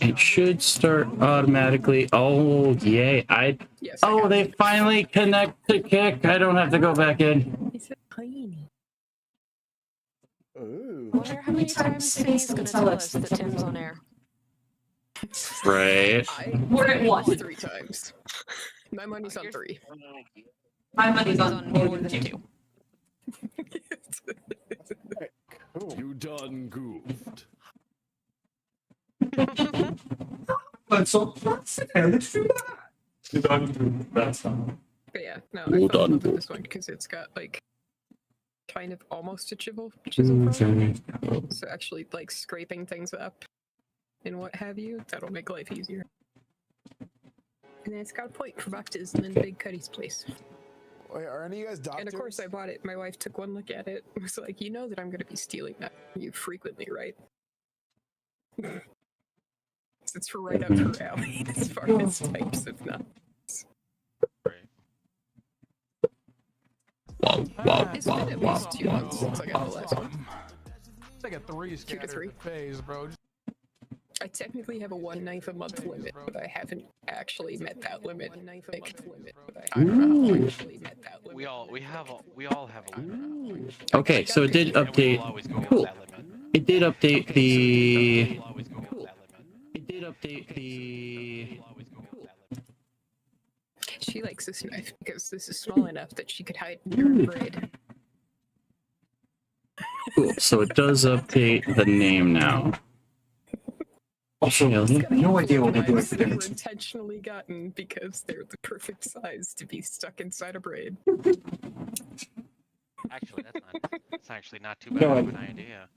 It should start automatically. Oh, yay. Yes, Oh, they finally connect to Kick. I don't have to go back in. He's a tiny. Ooh. I wonder how many times Faye's gonna tell us that Tim's on air. Right. We're at one. 3 times. My money's on 3. My money's on more than 2. Cool. You done goofed. But so let's do that. You done goofed. That's not. But yeah, no, Well I fell in done, love with Paul. this one because it's got like kind of almost a chisel Okay. so actually like scraping things up and what have you, that'll make life easier. And then it's got a point for baptism in Big Cuddy's place. Wait, are any of you guys doctors? And of course I bought it. My wife took one look at it and was like, you know that I'm going to be stealing that from you frequently, right? It's right up her alley as far as types of nuts. Wow. It's been at least 2 months since I got the last one. It's like a 3 to 3. phase, bro. I technically have a 1 knife a month limit, but I haven't actually met that limit. Ooh. We all have a limit. Okay, so it did And we will update. always go over Cool. that limit. It did update the. We'll always go over that limit. It did update the. We'll always go over that limit. She likes this knife because this is small enough that she could hide in her braid. Cool. So it does update the name now. Also, no idea what we're doing Knives that today. were intentionally gotten because they're the perfect size to be stuck inside a braid. Actually, that's actually not too bad of an idea.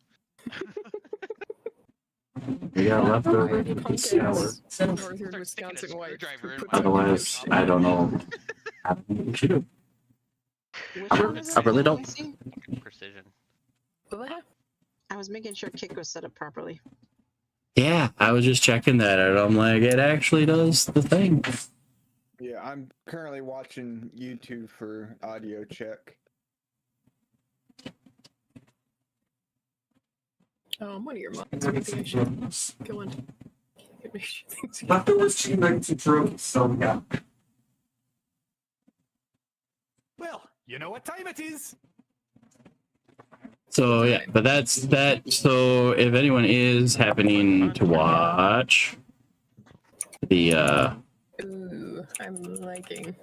Yeah, leftover. Northern Wisconsin wife. Screwdriver in who puts my- up Otherwise, I don't know. What should do? I really don't. Precision. What? I was making sure Kick was set up properly. Yeah, I was just checking that out. I'm like, it actually does the thing. Yeah, I'm currently watching YouTube for audio check. I'm one of your mods. Maybe I should go on. Leftovers cheap nuggets and fruit, so yeah. Well, you know what time it is. So yeah, but that's that. So if anyone is happening to watch the Ooh, I'm liking.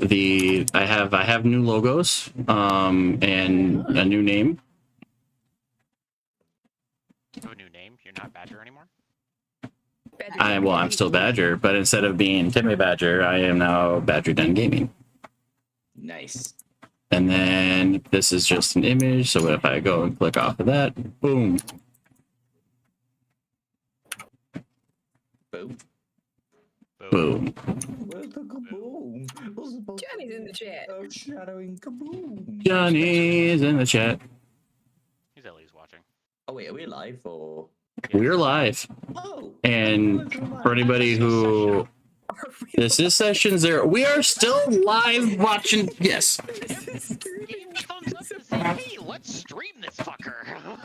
I have new logos and a new name. You have a new name? You're not Badger anymore? I'm still Badger, but instead of being Timmy Badger, I am now Badger Den Gaming. Nice. And then this is just an image. So if I go and click off of that, boom. Boom. Boom. Where's the kaboom? What's supposed Johnny's in the chat. of shadowing kaboom? Johnny's in the chat. He's at least watching. Oh wait, are we live or? We're live. Oh. And for anybody who this is session 0, we are still live watching. Yes. He comes up to say, hey, let's stream this fucker.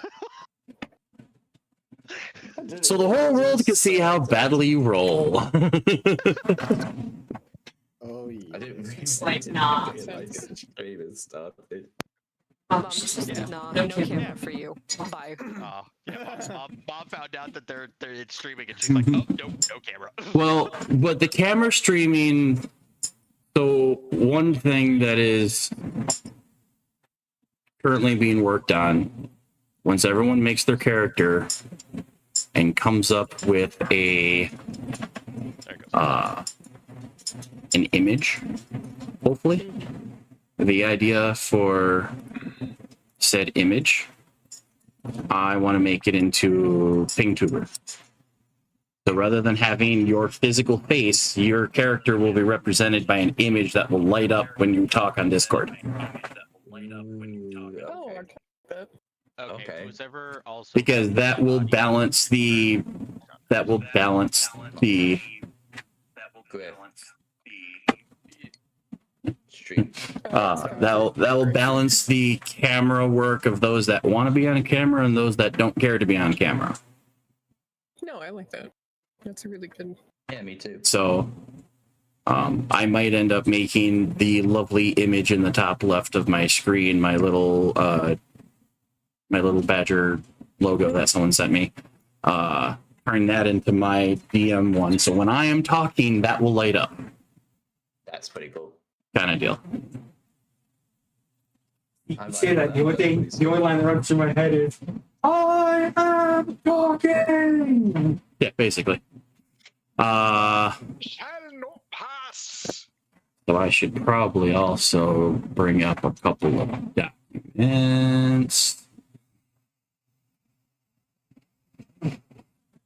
So the whole world can see how badly you roll. Oh yeah. I didn't It's like, nah. realize the stream had started. Mom just nah, no camera for you. Bye. Oh, yeah, Mom found out that they're it's streaming and she's like, oh, no camera. Well, but the camera streaming. So one thing that is currently being worked on, once everyone makes their character and comes up with There it goes. an image, hopefully, the idea for said image, I want to make it into PingTuber. So rather than having your physical face, your character will be represented by an image that will light up when you talk on Discord. Oh, I like that. Okay. Who's ever also Because that will balance the Stream. that will balance the camera work of those that want to be on camera and those that don't care to be on camera. No, I like that. That's a really good. Yeah, me too. So I might end up making the lovely image in the top left of my screen, my little badger logo that someone sent me. Turn that into my DM one. So when I am talking, that will light up. That's pretty cool. Kind of deal. You I say like that. The only line that runs through my head is, I am talking. Yeah, basically. Shall not pass. So I should probably also bring up a couple of documents.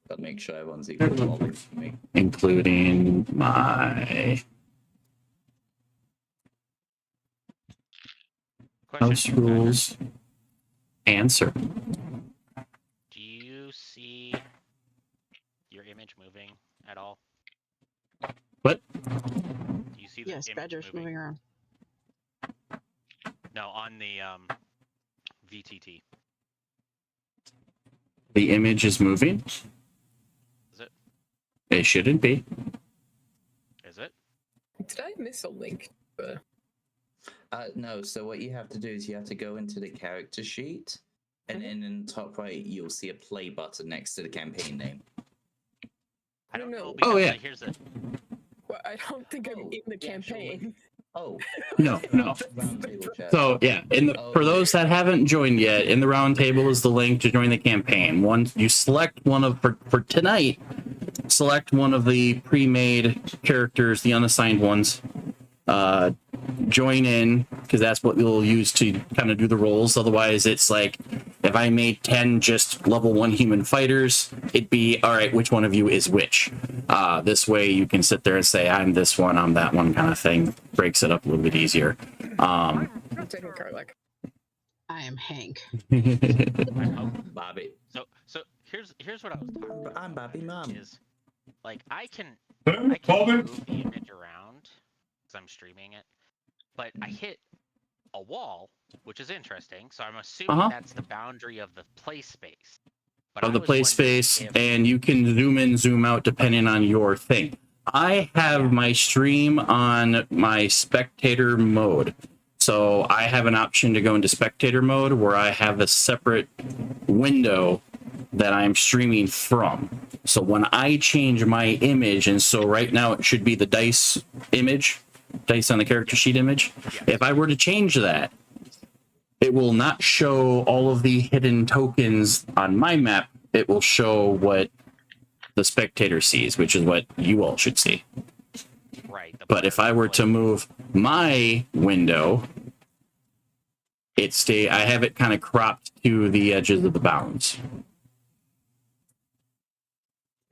Gotta make sure everyone's equal knowledge for me. Including my house Question. rules. Answer. Do you see your image moving at all? What? Do you see the Yes, image Badger's moving around. No, on the VTT. The image is moving. Is it? It shouldn't be. Is it? Did I miss a link? No, so what you have to do is you have to go into the character sheet, and then in the top right, you'll see a play button next to the campaign name. I don't know. Oh, because, yeah. Here's the. Well, I don't think I'm in the campaign. Oh, No. roundtable chat. So yeah, for those that haven't joined yet, in the round table is the link to join the campaign. Once you select one of for tonight, select one of the pre-made characters, the unassigned ones. Join in, because that's what we'll use to kind of do the roles. Otherwise, it's like if I made 10 just level 1 human fighters, it'd be all right, which one of you is which? This way you can sit there and say, I'm this one, I'm that one, kind of thing. Breaks it up a little bit easier. I'm taking Karlak. I am Hank. Bobby. So here's what I was talking about. I'm Bobby Mom. Is like I can Bobby. move the image around because I'm streaming it, but I hit a wall, which is interesting. So I'm assuming that's the boundary of the play space. But Of I the was play wondering space, if- and you can zoom in, zoom out depending on your thing. I have my stream on my spectator mode. So I have an option to go into spectator mode where I have a separate window that I'm streaming from. So when I change my image, and so right now it should be the dice image, dice on the character sheet image. If I were to change that, it will not show all of the hidden tokens on my map. It will show what the spectator sees, which is what you all should see. Right. But if I were to move my window, I have it kind of cropped to the edges of the bounds,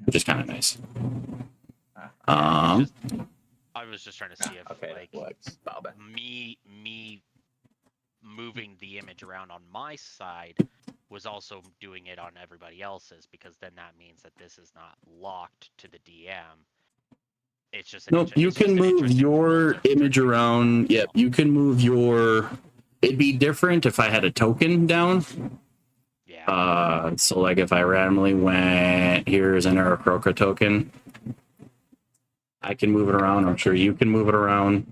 which is kind of nice. I was just trying to see if like me moving the image around on my side was also doing it on everybody else's, because then that means that this is not locked to the DM. It's just Nope, you can move your image around. Yep, you can move your. It'd be different if I had a token down. Yeah. So like if I randomly went, here's an Aarakocra token. I can move it around. I'm sure you can move it around.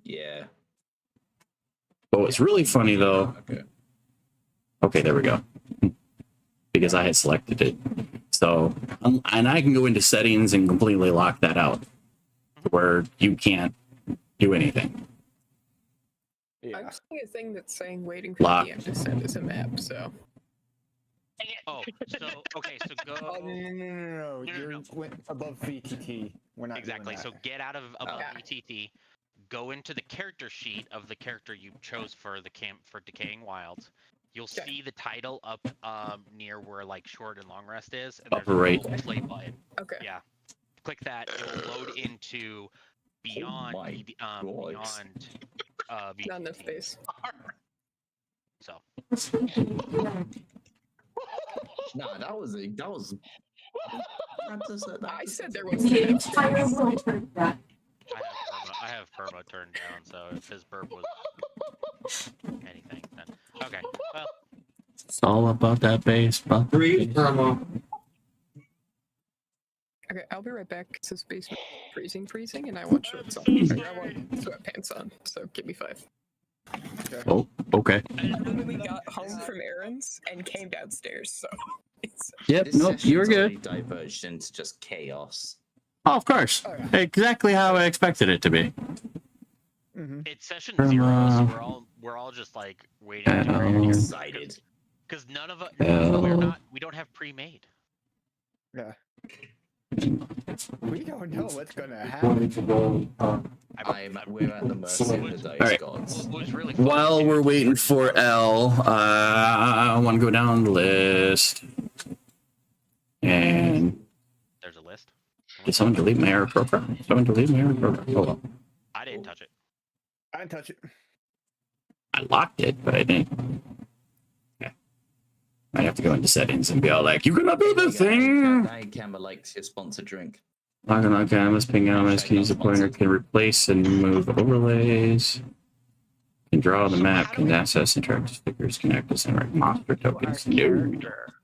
Yeah. Oh, it's really funny though. Okay. Okay, there we go. Because I had selected it. So, and I can go into settings and completely lock that out, where you can't do anything. I'm seeing a thing that's saying waiting for Lock. the DM to send us a map, so. Oh, so okay, so go. Oh, no. You're above VTT. We're not Exactly. doing So that. get out of above VTT, go into the character sheet of the character you chose for the Decaying Wilds. You'll see the title up near where like short and long rest is, and there's Upper right. a little play button. Okay. Yeah. Click that. It'll load into beyond my beyond VTT. Not enough space. So. Nah, that was. I said there was enough space. I have perma turned down, so if his burp was anything, then okay. Well, It's all about that base, but Breathe, Irma. Okay, I'll be right back. It says basement freezing, and I want shorts on. I want sweatpants on, so give me 5. Oh, okay. I literally got home from errands and came downstairs, so it's Yep, This nope, you were session's good. already diverged into just chaos. Oh, of course. Exactly how I expected it to be. It's session From, 0, so we're all just like waiting to Excited. because none of us Oh. we don't have pre-made. Yeah. We don't know what's gonna Going happen. to go. We're at the mercy of the dice Alright. gods. What was really fun While too we're was waiting when for L, I want to go down the list. And there's a list. did someone delete my error program? Someone delete my error program? Oh, well. I didn't touch it. I didn't touch it. I locked it, but I didn't. Okay. Might have to go into settings and be all like, "You gonna do this thing?" I Camera likes his sponsored drink. Locking on canvas, ping elements, can use a pointer, can replace and move overlays, can draw the map, can access interactive stickers, can act as and monster tokens. No.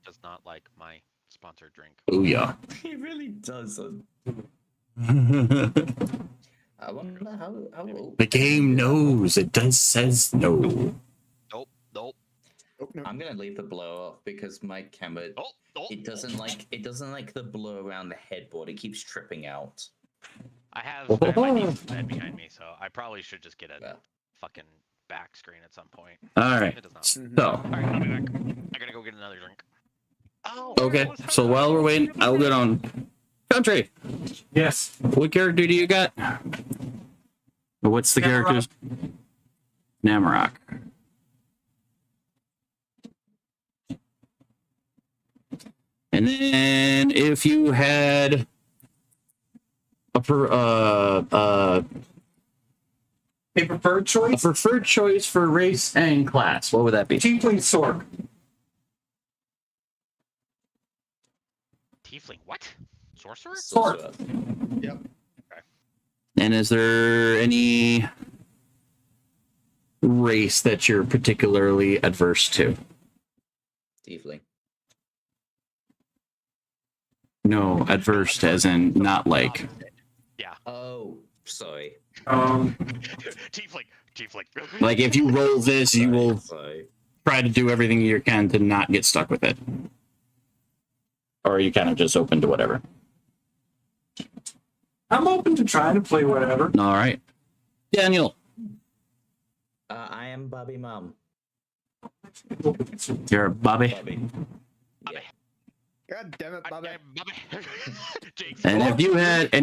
Does not like my sponsored drink. Oh yeah. He really doesn't. I wonder how The game knows. It does says no. Nope. Oh, no. I'm gonna leave the blur off because my camera it doesn't like the blur around the headboard. It keeps tripping out. I have my niece's bed behind me, so I probably should just get a fucking back screen at some point. All right. It does not. So, All right, I'll be back. I gotta go get another drink. Oh. okay. So while we're waiting, I'll get on country. Yes. What character do you got? What's the character's? Namrock. And then if you had a preferred choice? A preferred choice for race and class, what would that be? Tiefling Sork. Tiefling, what? Sorcerer? Sork. Yep. And is there any race that you're particularly adverse to? Tiefling. No, adverse as in not like. Yeah. Oh, sorry. Tiefling. Like if you roll this, you will Sorry. try to do everything you can to not get stuck with it. Or are you kind of just open to whatever? I'm open to trying to play whatever. All right. Daniel. I am Bobby Mom. You're Bobby. Bobby. Bobby. God damn it, Bobby. And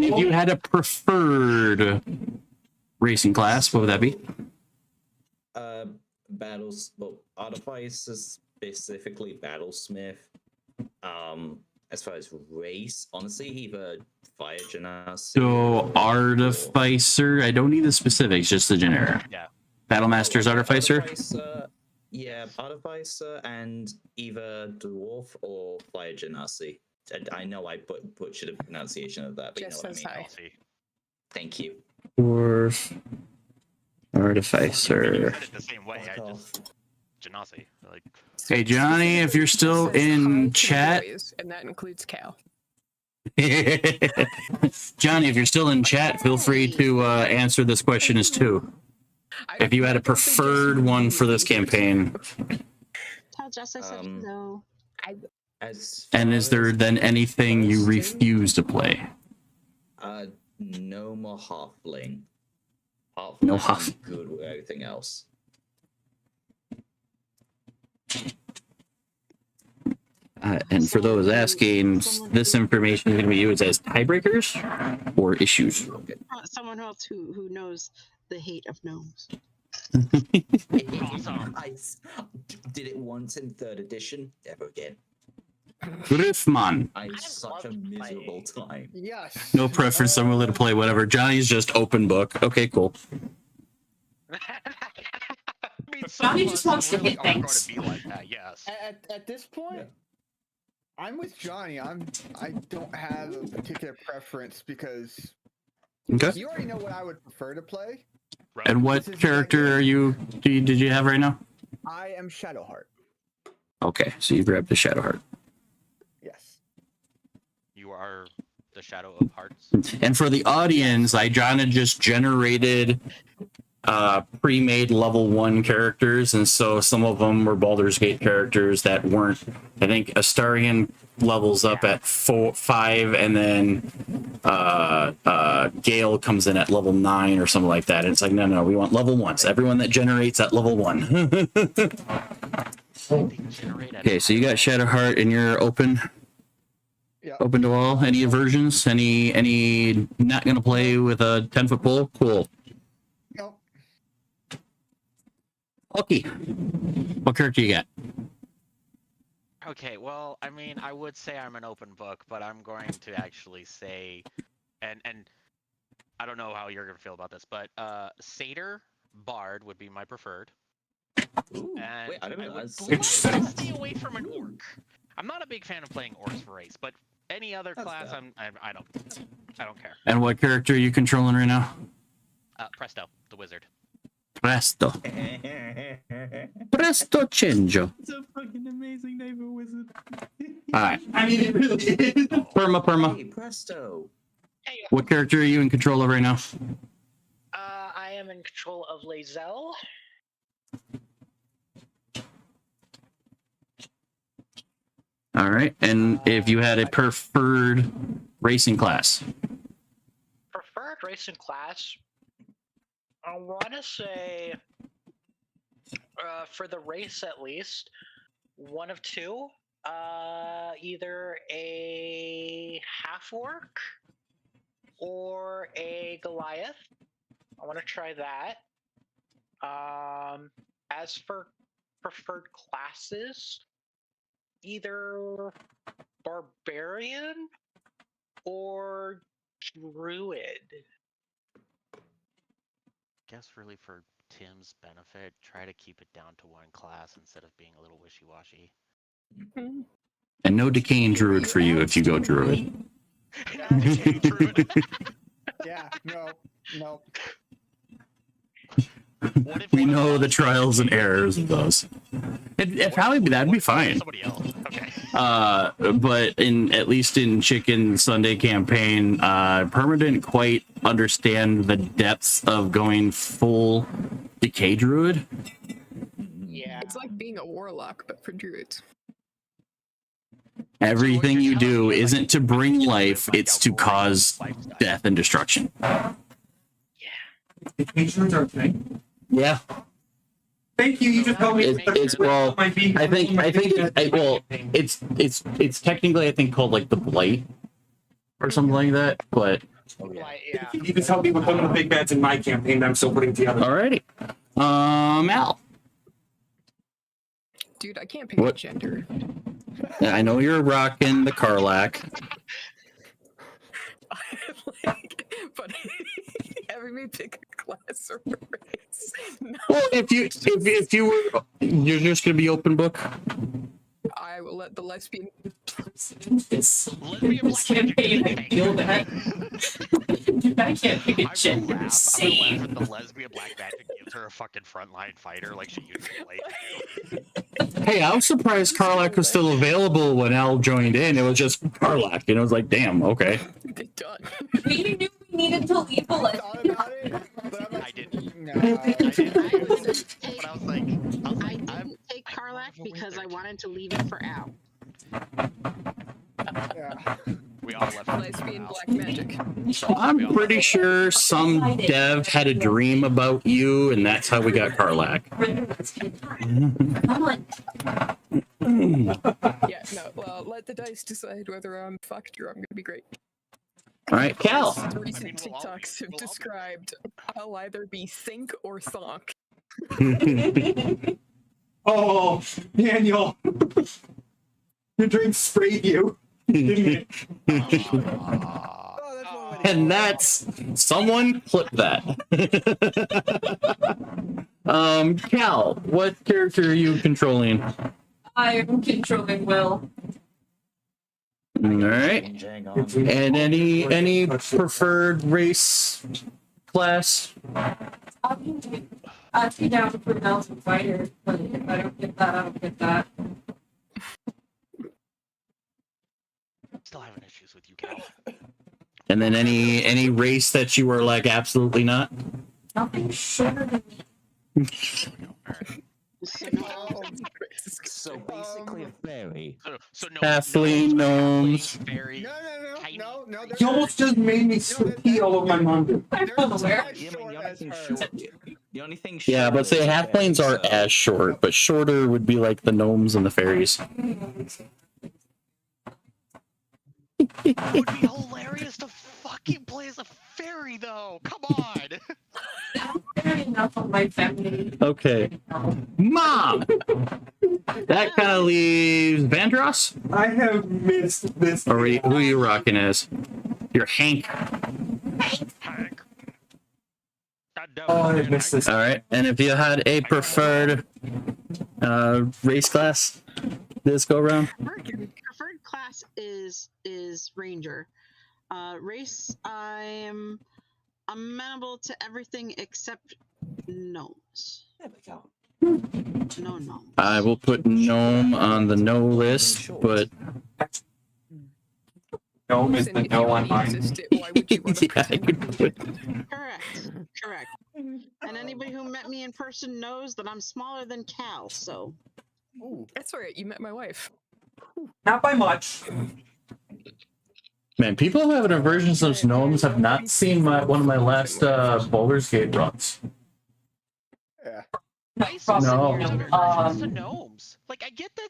if you had a preferred racing class, what would that be? Artificer, specifically Battlesmith. As far as race, honestly, either Fire Genasi. So Artificer, I don't need the specifics, just the generic. Yeah. Battlemaster's Artificer? Yeah, Artificer and either Dwarf or Fire Genasi. And I know I butchered the pronunciation of that, but Just you know what I says mean. hi. Thank you. Dwarf. Artificer. You said it the same way. I just Genasi. Like. Hey Johnny, if you're still in chat. And that includes Cal. Johnny, if you're still in chat, feel free to answer this question as two. If you had a preferred one for this campaign. Tell Jess I said no. And is there then anything you refuse to play? No more halfling. No half. Good with everything else. And for those asking, this information is going to be used as tiebreakers or issues. Someone else who knows the hate of gnomes. Awesome. I did it once in 3rd edition. Never again. Griffman. I had such a miserable time. Yes. No preference. I'm willing to play whatever. Johnny's just open book. Okay, cool. Johnny just wants to hit things. Be like that, yes. At this point, I'm with Johnny. I don't have a particular preference because Okay. you already know what I would prefer to play. And what character are you? Did you have right now? I am Shadowheart. Okay, so you grabbed the Shadowheart. Yes. You are the Shadow of Hearts. And for the audience, I just generated pre-made level 1 characters, and so some of them were Baldur's Gate characters that weren't. I think Astarion levels up at 5, and then Gale comes in at level 9 or something like that. And it's like, no, we want level 1s. Everyone that generates at level 1. Okay, so you got Shadowheart, and you're open. Yeah. Open to all. Any aversions? Any not gonna play with a 10-foot pole? Cool. Nope. Okay. What character you got? Okay, well, I mean, I would say I'm an open book, but I'm going to actually say, and I don't know how you're gonna feel about this, but Satyr Bard would be my preferred. Ooh, And wait, I don't know. would Interesting. like to stay away from an orc. I'm not a big fan of playing orcs for race, but any other That's class, fair. I don't care. And what character are you controlling right now? Presto, the wizard. Presto. Presto Chenjo. It's a fucking amazing name of wizard. Alright. I mean, it really is. Perma. Hey, presto. Hey, What character are you in control of right now? I am in control of Lae'zel. Alright. And if you had a preferred racing class? Preferred racing class. I want to say, for the race at least, one of two. Either a half orc or a Goliath. I want to try that. As for preferred classes, either barbarian or druid. Guess really for Tim's benefit, try to keep it down to one class instead of being a little wishy-washy. And no Decaying Druid for you if you go Druid. Yeah, no. What if We one of know us the is trials and Decaying? errors of those. It What probably if- that'd what be if fine. Somebody else. Okay. But at least in Chicken Sunday campaign, Perma didn't quite understand the depths of going full Decay Druid. Yeah. It's like being a warlock, but for druids. Everything you you're telling do me, like, isn't to bring you live, life, like, it's a to royal cause lifestyle. death and destruction. The patrons are a thing. Yeah. Thank you. You just told me It's well, I think it's technically I think called like the blight or something like that. But Like, yeah. You just helped me with one of the big bets in my campaign that I'm still putting together. alrighty, Al. Dude, I can't pick a What? gender. I know you're rocking the Karlak. But having me pick a class or race. No, Well, if you were, you're just gonna be open book. I will let the lesbian. This Lesbian black campaign, I magic. feel that. Dude, I can't pick a I would gender. laugh. I would laugh Same. if the lesbian black magic gives her a fucking frontline fighter like she used to play. Hey, I was surprised Karlak was still available when Al joined in. It was just Karlak, and it was like, damn, okay. Done. We knew we needed to leave the I thought about it, but I'm I like, didn't. no. I didn't take, But I was like, I I'm didn't take Karlak I'm because I overweight. wanted to leave it for Al. Yeah. we all left. Lesbian black magic. I'm pretty sure some dev had a dream about you, and that's how we got Karlak. Come on. Yeah, no. Well, let the dice decide whether I'm fucked or I'm gonna be great. All right, Cal. Recent we'll all be- TikToks have we'll all be. described I'll either be think or thonk. Oh, Daniel. Your drink sprayed you. Didn't it? Oh, that's one way to And go. that's someone clip that. Cal, what character are you controlling? I'm controlling Will. All right. And any preferred race class? I'd be down for Mountain Fighter, but if I don't get that, I don't get that. Still having issues with you, Cal. And then any race that you were like absolutely not. Nothing shorter than So basically a fairy. So no. Halfling gnomes. Fairy. No. You almost just made me pee all over my mom. I'm unaware. The only thing Yeah, but say shorter is halflings fairy, aren't as short, but shorter would be like the gnomes and the fairies. It would be hilarious to fucking play as a fairy, though. Come on. Fair enough of my family. Okay. Mom! That kind of leaves Vandross? I have missed this. Or who are you rocking as? You're Hank. Hank. Oh, I missed this. All right. And if you had a preferred race class this go around? Preferred class is ranger. Race, I'm amenable to everything except gnomes. There we go. No gnomes. I will put gnome on the no list, but Gnome is the no on mine. Why would you want to yeah, I could put Correct. And anybody who met me in person knows that I'm smaller than Cal, so. That's all right. You met my wife. Not by much. Man, people who have an aversion to those gnomes have not seen one of my last Baldur's Gate runs. Yeah. No. Gnomes. Like, I get that.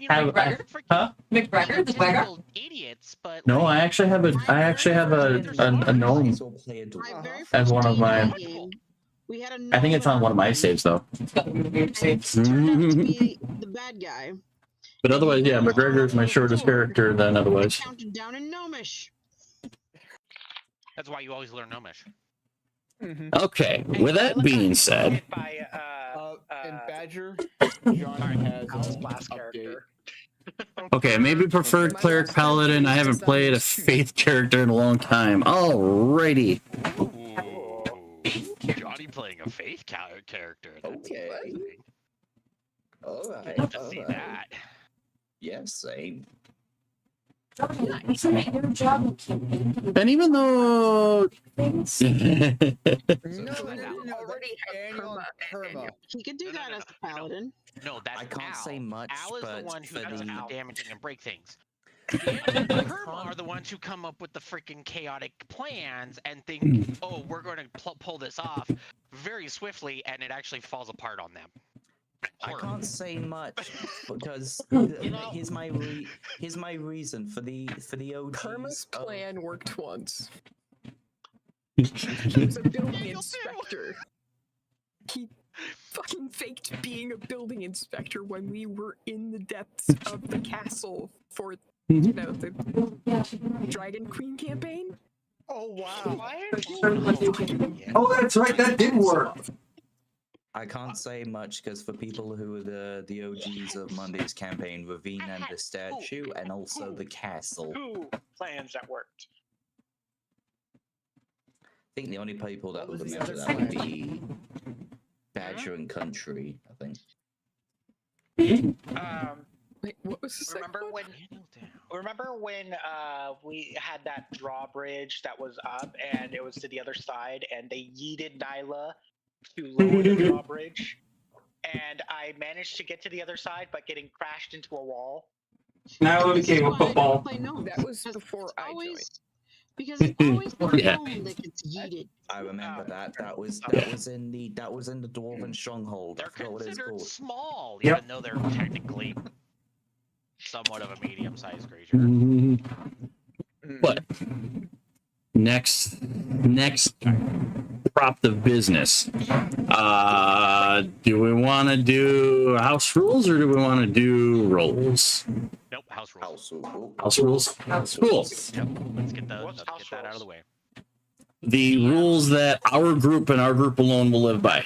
You I know, have- freaking huh? McGregor, the beggar? typical idiots, but No, I actually have a gnome as one of my. We had a I think it's on one of my saves though. turned out to be the bad guy. But otherwise, yeah, McGregor is my shortest character. Then otherwise, Counted down in gnomish. that's why you always learn Gnomish. okay. With that being said, And Badger, John has Al's a last update. character. okay, maybe preferred cleric paladin. I haven't played a faith character in a long time. Alrighty. Ooh, Johnny playing a faith character. That's Okay. exciting. All right. Love to see that. Yeah, same. Nice. Your job. And even though Things. No, already had Perma. He could do that as a paladin. No, that's I can't Al. say much, Al is the but one who for does the- the damaging and break things. Perma are the ones who come up with the freaking chaotic plans and think, oh, we're going to pull this off very swiftly, and it actually falls apart on them. I can't say much because here's my reason for the OGs. Perma's of- plan worked once. He was a building inspector. He fucking faked being a building inspector when we were in the depths of the castle for, you know, the Dragon Queen campaign. Oh wow! Oh, that's right. That did work. I can't say much because for people who are the OGs of Monday's campaign, Ravine and the statue, and also the castle. Two plans that worked. I think the only people that would was the remember other that would plan? be Badger and Country, I think. Wait, what was the second Remember one? when we had that drawbridge that was up and it was to the other side and they yeeted Nyla to lower the drawbridge, and I managed to get to the other side but getting crashed into a wall. Now it This is became a why I football. play gnomes. That was Because before it's I always, joined. Because it's always the Yeah. gnome that gets yeeted. I remember that. That was in the Dwarven Stronghold. I They're forgot what it's considered called. small, Yep. even though they're technically somewhat of a medium-sized creature. but next prop of business. Do we want to do house rules or do we want to do rolls? Nope, house rules. House rules. Cool. Yep, let's get that out of the way. The rules that our group and our group alone will live by.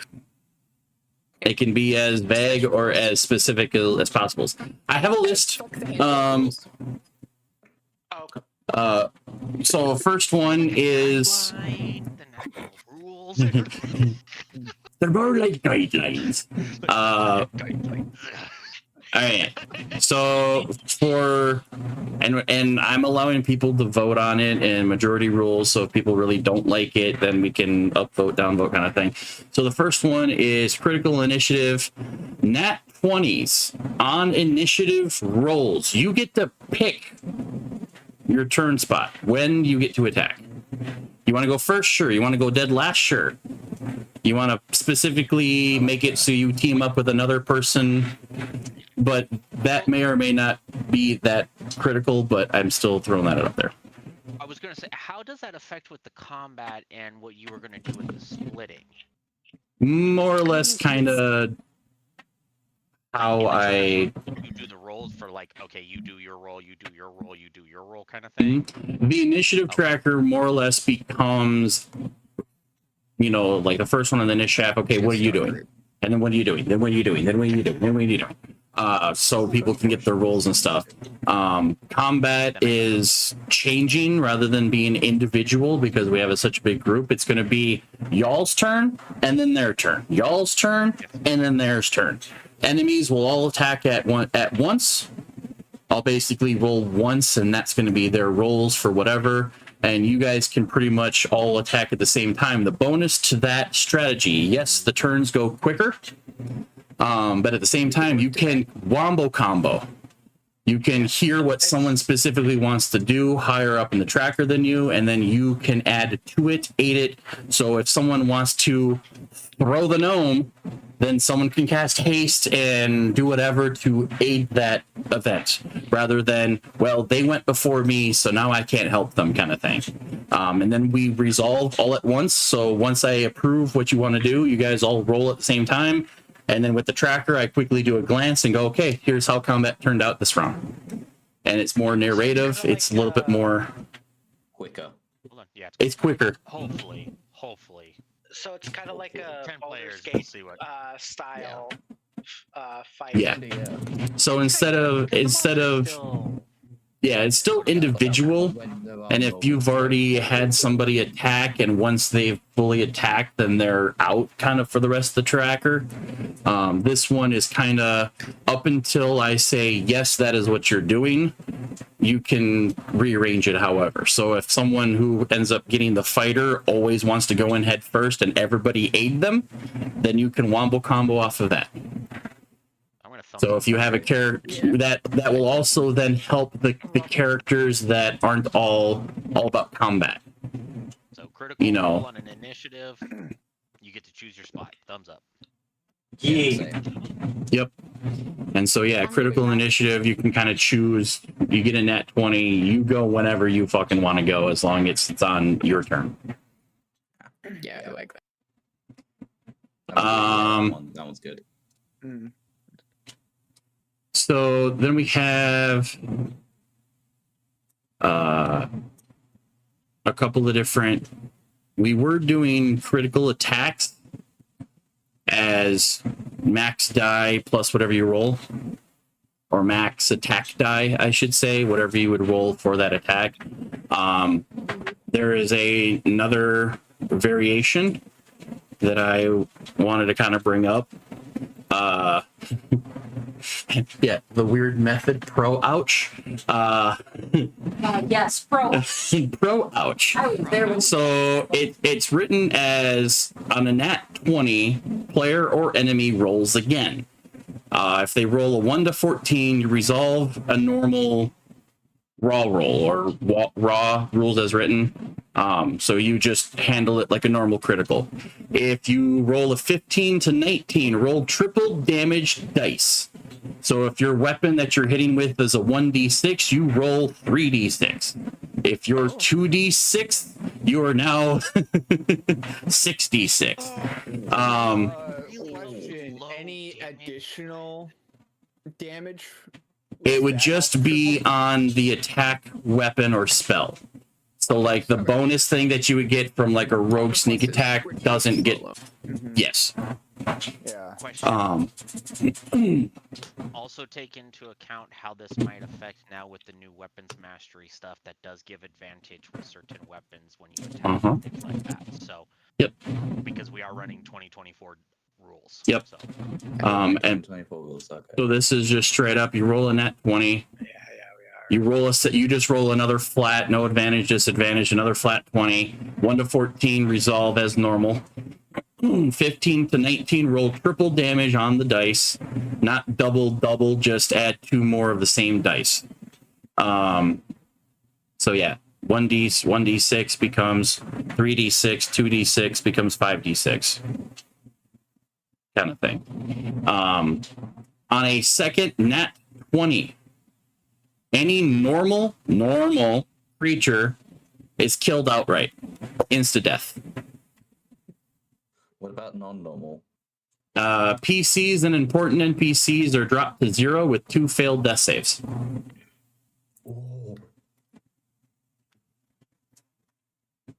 It can be as vague or as specific as possible. I have a list. So first one is rules. they're more like guidelines. All right. So for and I'm allowing people to vote on it in majority rules. So if people really don't like it, then we can upvote, downvote kind of thing. So the first one is critical initiative. Nat 20s on initiative rolls. You get to pick your turn spot when you get to attack. You want to go first? Sure. You want to go dead last? Sure. You want to specifically make it so you team up with another person, but that may or may not be that critical, but I'm still throwing that out there. I was going to say, how does that affect with the combat and what you were going to do with the splitting? More or less kind of how You do the rolls for like, okay, you do your roll, you do your roll, you do your roll kind of thing? The initiative tracker more or less becomes, you know, like the first one on the initiative. Okay, what are you doing? And then what are you doing? Then what are you doing? Then what are you doing? Then what are you doing? So people can get their rolls and stuff. Combat is changing rather than being individual because we have such a big group. It's going to be y'all's turn and then their turn. Y'all's turn and then theirs turn. Enemies will all attack at once. I'll basically roll once, and that's going to be their rolls for whatever. And you guys can pretty much all attack at the same time. The bonus to that strategy, yes, the turns go quicker, but at the same time, you can wombo combo. You can hear what someone specifically wants to do higher up in the tracker than you, and then you can add to it, aid it. So if someone wants to throw the gnome, then someone can cast haste and do whatever to aid that event, rather than, well, they went before me, so now I can't help them kind of thing. And then we resolve all at once. So once I approve what you want to do, you guys all roll at the same time. And then with the tracker, I quickly do a glance and go, okay, here's how combat turned out this round. And it's more narrative. It's a little bit more quicker. Hold on. Yeah, it's quicker. Hopefully. So it's kind of like a 10 Baldur's players, Gate we'll see what. style fight. Yeah. So instead of yeah, it's still individual. And if you've already had somebody attack and once they've fully attacked, then they're out kind of for the rest of the tracker. This one is kind of up until I say, yes, that is what you're doing. You can rearrange it however. So if someone who ends up getting the fighter always wants to go in head first and everybody aid them, then you can wombo combo off of that. So if you have a character that will also then help the characters that aren't all about combat. So critical you know, roll on an initiative, you get to choose your spot. Thumbs up. Yeah. Yep. And so yeah, critical initiative, you can kind of choose. You get a nat 20, you go whenever you fucking want to go, as long as it's on your turn. Yeah, I like that. That one's good. So then we have a couple of different. We were doing critical attacks as max die plus whatever you roll, or max attack die, I should say, whatever you would roll for that attack. There is another variation that I wanted to kind of bring up. Yeah, the weird method, pro ouch. Yes, pro. Pro ouch. So it's written as on a nat 20, player or enemy rolls again. If they roll a 1 to 14, you resolve a normal raw roll, or raw rules as written. So you just handle it like a normal critical. If you roll a 15 to 19, roll triple damage dice. So if your weapon that you're hitting with is a 1d6, you roll 3d6. If you're 2d6, you are now 6d6. Question, any additional damage? It would just be on the attack, weapon, or spell. So like the bonus thing that you would get from like a rogue sneak attack doesn't get. Yes. Yeah. Also take into account how this might affect now with the new weapons mastery stuff that does give advantage with certain weapons when you attack and things like that. So yep. Because we are running 2024 rules. Yep. So. And 24 rules. Okay. so this is just straight up. You roll a nat 20. You roll a set. You just roll another flat, no advantage, disadvantage, another flat 20. 1 to 14 resolve as normal. 15 to 19 roll triple damage on the dice, not double. Just add 2 more of the same dice. So yeah, 1d6 becomes 3d6, 2d6 becomes 5d6, kind of thing. On a second nat 20. Any normal creature is killed outright. Insta death. What about non-normal? PCs and important NPCs are dropped to 0 with 2 failed death saves. Oh.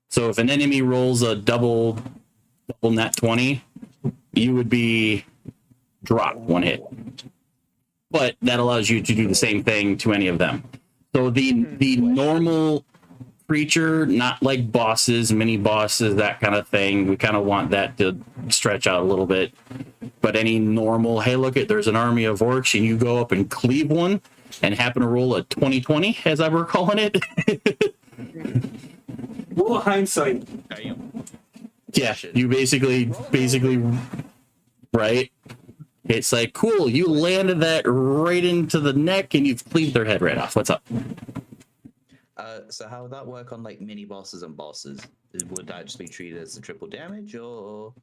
So if an enemy rolls a double nat 20, you would be dropped 1 hit. But that allows you to do the same thing to any of them. So the normal creature, not like bosses, mini bosses, that kind of thing, we kind of want that to stretch out a little bit. But any normal, hey, look, there's an army of orcs, and you go up and cleave one and happen to roll a 20/20, as I were calling it. Roll a hindsight. Yeah, you basically, right? It's like, cool, you landed that right into the neck and you've cleaved their head right off. What's up? So how would that work on like mini bosses and bosses? Would that just be treated as a triple damage, or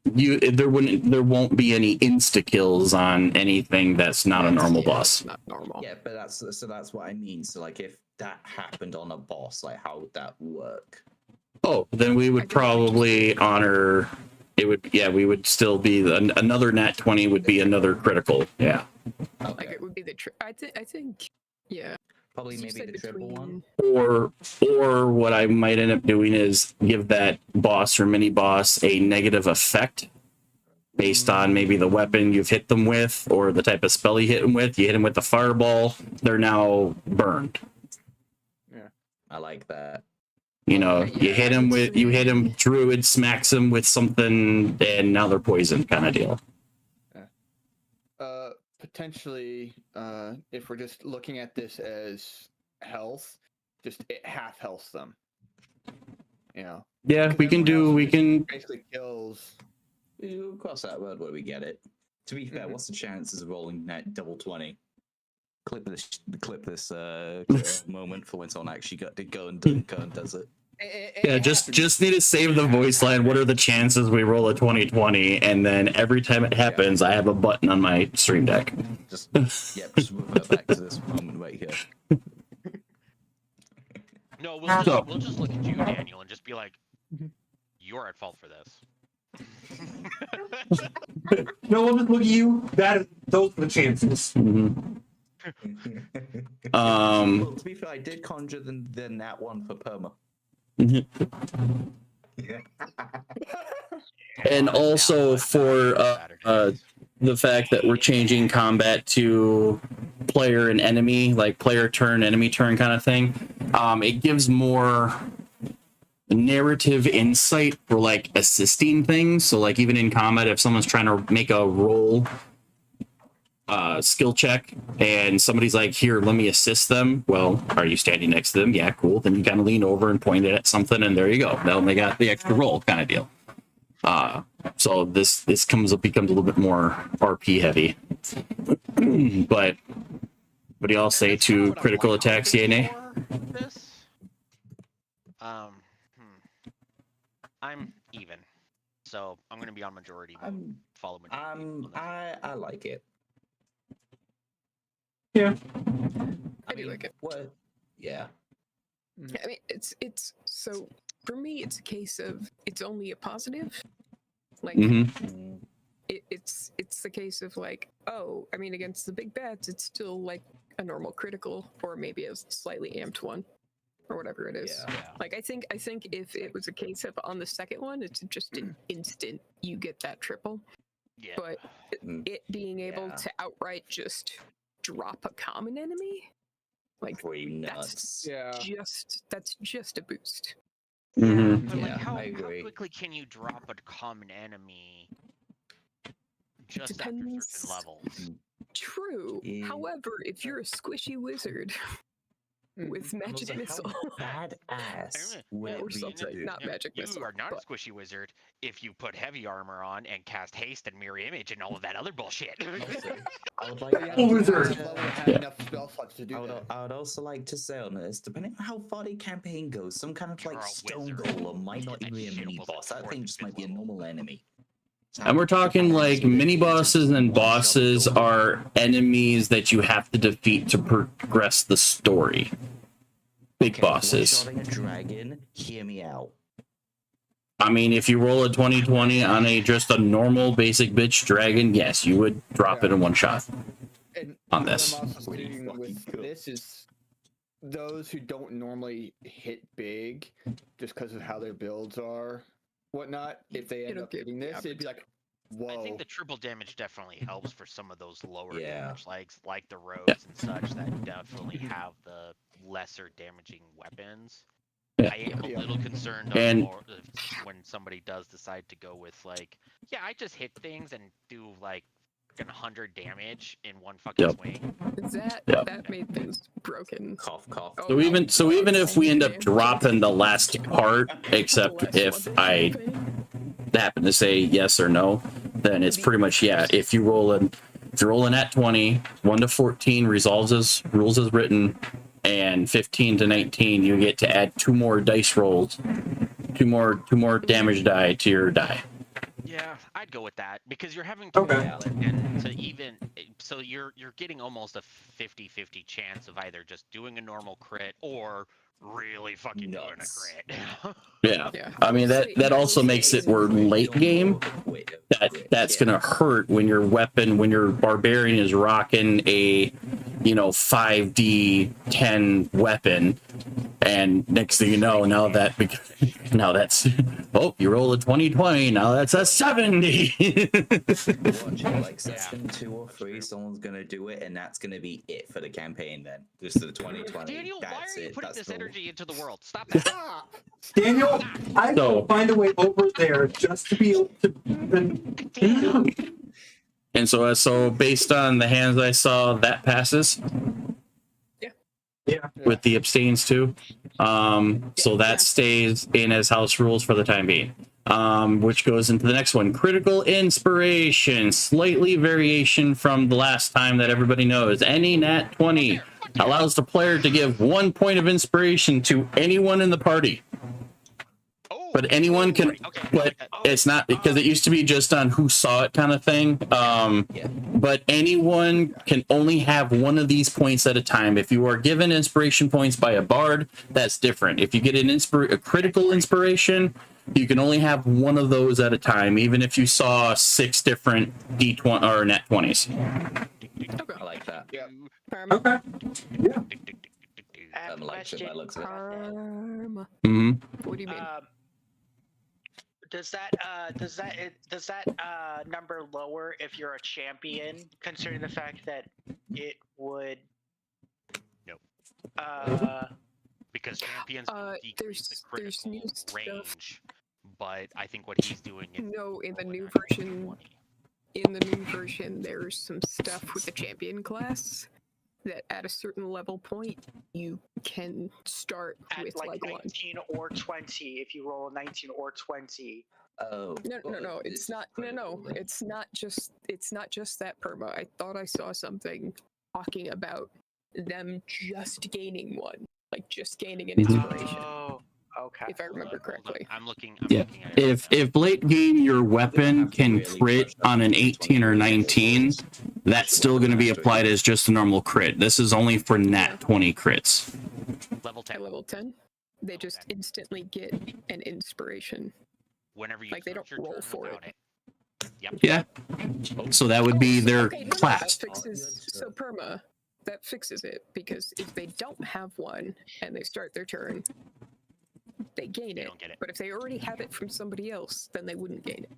There won't be any insta kills on anything that's not a normal boss. Not normal. Yeah, but that's what I mean. So like if that happened on a boss, like how would that work? Oh, then we would probably honor. It would, yeah, we would still be another nat 20 would be another critical. Yeah. Okay. Like it would be the I think yeah. Probably You maybe said the triple one. Or what I might end up doing is give that boss or mini boss a negative effect based on maybe the weapon you've hit them with or the type of spell you hit them with. You hit them with the fireball, they're now burned. Yeah, I like that. You know, you hit him, druid smacks him with something, and now they're poisoned, kind of deal. Potentially, if we're just looking at this as health, just it half health them. You know. Yeah, we can basically kills. We'll cross that word where we get it. To be fair, what's the chances of rolling net double 20? Clip this moment for when someone actually got to go and does it. Yeah, just need to save the voice line. What are the chances we roll a 20/20? And then every time it happens, I have a button on my stream deck. Just revert back to this moment right here. No, we'll just look at you, Daniel, and just be like, you're at fault for this. No, we'll just look at you. Those are the chances. Well, to be fair, I did conjure the nat one for perma. And also for the fact that we're changing combat to player and enemy, like player turn, enemy turn kind of thing, it gives more narrative insight for like assisting things. So like even in combat, if someone's trying to make a roll skill check and somebody's like, here, let me assist them. Well, are you standing next to them? Yeah, cool. Then you kind of lean over and point it at something and there you go. Now they got the extra roll kind of deal. So this becomes a little bit more RP heavy. But what do y'all say to critical attacks, yay nay? I'm even. So I'm gonna be on majority. Follow majority. I like it. Yeah. I do like it. What? Yeah. I mean, it's so for me, it's a case of it's only a positive. Like it's the case of like, oh, I mean, against the big bats, it's still like a normal critical or maybe a slightly amped one or whatever it is. Yeah. Like I think if it was a case of on the second one, it's just an instant you get that triple. Yeah. But it being able to outright just drop a common enemy, like that's just a boost. But like, how quickly can you drop a common enemy just after Depends. certain levels. True. Yeah. However, if you're a squishy wizard with magic missile, Badass would or it be to something, do? not magic You missile. are not but- a squishy wizard if you put heavy armor on and cast haste and mirror image and all of that other bullshit. I would like But yeah, Oh, you wizard. have to level to have enough spell slots to do that. I would also like to say on this, depending on how far the campaign goes, some kind of You're like a stone wizard. golem might not even be a That shit mini almost like boss. That fourth thing and just fifth might be a level. normal enemy. And we're talking like mini bosses and bosses are enemies that you have to defeat to progress the story. Big bosses. One-shotting a dragon, hear me out. I mean, if you roll a 20/20 on just a normal basic bitch dragon, yes, you would drop it in one shot. And On what this. I'm also Pretty seeing fucking with cool. this is those who don't normally hit big just because of how their builds are, whatnot. If they end It'll up give hitting the this, it'd be like, whoa. I think the triple damage definitely helps for some of those lower Yeah. damage legs, like the rogues and such, that definitely have the lesser damaging weapons. Yeah. I am a Yeah. little concerned And- when somebody does decide to go with like, yeah, I just hit things and do like 100 damage in one fucking Yep. swing. That made things broken. Cough, cough. Oh, So even if we end up dropping the last part, except last if one I happen to say yes or no, then it's pretty much yeah. If you're rolling at 20, 1 to 14 resolves as rules as written, and 15 to 19, you get to add 2 more dice rolls, two more damage die to your die. Yeah, I'd go with that because you're having to Okay. roll it, and to even so you're getting almost a 50-50 chance of either just doing a normal crit or really fucking doing a Nuts. crit. Yeah. Yeah. I mean that also makes it where late game that's gonna hurt when your barbarian is rocking a 5d10 weapon, and next thing you know, now that's you roll a 20/20, now that's a 70. Watch it, like session 2 or 3, someone's gonna do it, and that's gonna be it for the campaign. Then just the 20/20. Daniel, why That's are you it. putting That's this the- energy into the world? Stop that. Daniel, I So- will find a way over there just to be able to. And so based on the hands I saw, that passes. Yeah. With the abstains too. So that stays in as house rules for the time being. Which goes into the next one. Critical inspiration. Slightly variation from the last time that everybody knows. Any nat 20 allows the player to give 1 point of inspiration to anyone in the party. But anyone can, but it's not because it used to be just on who saw it kind of thing. But anyone can only have one of these points at a time. If you are given inspiration points by a bard, that's different. If you get a critical inspiration, you can only have one of those at a time, even if you saw 6 different D20 or nat 20s. I like that. Yeah. Okay. Yeah. I have a like it by question. the looks of it. Karma. Hmm. What do you mean? Does that number lower if you're a champion, considering the fact that it would? Nope. Because champions decrease the there's new critical stuff. range, but I think what he's doing is No, in the rolling new at version, 20. there's some stuff with the champion class that at a certain level point you can start At with like like 19 or 20, if you roll a 19 or 20. Oh. No, it's not. No, it's not just that perma. I thought I saw something talking about them just gaining one, like just gaining an inspiration. Oh, okay. If I remember correctly. I'm looking Yeah. at it. If late game your weapon can crit on an 18 or 19, that's still going to be applied as just a normal crit. This is only for nat 20 crits. Level 10. At level 10, they just instantly get an inspiration. Whenever you Like they don't start your roll turn for without it. Yep. Yeah. So that would be their Okay, no, class. that fixes so perma. That fixes it because if they don't have one and they start their turn, they gain it. don't get it. But if they already have it from somebody else, then they wouldn't gain it.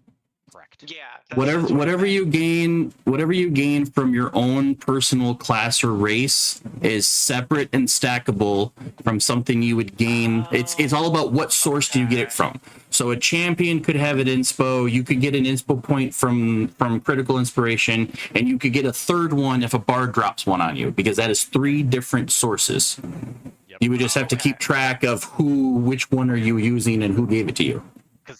Correct. Yeah. Whatever you gain from your own personal class or race is separate and stackable from something you would gain. It's all about what source do you get it from. So a champion could have an inspo. You could get an inspo point from critical inspiration, and you could get a third one if a bard drops one on you, because that is 3 different sources. You would just have to keep track of which one are you using and who gave it to you.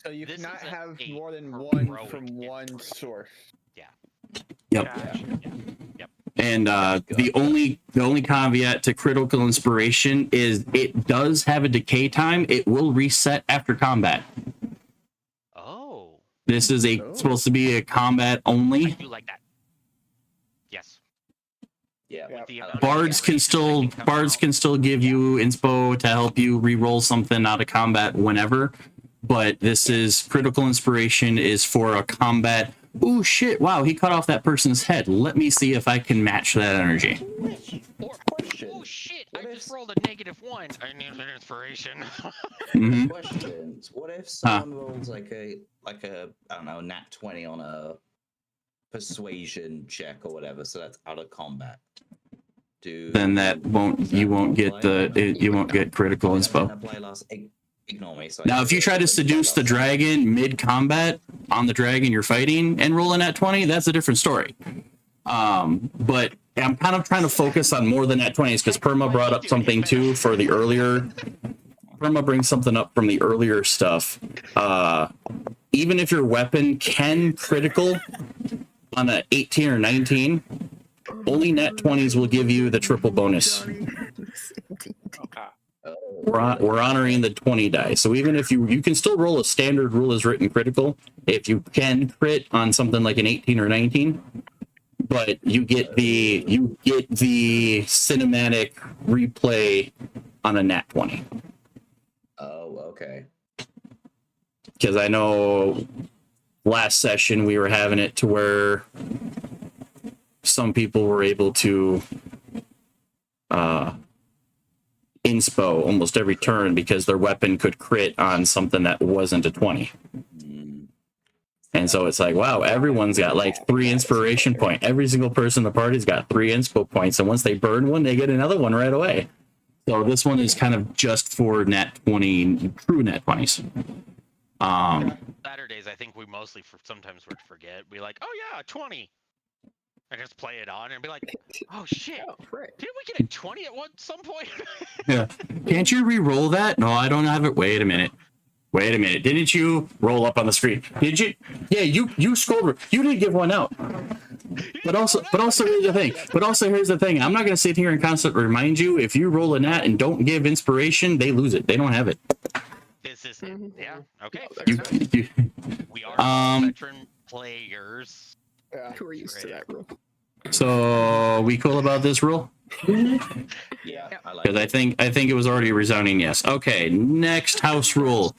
So you cannot have more than one from one source. Yeah. Yep. And the only caveat to critical inspiration is it does have a decay time. It will reset after combat. Oh. This is supposed to be a combat only. I do like that. Yes. Yeah. Bards can still give you inspo to help you re-roll something out of combat whenever, but this is critical inspiration is for a combat. Oh shit! Wow, he cut off that person's head. Let me see if I can match that energy. Oh shit! I just rolled a -1. I need an inspiration. Questions. What if someone rolls like a I don't know, nat 20 on a persuasion check or whatever, so that's out of combat? Then you won't get critical inspo. Ignore me. Now, if you try to seduce the dragon mid-combat on the dragon you're fighting and roll in at 20, that's a different story. But I'm kind of trying to focus on more than nat 20s because Perma brought up something too for the earlier. Perma brings something up from the earlier stuff. Even if your weapon can critical on a 18 or 19, only nat 20s will give you the triple bonus. We're honoring the 20 die. So even if you can still roll a standard rule as written critical if you can crit on something like an 18 or 19, but you get the cinematic replay on a nat 20. Oh, okay. Because I know last session we were having it to where some people were able to inspo almost every turn because their weapon could crit on something that wasn't a 20. And so it's like, wow, everyone's got like 3 inspiration point. Every single person in the party's got 3 inspo points, and once they burn one, they get another one right away. So this one is kind of just for nat 20, true nat 20s. Saturdays, I think we mostly sometimes would forget. Be like, oh yeah, 20. I just play it on and be like, oh shit, didn't we get a 20 at some point? Yeah. Can't you re-roll that? No, I don't have it. Wait a minute. Didn't you roll up on the screen? Did you? Yeah, you scrolled. You didn't give one out. But also here's the thing. I'm not going to sit here and constantly remind you. If you roll a nat and don't give inspiration, they lose it. They don't have it. This is yeah. Okay. We are veteran players. Who are used to that rule. So we cool about this rule? Yeah, Because I think it was already a resounding yes. Okay, next house rule,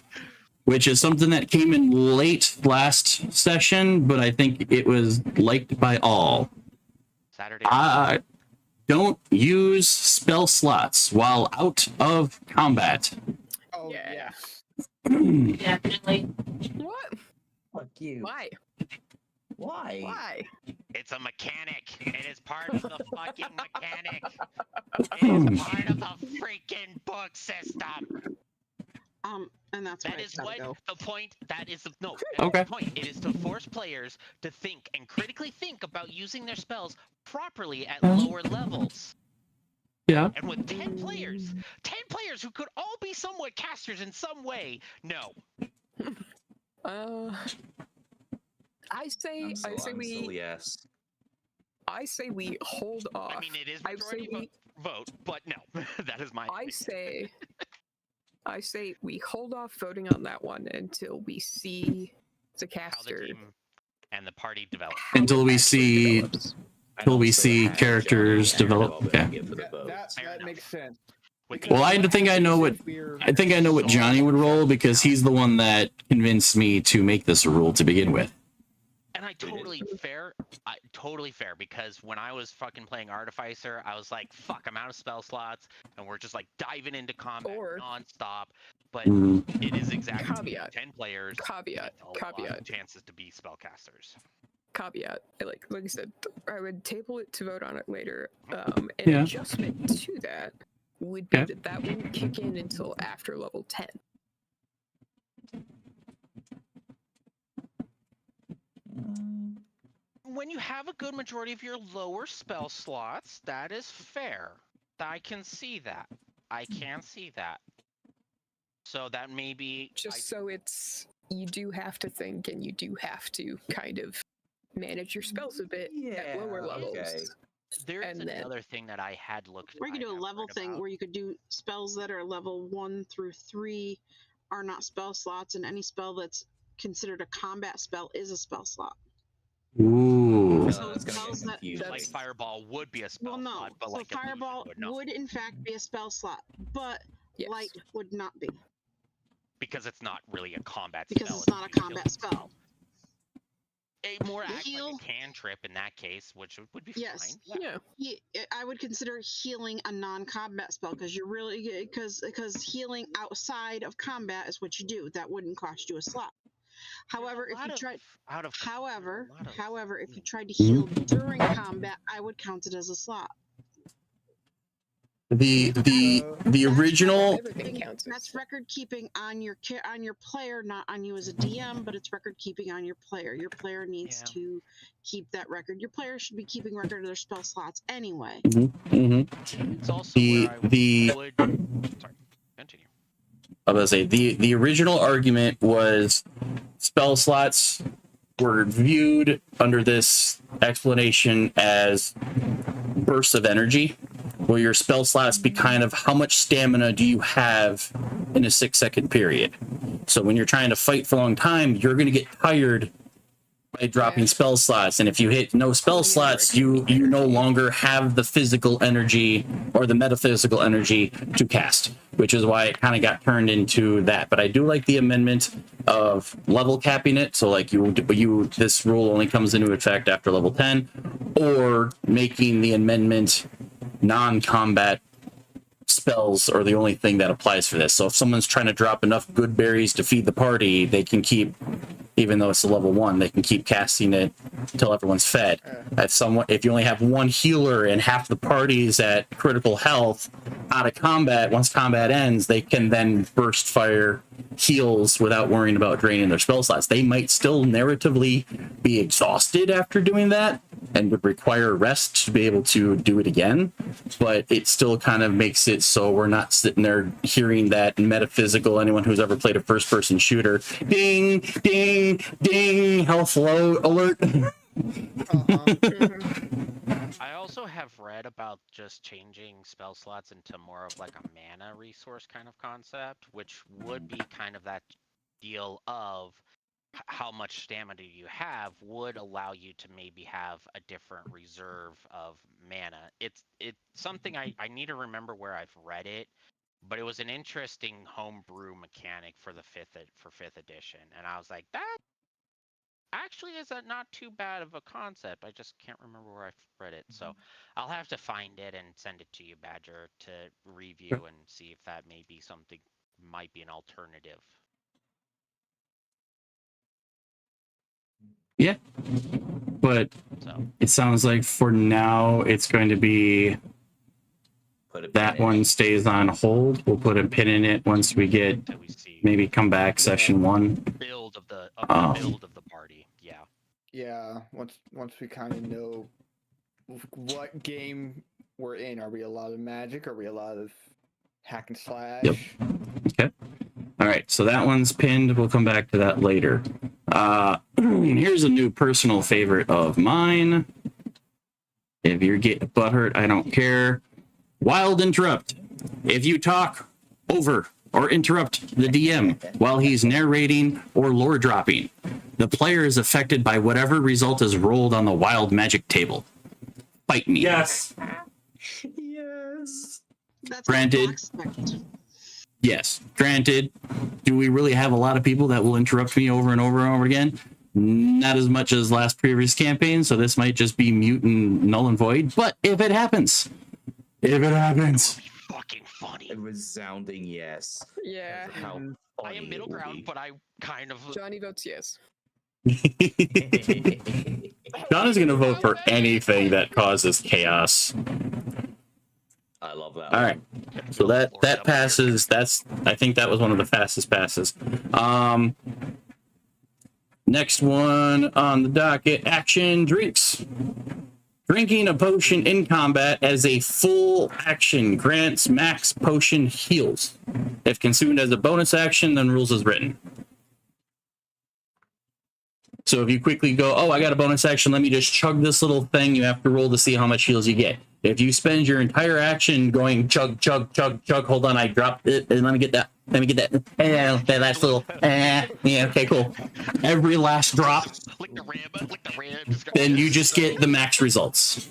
which is something that came in late last session, but I think it was liked by all. Saturday. Don't use spell slots while out of combat. Oh yeah. Definitely. What? Fuck you. Why? Why? It's a mechanic. It is part of the fucking mechanic. It is part of the freaking book system. And that's That why is it's gotta what go. the point. That is the no. Okay. The point. It is to force players to think and critically think about using their spells properly at lower levels. Yeah. And with 10 players who could all be somewhat casters in some way, no. I say Yes. I say we hold off. I mean, it is majority vote, but no, that is my. I say we hold off voting on that one until we see the caster How the team and the party develop. Until we see characters develop. Okay. That makes sense. Well, I think I know what Johnny would roll because he's the one that convinced me to make this a rule to begin with. And I totally fair because when I was fucking playing Artificer, I was like, fuck, I'm out of spell slots, and we're just like diving into combat nonstop. but Mhm. it is exactly Caveat. 10 players. Caveat. with a lot Caveat. of chances to be spellcasters. Caveat. Like I said, I would table it to vote on it later. An Yeah. adjustment to that would be Okay. that wouldn't kick in until after level 10. When you have a good majority of your lower spell slots, that is fair. I can see that. I can see that. So that may be Just so it's, you do have to think and you do have to kind of manage your spells a bit at lower levels. okay. There's and then- another thing that I had looked. Or you could I do a have level read thing about. where you could do spells that are level 1 through 3 are not spell slots, and any spell that's considered a combat spell is a spell slot. Ooh. So that's gonna spells get that confusing. Like Fireball would be a spell well, no. slot, but So like Illusion fireball would not, would in fact be a spell slot, but Yes. light would not be because it's not really a combat because spell. it's not a utility combat spell. More act Heal. like a cantrip in that case, which would be Yes. fine. Yeah. I would consider healing a non-combat spell because you're really because healing outside of combat is what you do. That wouldn't cost you a slot. However, if you tried, however, if you tried to heal during combat, I would count it as a slot. The original. Everything counts. That's record keeping on your player, not on you as a DM, but it's record keeping on your player. Your player needs to keep that record. Your player should be keeping record of their spell slots anyway. It's also where I would. Sorry, continue. I was gonna say the original argument was spell slots were viewed under this explanation as bursts of energy, where your spell slots be kind of how much stamina do you have in a 6-second period. So when you're trying to fight for a long time, you're going to get tired by dropping spell slots, and if you hit no spell slots, you no longer have the physical energy or the metaphysical energy to cast, which is why it kind of got turned into that. But I do like the amendment of level capping it, so like you this rule only comes into effect after level 10, or making the amendment non-combat spells are the only thing that applies for this. So if someone's trying to drop enough good berries to feed the party, they can keep, even though it's a level 1, they can keep casting it until everyone's fed. If you only have one healer and half the party's at critical health out of combat, once combat ends, they can then burst fire heals without worrying about draining their spell slots. They might still narratively be exhausted after doing that and would require rest to be able to do it again, but it still kind of makes it so we're not sitting there hearing that metaphysical, anyone who's ever played a first-person shooter, ding, ding, ding, health low alert. I also have read about just changing spell slots into more of like a mana resource kind of concept, which would be kind of that deal of how much stamina you have would allow you to maybe have a different reserve of mana. It's something I need to remember where I've read it, but it was an interesting homebrew mechanic for the fifth edition, and I was like, that actually is not too bad of a concept. I just can't remember where I've read it, so I'll have to find it and send it to you, Badger, to review and see if that may be something, might be an alternative. Yeah, but it sounds like for now it's going to be that one stays on hold. We'll put a pin in it once we get maybe come back session 1. Build of the party. Yeah, once we kind of know what game we're in. Are we a lot of Magic? Are we a lot of hack and slash? Yep. Okay. All right, so that one's pinned. We'll come back to that later. Here's a new personal favorite of mine. If you're getting butthurt, I don't care. Wild interrupt. If you talk over or interrupt the DM while he's narrating or lore dropping, the player is affected by whatever result is rolled on the wild magic table. Fight me. Yes. Yes. That's Granted. Yes, granted. Do we really have a lot of people that will interrupt me over and over and over again? Not as much as last previous campaign, so this might just be mute and null and void. But if it happens, fucking funny. A resounding yes. Yeah. Because of how I funny am it middle will ground, be. but I kind of. Johnny votes yes. John is gonna vote for anything that causes chaos. I love that. All right. So that passes. I think that was one of the fastest passes. Next one on the docket: action drinks. Drinking a potion in combat as a full action grants max potion heals. If consumed as a bonus action, then rules as written. So if you quickly go, oh, I got a bonus action, let me just chug this little thing, you have to roll to see how much heals you get. If you spend your entire action going chug, chug, chug, chug, hold on, I dropped it, and let me get that. That last little, yeah, okay, cool. Every last drop, then you just get the max results.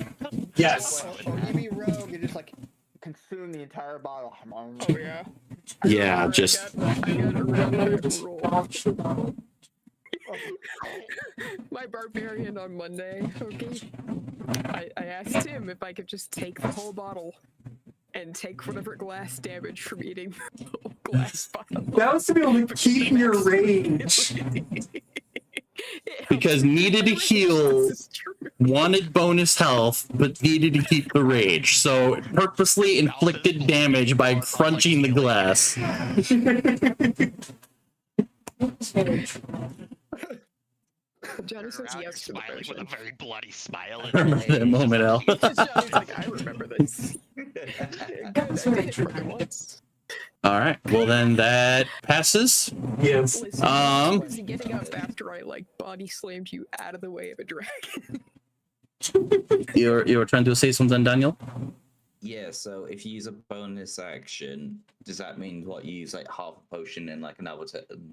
Yes. Or you be rogue and just like consume the entire bottle. Oh yeah. Yeah, just. I got a random roll. My barbarian on Monday, okay. I asked him if I could just take the whole bottle and take whatever glass damage from eating the whole glass bottle. That was to be able to keep your rage. Because needed to heal, wanted bonus health, but needed to keep the rage. So purposely inflicted damage by crunching the glass. Johnny says yes to the Smiling with a potion. very bloody smile. Remember that moment, Al. Johnny's like, I remember this. Good, I did it for once. All right. Well, then that passes. Yes. Listen, I was getting up after I like body slammed you out of the way of a dragon. You were trying to say something, Daniel? Yeah, so if you use a bonus action, does that mean what you use like half a potion and like another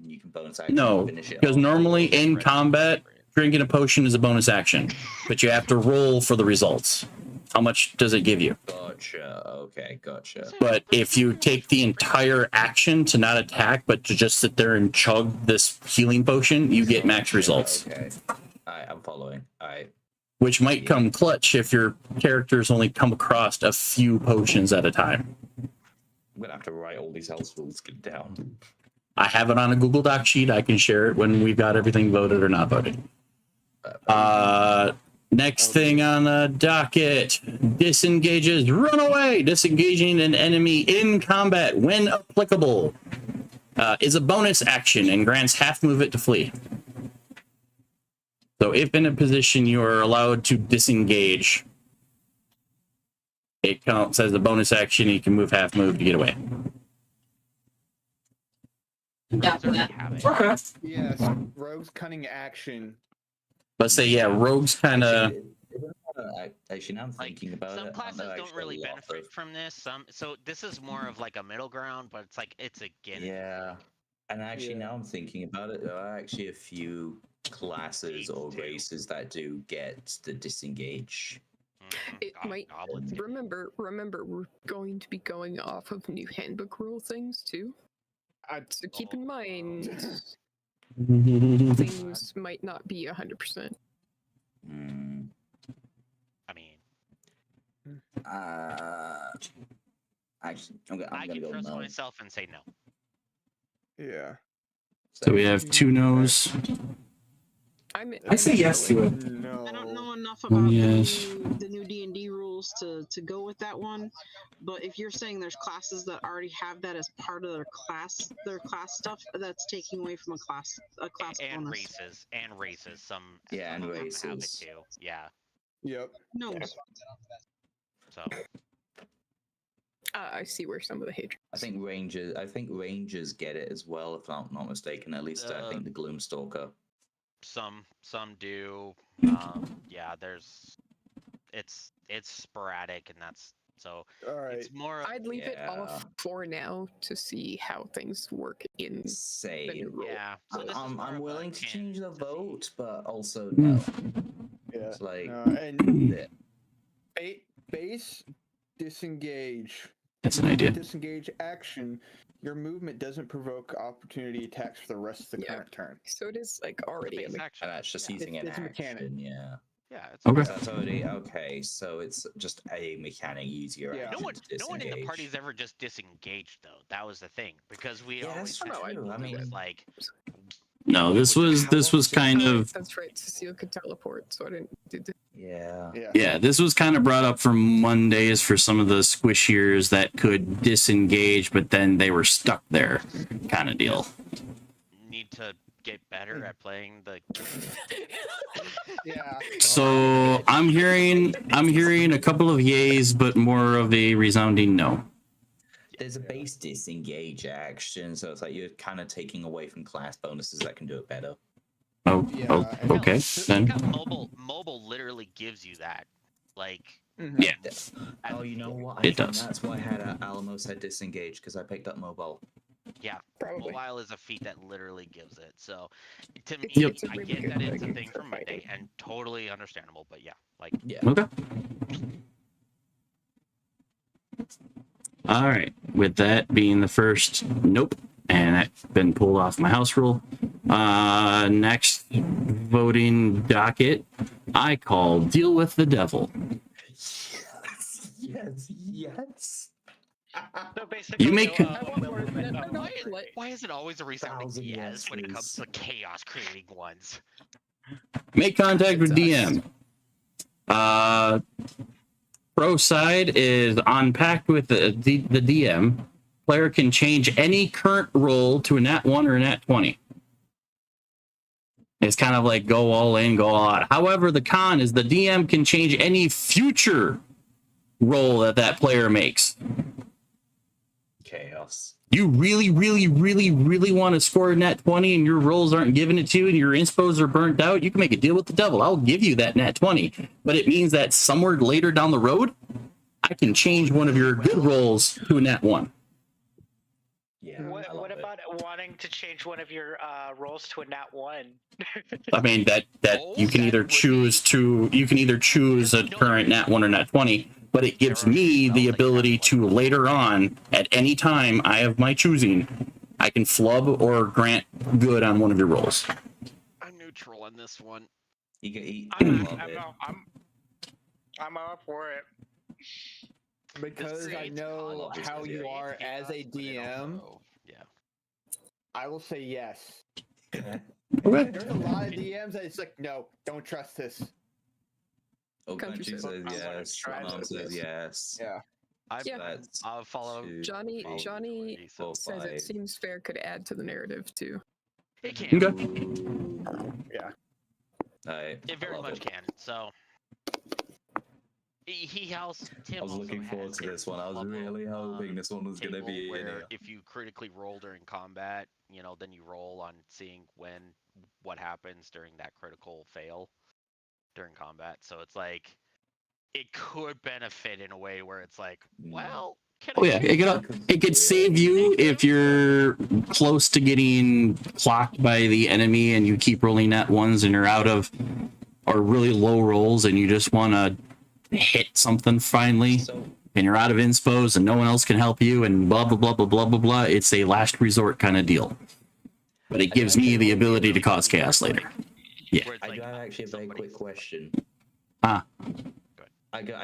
you can bonus action No, finish it because off? normally in combat, drinking a potion is a bonus action, but you have to roll for the results. How much does it give you? Gotcha. Okay, gotcha. But if you take the entire action to not attack, but to just sit there and chug this healing potion, you get max results. Okay. I'm following. Which might come clutch if your characters only come across a few potions at a time. I'm gonna have to write all these health rules down. I have it on a Google Doc sheet. I can share it when we've got everything voted or not voted. Next thing on the docket, disengages, run away. Disengaging an enemy in combat when applicable is a bonus action and grants half movement to flee. So if in a position you are allowed to disengage, it counts as a bonus action. You can move half move to get away. Okay. Yes, Rogue's cunning action. Let's say, yeah, Rogue's kind of. Actually, now I'm thinking about Some it. classes don't really benefit from this. So this is more of like a middle ground, but it's like it's a get. Yeah, and actually now I'm thinking about it. There are actually a few classes or races that do get the disengage. It might remember we're going to be going off of new handbook rule things too. So keep in mind things might not be 100%. I mean, actually, I'm I gonna can go trust no. myself and say no. Yeah. So we have 2 no's. I say yes to it. No. I don't know enough about Yes. the new D&D rules to go with that one, but if you're saying there's classes that already have that as part of their class stuff, that's taking away from a class And bonus. races. Some Yeah, some and of them have it races. too. Yeah. Yep. No. So I see where some of the hatred. I think rangers get it as well, if I'm not mistaken. At least I think the Gloomstalker. some do. Yeah, it's sporadic, and that's so. All right. It's more. I'd leave it off for now to see how things work in the Same. new rule. Yeah. So this is more I'm of a willing to change the vote, but also Hmm. no. Yeah. It's like And base disengage. That's an idea. Disengage action. Your movement doesn't provoke opportunity attacks for the rest of the current turn. So it is like already a and that's just using an it's a action. mechanic. Yeah. Yeah, it's Okay. That's already okay. So it's just a mechanic easier. Yeah. No one, to no one in the disengage. party's ever just disengaged though. That was the thing because we Yeah, always that's had true. people I who mean- was like, No, this was kind of That's right. Cecile could teleport, so I didn't. Yeah. yeah. This was kind of brought up for Mondays for some of the squishiers that could disengage, but then they were stuck there, kind of deal. need to get better at playing the. Yeah. So I'm hearing a couple of yays, but more of a resounding no. There's a base disengage action, so it's like you're kind of taking away from class bonuses that can do it better. Oh, okay. Then Mobile literally gives you that, like. Yeah. Oh, you know what? It does. That's why I had Alamos had disengage because I picked up mobile. Yeah, Probably. mobile is a feat that literally gives it. So, to me, Yep. I get that it's a thing from Monday, and totally understandable. But yeah, like. Yeah. Okay. All right. With that being the first nope, and that's been pulled off my house rule. Next voting docket, I call deal with the devil. Yes. So basically, You make- Why is it always a resounding yes when it comes to chaos creating ones? Make contact with DM. Pro side is on pact with the DM. Player can change any current roll to a nat 1 or a nat 20. It's kind of like go all in, go all out. However, the con is the DM can change any future roll that player makes. Chaos. You really want to score a nat 20 and your rolls aren't giving it to you and your inspos are burnt out, you can make a deal with the devil. I'll give you that nat 20. But it means that somewhere later down the road, I can change one of your good rolls to a nat 1. Yeah. What about wanting to change one of your rolls to a nat 1? I mean that you can either choose a current nat 1 or nat 20, but it gives me the ability to later on at any time I have my choosing, I can flub or grant good on one of your rolls. I'm neutral on this one. You can eat. I'm up for it. Because I know how you are as a DM, Yeah. I will say yes. Okay. There's a lot of DMs that it's like, no, don't trust this. Oh, Country Country says, says yes. Mom says yes. Yeah. I'll follow. Johnny 4, says 5. it seems fair could add to the narrative too. It can. Okay. Yeah. It very much can. So. Tim I was looking forward to this one. I was really hoping this one was going to be where if you critically roll during combat, then you roll on seeing what happens during that critical fail during combat. So it's like it could benefit in a way where it's like, well, it could save you if you're close to getting clocked by the enemy and you keep rolling nat 1s and you're out of or really low rolls and you just want to hit something finally and you're out of inspos and no one else can help you and blah blah blah blah blah blah blah. It's a last resort kind of deal, but it gives me the ability to cause chaos later. Yeah. I got actually a very quick question. I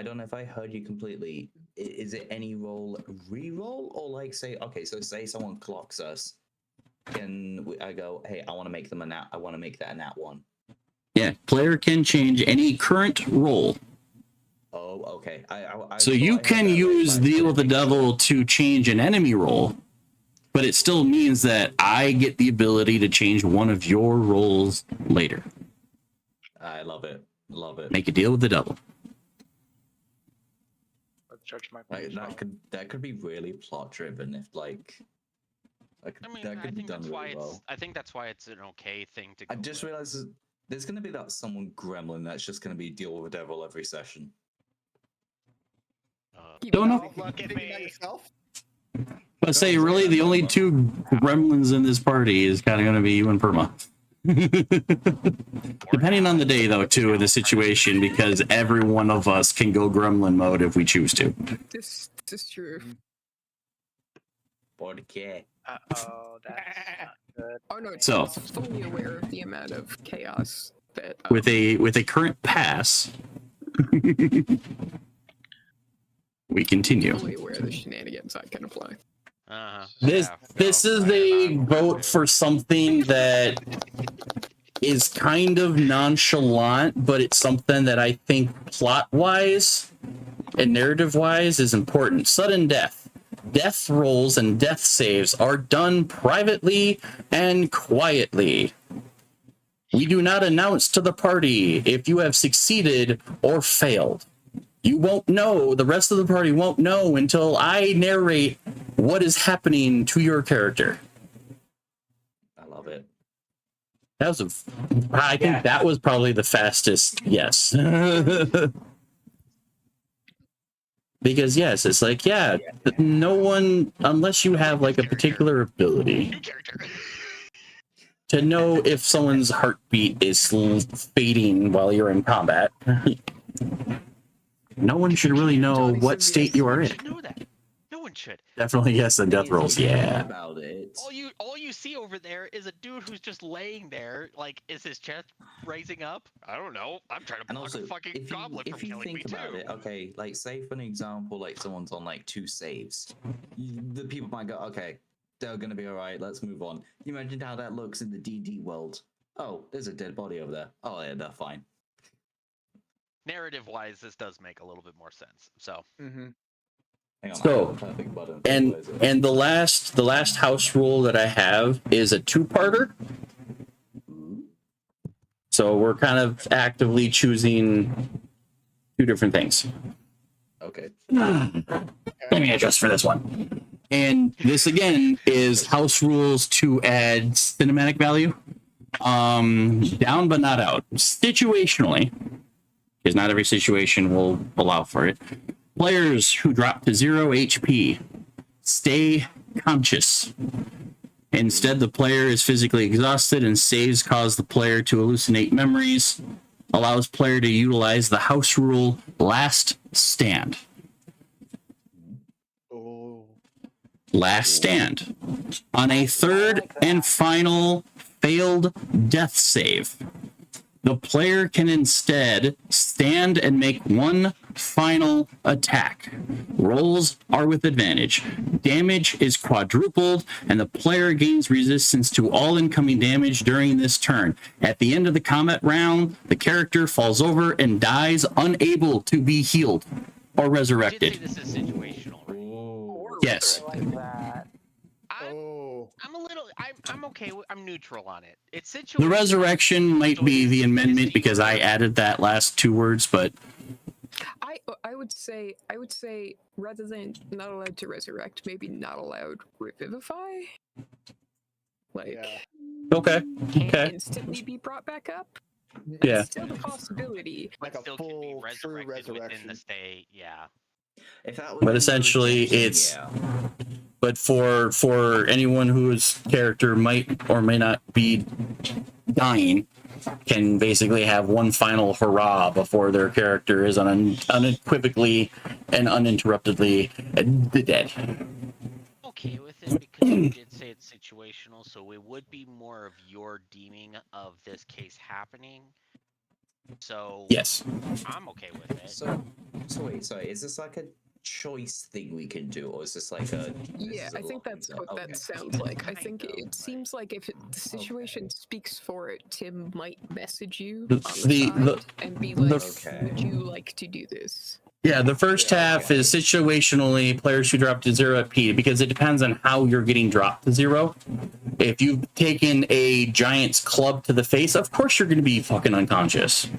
don't know if I heard you completely. Is it any roll re-roll or like say say someone clocks us, I go, hey, I want to make them a nat. I want to make that a nat 1. Yeah, player can change any current roll. Oh, okay. So you can use Deal with the Devil to change an enemy roll, but it still means that I get the ability to change one of your rolls later. I love it. Love it. Make a deal with the devil. Let's judge my that could be really plot driven if that could be done really well. I think that's why it's an okay thing to go I just realized there's going to be that someone gremlin that's just going to be deal with the devil every session. Don't know. Look at me. But say really the only two gremlins in this party is kind of going to be you and Perma. Depending on the day though too in the situation, because every one of us can go gremlin mode if we choose to. This is true. Porque. Uh-oh, that's not good. Oh no, it's So- fully aware of the amount of chaos that with a current pass, we continue. fully aware of the shenanigans I can apply. This is a vote for something that is kind of nonchalant, but it's something that I think plot-wise and narrative-wise is important. Sudden death. Death rolls and death saves are done privately and quietly. We do not announce to the party if you have succeeded or failed. You won't know, the rest of the party won't know until I narrate what is happening to your character. I love it. That was I think that was probably the fastest yes. Because yes, it's like, no one, unless you have like a particular ability to know if someone's heartbeat is fading while you're in combat, no one should really know what state you are in. Know that. No one should. Definitely yes on death rolls, yeah. About it. All you see over there is a dude who's just laying there. Like, is his chest raising up? I don't know. I'm trying to block a fucking goblin from killing me too. It, okay, like say for an example, like someone's on like 2 saves, the people might go, okay, they're gonna be all right. Let's move on. You imagine how that looks in the D&D world. Oh, there's a dead body over there. Oh yeah, they're fine. Narrative-wise, this does make a little bit more sense. So. So, and the last house rule that I have is a 2-parter. So we're kind of actively choosing 2 different things. Okay. Let me adjust for this one. And this again is house rules to add cinematic value. Down but not out. Situationally, because not every situation will allow for it. Players who drop to 0 HP stay conscious. Instead, the player is physically exhausted and saves cause the player to hallucinate memories. Allows player to utilize the house rule last stand. Last stand. On a third and final failed death save, the player can instead stand and make one final attack. Rolls are with advantage. Damage is quadrupled, and the player gains resistance to all incoming damage during this turn. At the end of the combat round, the character falls over and dies unable to be healed or resurrected. This is situational, right? Yes. I'm a little. I'm okay. I'm neutral on it. It's situational. The resurrection might be the amendment because I added that last 2 words, but I would say rather than not allowed to resurrect, maybe not allowed revivify. Like okay. Can instantly be brought back up. Yeah. It's still a possibility. Like a still full can be true resurrected within resurrection. the state. Yeah. If that was But essentially it's but for anyone whose character might or may not be dying, can basically have one final hurrah before their character is unequivocally and uninterruptedly dead. Okay with it because you did say it's situational, so it would be more of your deeming of this case happening. So yes, I'm okay with it. So wait, sorry, is this like a choice thing we can do, or is this like a? Yeah, I think that's what that sounds like. I think it seems like if the situation speaks for it, Tim might message you on the side and be like, "Would you like to do this?" Yeah, the first half is situationally players who drop to 0 at P because it depends on how you're getting dropped to 0. If you've taken a giant's club to the face, of course you're going to be fucking unconscious.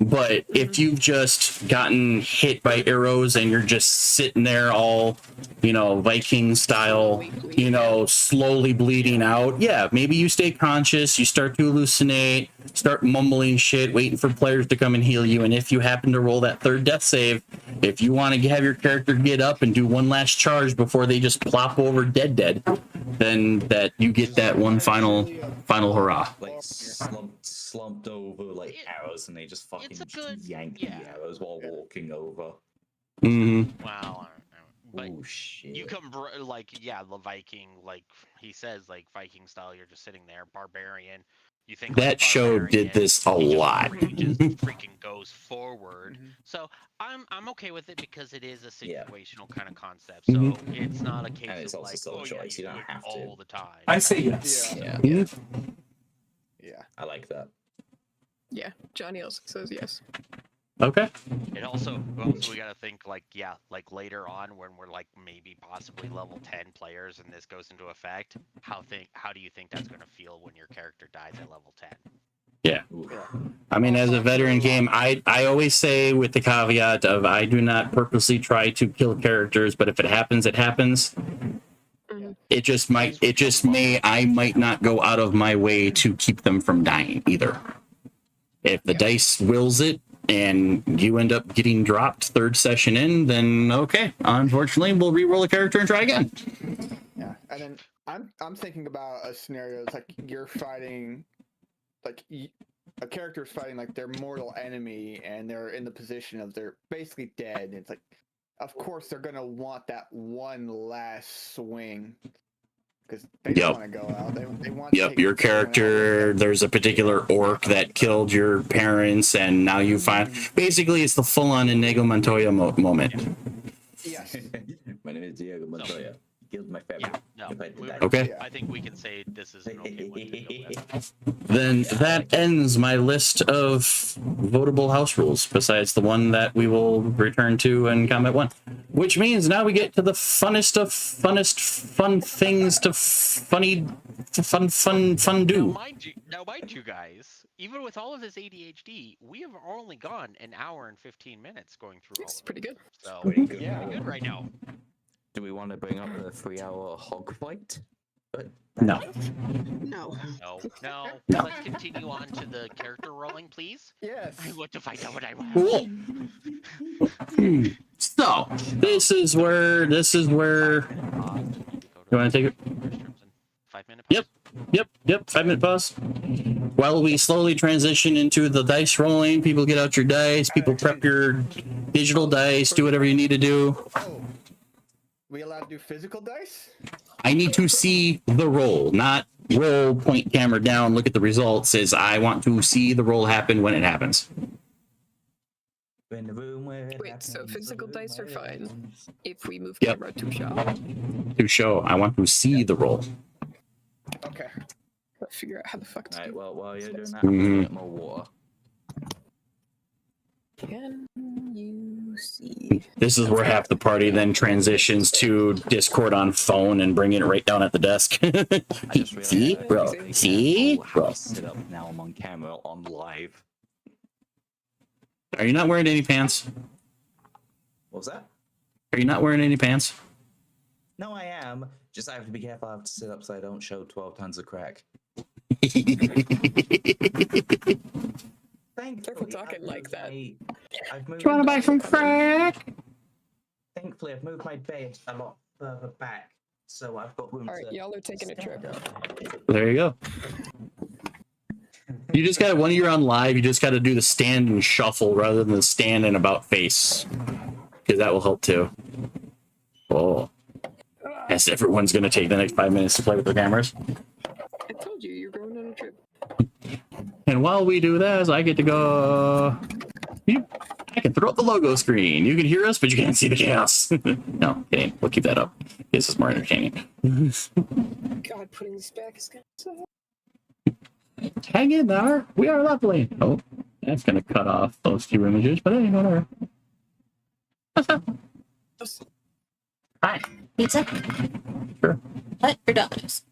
But if you've just gotten hit by arrows and you're just sitting there all, Viking style, slowly bleeding out, yeah, maybe you stay conscious, you start to hallucinate, start mumbling shit, waiting for players to come and heal you. And if you happen to roll that 3rd death save, if you want to have your character get up and do one last charge before they just plop over dead, then that you get that one final hurrah. Like slumped over like arrows, and they just fucking yank the arrows while walking over. Mm-hmm. Wow. But Oh shit. you come like the Viking, like he says, like Viking style. You're just sitting there, barbarian. You think That show did this a lot. Just freaking goes forward. So I'm okay with it because it is a situational kind of concept. So it's not a case and it's of also like, still a choice. You don't have to all the time. I say yes. Yeah. I like that. Yeah, Johnny also says yes. Okay. It also we gotta think like later on when we're like maybe possibly level 10 players and this goes into effect, how do you think that's gonna feel when your character dies at level 10? Yeah. I mean, as a veteran game, I always say with the caveat of I do not purposely try to kill characters, but if it happens, it happens. I might not go out of my way to keep them from dying either. If the dice wills it and you end up getting dropped third session in, then okay. Unfortunately, we'll re-roll a character and try again. Yeah, and then I'm thinking about a scenario. It's like you're fighting, like a character's fighting like their mortal enemy, and they're in the position of they're basically dead. And it's like, of course, they're gonna want that one last swing. Because they don't want to go out. They want to take Your character, there's a particular orc that killed your parents, and now you find... Basically, it's the full-on Inigo Montoya moment. Yes. My name is Diego Montoya. Killed my family. Okay. I think we can say this is an okay one to go with. Then that ends my list of votable house rules, besides the one that we will return to in Combat 1. Which means now we get to the funnest of fun things to fun do. Now, mind you guys, even with all of this ADHD, we have only gone an hour and 15 minutes going through all of it. Pretty good. So, Pretty good. pretty good right now. Do we want to bring up the 3-hour hog fight? No. No. No. Let's continue on to the character rolling, please. Yes. I want to find out what I want. So this is where you want to take it? 5 minute pause? Yep. 5 minute pause. While we slowly transition into the dice rolling, people get out your dice, people prep your digital dice, do whatever you need to do. We allowed to do physical dice? I need to see the roll, not roll, point camera down, look at the results. I want to see the roll happen when it happens. Wait, so physical dice are fine if we move Yep. camera to show. To show, I want to see the roll. Okay. Gotta figure out how the fuck to Alright, do well, while you're doing that, Mhm. I'm gonna get more water. Can you see? This is where half the party then transitions to Discord on phone and bring it right down at the desk. See, bro. See, bro. Sit up now. I'm on camera, on live. Are you not wearing any pants? What was that? Are you not wearing any pants? No, I am. Just I have to be careful. I have to sit up so I don't show 12 tons of crack. Careful talking like that. Trying to buy some crack? Thankfully, I've moved my bed a lot further back, so I've got room Alright, to... y'all are taking a trip. There you go. You just gotta, when you're on live, you just gotta do the stand and shuffle rather than the stand and about face. Because that will help too. Oh. Yes, everyone's gonna take the next 5 minutes to play with their cameras. I told you, you're going on a trip. And while we do that, I get to go... I can throw up the logo screen. You can hear us, but you can't see the chaos. No, kidding. We'll keep that up. This is more entertaining. God, putting this back is gonna suck. Hang in there. We are lovely. Oh, that's going to cut off those few images, but hey, whatever. What's up? Hi. Pizza? Sure. What? Or Domino's?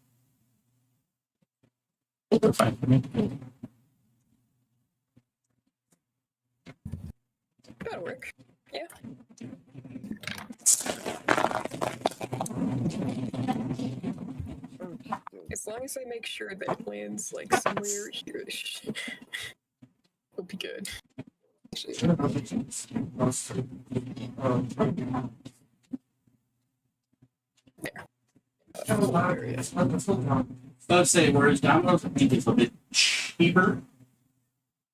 They're fine for me. That'll work. Yeah. As long as I make sure that it lands like somewhere here, it'll be good. Let's say, whereas Domino's, I think it's a bit cheaper.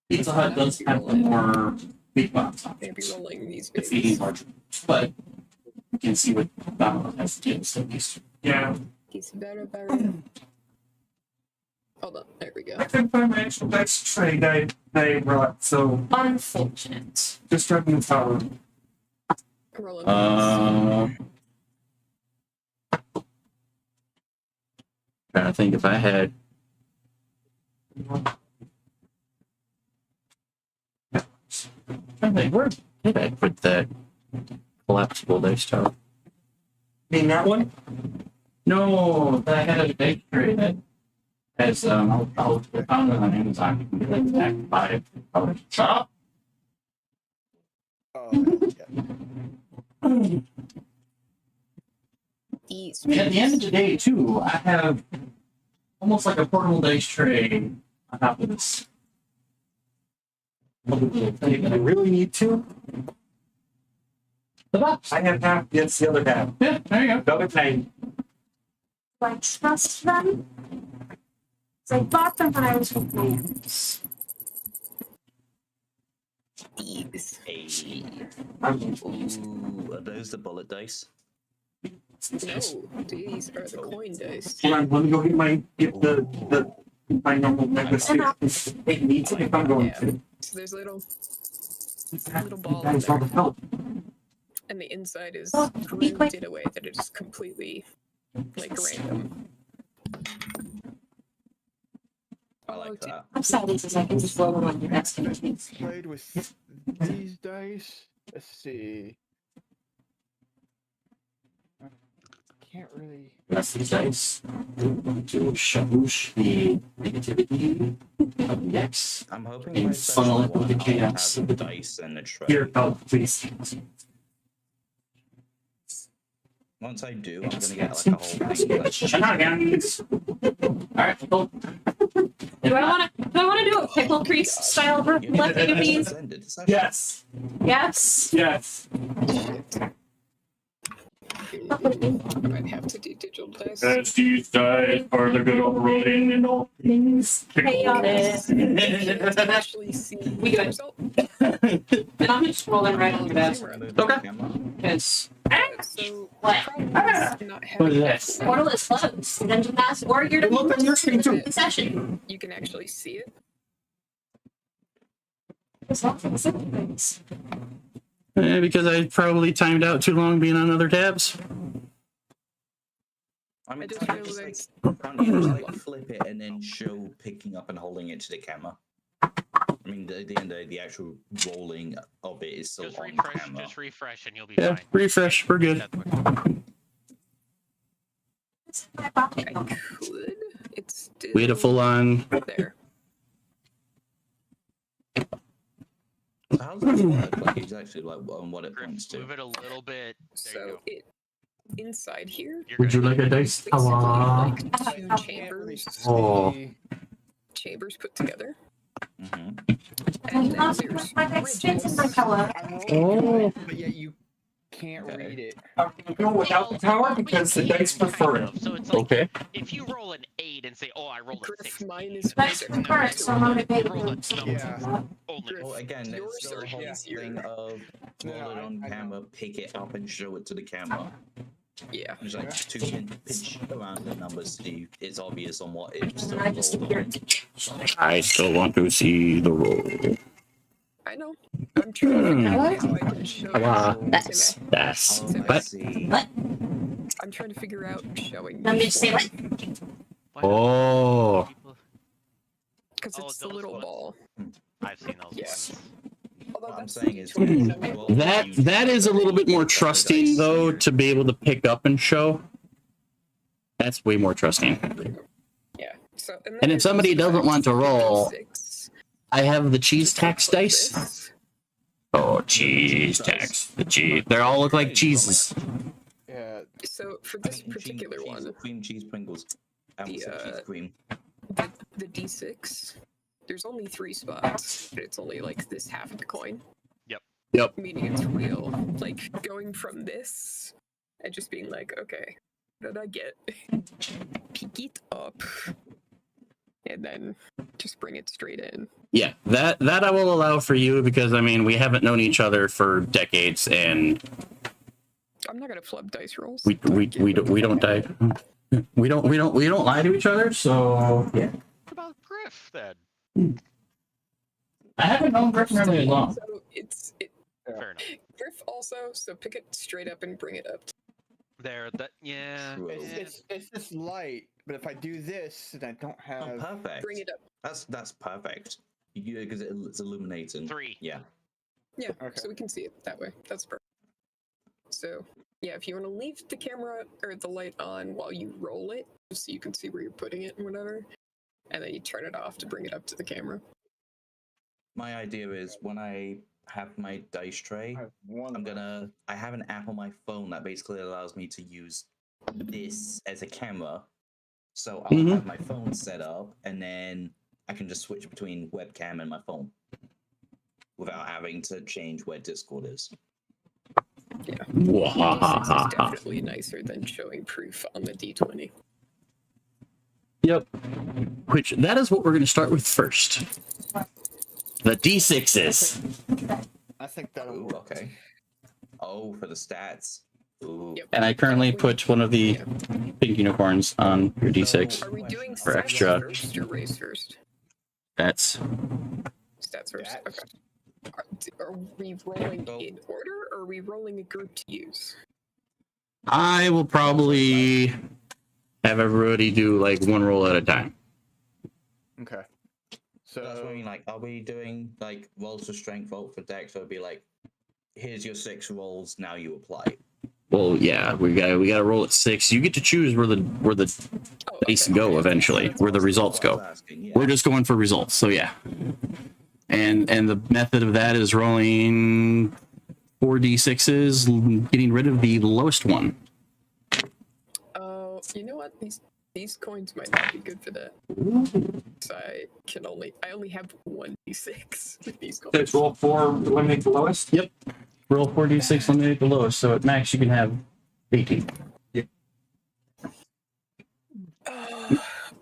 Pizza Hut does have more big box options. Maybe rolling these It's eating larger. But You can see what has to do at least. Yeah. He's better. Hold on, there we go. I couldn't find my actual dice tray they brought, so Unfortunate. just dropping the tower. Rolling. Trying to think if I had. I think where did I put that collapsible dice tower? Mean that one? No, I had a dice tray that has I'll found it on Amazon. You can get it back and buy it. Shut up. Oh, yeah. These. I mean, at the end of the day, too, I have almost like a portable dice tray on top of this little thing that I really need to. The box. I have half against the other half. Yeah, there you go. The other thing. Do I trust them? So I bought them when I was with my parents. These. Hey. Ooh, are those the bullet dice? No, these are the coin dice. Hold on, let me go get my normal necklace. It needs it if I'm going to. So there's little ball in That is all the there, help. and the inside is Oh, be quick. grooved in a way that it is completely like random. I like that. I'm sorry, because I can just roll them on your desk. Played with these dice. Let's see. Can't really. That's the dice. To shaboosh the negativity of the X. I'm hoping And by funnel session it with the 1 I'll chaos. have dice and a tray. Here, help, please. Once I do, I'm gonna get like a whole thing. Shenanigans. Alright, cool. Do I want to do a pickle crease style lifting of these? Yes. Yes. Yes. I might have to do digital dice. As these dice are the good old rolling and all things. Chaotic. Actually see We the good. result. And I'm just rolling right on your desk. Okay. Because So what? not What is having this? Portal is closed. Dungeon Master Warrior It looked on your screen too. session. you can actually see it. It's not for the simple things. Because I probably timed out too long being on other tabs. I mean, I just can't you realized- can't you just like flip it and then show picking up and holding it to the camera? I mean, at the end of the day, the actual rolling of it is still Just on refresh, camera. just refresh, and you'll be Yeah, fine. refresh, we're good. That's what- I could. It's still We had a full on. there. So how does that work? Like exactly like on what it points to? Move it a little bit. There you So go. it inside here. You're Would you good. like a dice? Basically, Hello. like two Can't really chambers, Oh. see. chambers put together, Mm-hmm. and then there's My expensive ridges. color. I'm rolling good, but yet you can't Okay. read it. I'm gonna go without the tower because the dice prefer it. So it's like Okay. if you roll an 8 and say, "Oh, I rolled a Griff, 6," mine is That's bigger. correct, so I'm you motivated. rolled a number Yeah. only. Griff, Well, again, yours it's still are the whole easier. thing of No, roll it on I know. camera, pick it up, and show it to the camera. Yeah. There's like two pinch around the numbers to see it's obvious on what it's And still I just rolled on. appeared. I still want to see the roll. I know. I'm trying to figure out how I can show Wow. you That's- That's. Oh, I But see. What? I'm trying to figure out showing Let me just say what? Why Oh. people- because Oh, it's the those little ones. ball. I've seen those Yeah. ones. Although What I'm that's saying is, D20. That is a little bit more trusting though to be able to pick up and show. That's way more trusting. Yeah. So And if there's somebody this doesn't want to roll, D6. I have the cheese Just tax like dice. this. Oh, cheese tax. The cheese. They all look like cheeses. Yeah. So for I this mean, particular cheese, one, cream cheese Pringles. I The, would say cheese cream. the D6, there's only 3 spots, but it's only like this half of the coin. Yep. Meaning it's real. Like going from this and just being like, okay, what did I get? Pick it up. And then just bring it straight in. Yeah, that I will allow for you because I mean we haven't known each other for decades and I'm not gonna flub dice rolls. We don't die. We don't lie to each other. So yeah. What about Griff then? I haven't known Griff really long. So it's Fair enough. Griff also. So pick it straight up and bring it up. There, that yeah. It's just light, but if I do this, then I don't have. Oh, perfect. Bring it up. That's perfect. Because it's illuminating. 3. Yeah. Yeah. Okay. So we can see it that way. That's perfect. So yeah, if you want to leave the camera or the light on while you roll it, just so you can see where you're putting it and whatever, and then you turn it off to bring it up to the camera. My idea is when I have my dice tray, I have an app on my phone that basically allows me to use this as a camera. So I'll have my phone set up, and then I can just switch between webcam and my phone without having to change where Discord is. Yeah. D6 is definitely nicer than showing proof on the D20. Yep. Which that is what we're going to start with first. The D6s. I think that'll Ooh, work. okay. Oh, for the stats. Ooh. Yep. And I currently put one of the pink unicorns on your D6 Are we doing for stats extra. first or race first? That's Stats first. Okay. Are we rolling in order, or are we rolling a group to use? I will probably have everybody do like one roll at a time. Okay. So that's what I mean. Like, are we doing like rolls for strength, roll for dex? So it'd be like, here's your 6 rolls. Now you apply. Well, yeah, we gotta roll at 6. You get to choose where the dice go eventually, where the results go. We're just going for results, so yeah. And the method of that is rolling 4d6s, getting rid of the lowest one. Oh, you know what? These coins might not be good for that. So I only have 1d6 with these coins. Let's roll 4, eliminate the lowest. Yep. Roll 4d6, eliminate the lowest. So at max you can have 18. Yep.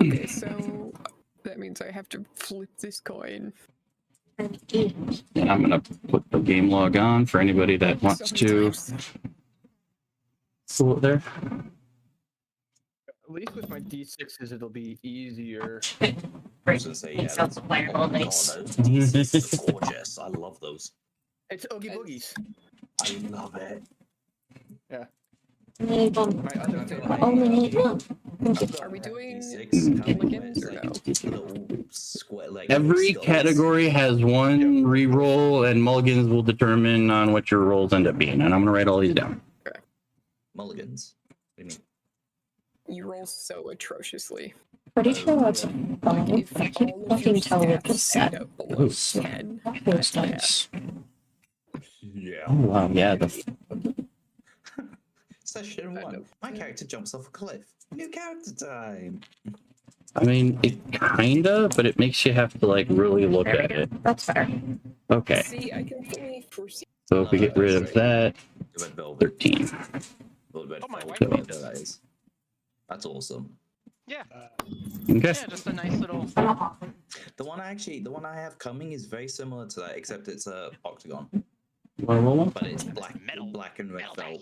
Okay, so that means I have to flip this coin. And I'm gonna put the game log on for anybody that wants to. So there. At least with my D6s, it'll be easier. I was gonna say, yeah, that's gorgeous. I love those. It's Oogie Boogies. I love it. Yeah. Need one. My other I only need one. Are we doing Mulligans or no? Little square, like Every skulls. category has one re-roll, and mulligans will determine on what your rolls end up being. And I'm gonna write all these down. Mulligans. What do you mean? You roll so atrociously. Pretty sure that's fine. I keep fucking telling it to set. Below 10. Those dice. Yeah. Oh wow, yeah. Session 1. My character jumps off a cliff. New character time. I mean, it kinda, but it makes you have to like really look at it. That's fair. Okay. See, I can fully foresee. So if we get rid of that, 13. That's awesome. Yeah. Okay. Yeah, just a nice little. The one I have coming is very similar to that, except it's a octagon. You wanna roll one? But it's black and red felt.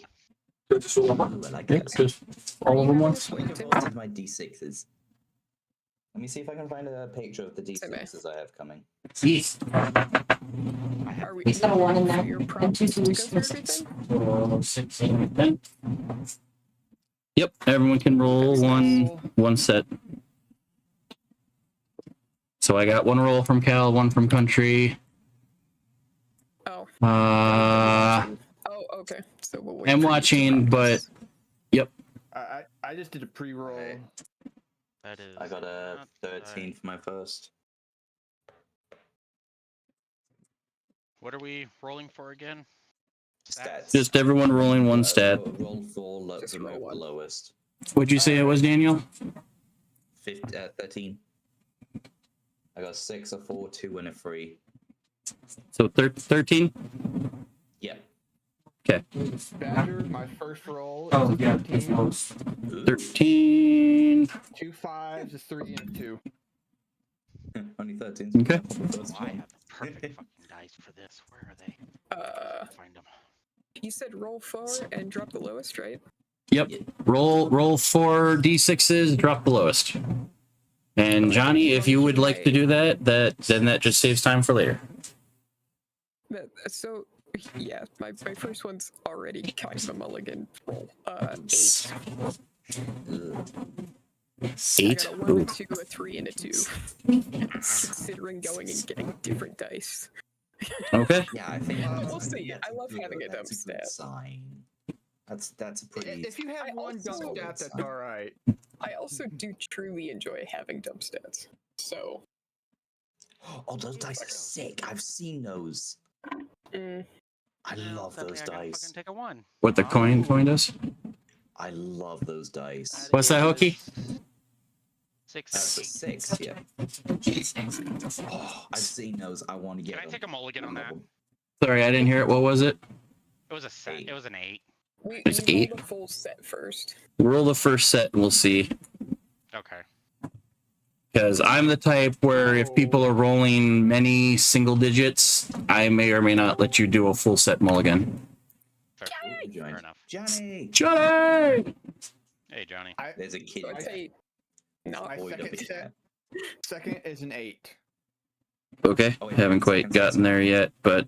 Just roll one. I like Yeah, that. just all of them once. What are my D6s? Let me see if I can find a picture of the D6s I have coming. Yes. Are we He's got a 1 in there. your And prompts 2 to go through 6. everything? 16, 10. Yep, everyone can roll one set. So I got one roll from Cal, one from Country. Oh. Oh, okay. So we'll wait. I'm for you to watching, but practice. yep. I just did a pre-roll. Okay. That is. I got a 13 for my first. What are we rolling for again? Stats. Just everyone rolling one stat. Roll 4, Just remove roll the one. lowest. What'd you say it was, Daniel? 13. I got 6, a 4, 2, and a 3. So 13? Yeah. Okay. Badger, my first roll. Oh, is yeah, 13. it's lowest. 13. 2 5s, a 3, and a 2. Only 13. Okay. I have perfect fucking dice for this. Where are they? Find them. You said roll 4 and drop the lowest, right? Yep. Roll 4 d6s, drop the lowest. And Johnny, if you would like to do that, then that just saves time for later. So, yeah, my first one's already kind of a mulligan roll. 8. 8? I got a 1, a 2, a 3, and a 2. Considering going and getting different dice. Okay. Yeah, I think We'll see. I love having a dump stat. Sign. That's a pretty. If you have one dump stat, that's all right. I also do truly enjoy having dump stats. So. Oh, those dice are sick. I've seen those. I love those dice. Take a 1. What the coin does? I love those dice. What's that, Hookie? 6. That's a 6, yeah. Oh, I've seen those. I want to get Can I them. take a mulligan on that? Sorry, I didn't hear it. What was it? It was a set. It was an 8. It's 8. Roll the full set first. Roll the first set and we'll see. Okay. Because I'm the type where if people are rolling many single digits, I may or may not let you do a full set mulligan. Fair enough. Johnny! Johnny! Hey, Johnny. There's a kid. So it's 8. Not My second is an 8. Okay, haven't quite gotten there yet, but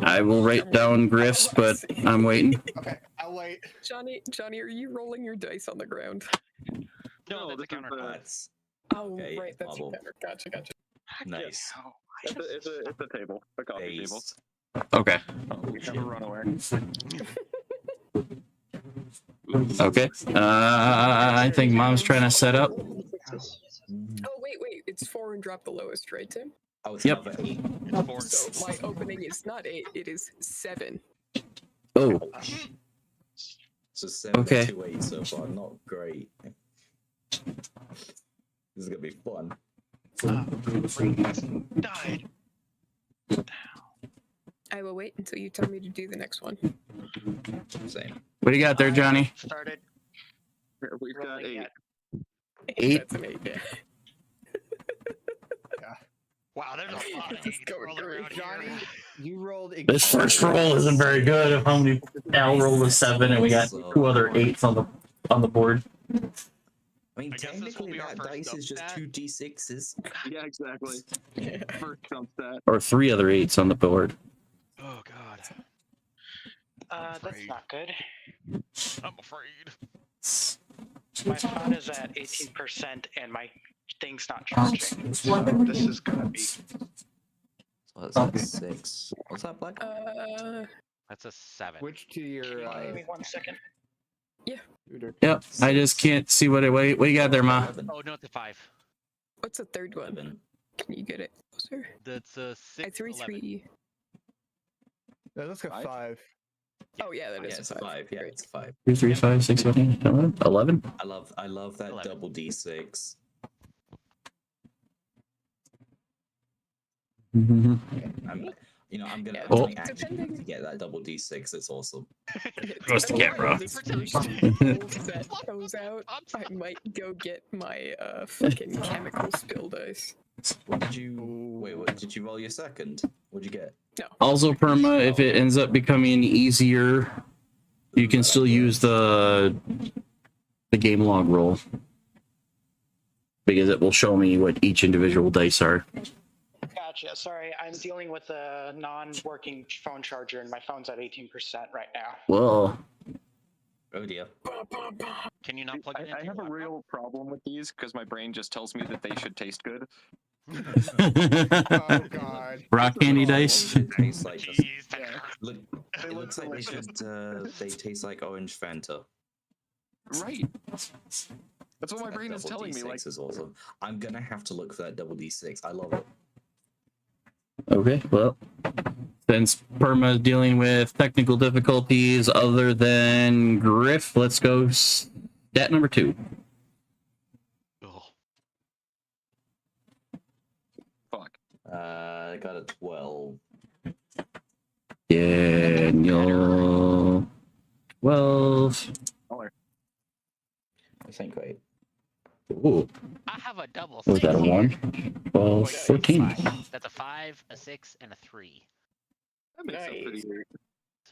I will write down Griff's, but I'm waiting. Okay, I'll wait. Johnny, are you rolling your dice on the ground? No, that's a counter. Oh, Okay, right, that's your bubble. counter. Gotcha. Nice. It's a table. A coffee table. Okay. We have a runaway. Okay. I think Mom's trying to set up. Oh, wait, it's 4 and drop the lowest, right, Tim? Oh, it's Yep. not 8. So my opening is not 8, it is 7. Oh. So 7 Okay. to 8 so far. Not great. This is gonna be fun. Died. I will wait until you tell me to do the next one. Same. What do you got there, Johnny? Started. We've got 8. 8? That's an 8, yeah. Wow, there's a lot of 8s rolling around Johnny, here. you rolled. This first roll isn't very good. Of how many Al rolled a 7 and we got 2 other 8s on the board. I mean, I guess this will technically be our that first dice dump is just stat. 2 d6s. Yeah, exactly. First dump stat. Or 3 other 8s on the board. Oh, God. That's not good. I'm afraid. My phone is at 18% and my thing's not charging. It's So this is gonna be. So that's like 6. What's that, Black? That's a 7. Which to your Give me 1 second. Yep. I just can't see what you got there, Ma. Oh, no, it's a 5. What's the third one? 11. Can you get it closer? That's a 6. I 3. let's go 5. Oh, yeah, that Yeah, is it's a 5. 5. Yeah, Great. it's 5. 2, 3, 5, 6, 7, 8, 11? I love that 11. double d6. Mhm. I'm gonna Yeah, my action depending- to get that double d6. It's awesome. Close to get, bro. This first full set goes out, I might go get my fucking chemical spill dice. What did you wait? What did you roll your second? What'd you get? Also, perma, if it ends up becoming easier, you can still use the game log roll. Because it will show me what each individual dice are. Gotcha. Sorry, I'm dealing with a non-working phone charger, and my phone's at 18% right now. Whoa. Oh dear. Can you not plug it in? I have a real problem with these because my brain just tells me that they should taste good. Oh God. Rock candy dice. It tastes like just, Jeez. look, it looks like they should. They taste like orange Fanta. Right. That's what my That brain is double telling me. D6 Like, is awesome. I'm gonna have to look for that double d6. I love it. Okay, well, since Perma is dealing with technical difficulties other than Griff, let's go stat number 2. fuck. I got a 12. Daniel 12. I think wait. Ooh, I have a double. was that a 6 1? here. 12, 14. That's a 5, a 6, and a 3. That makes it pretty weird.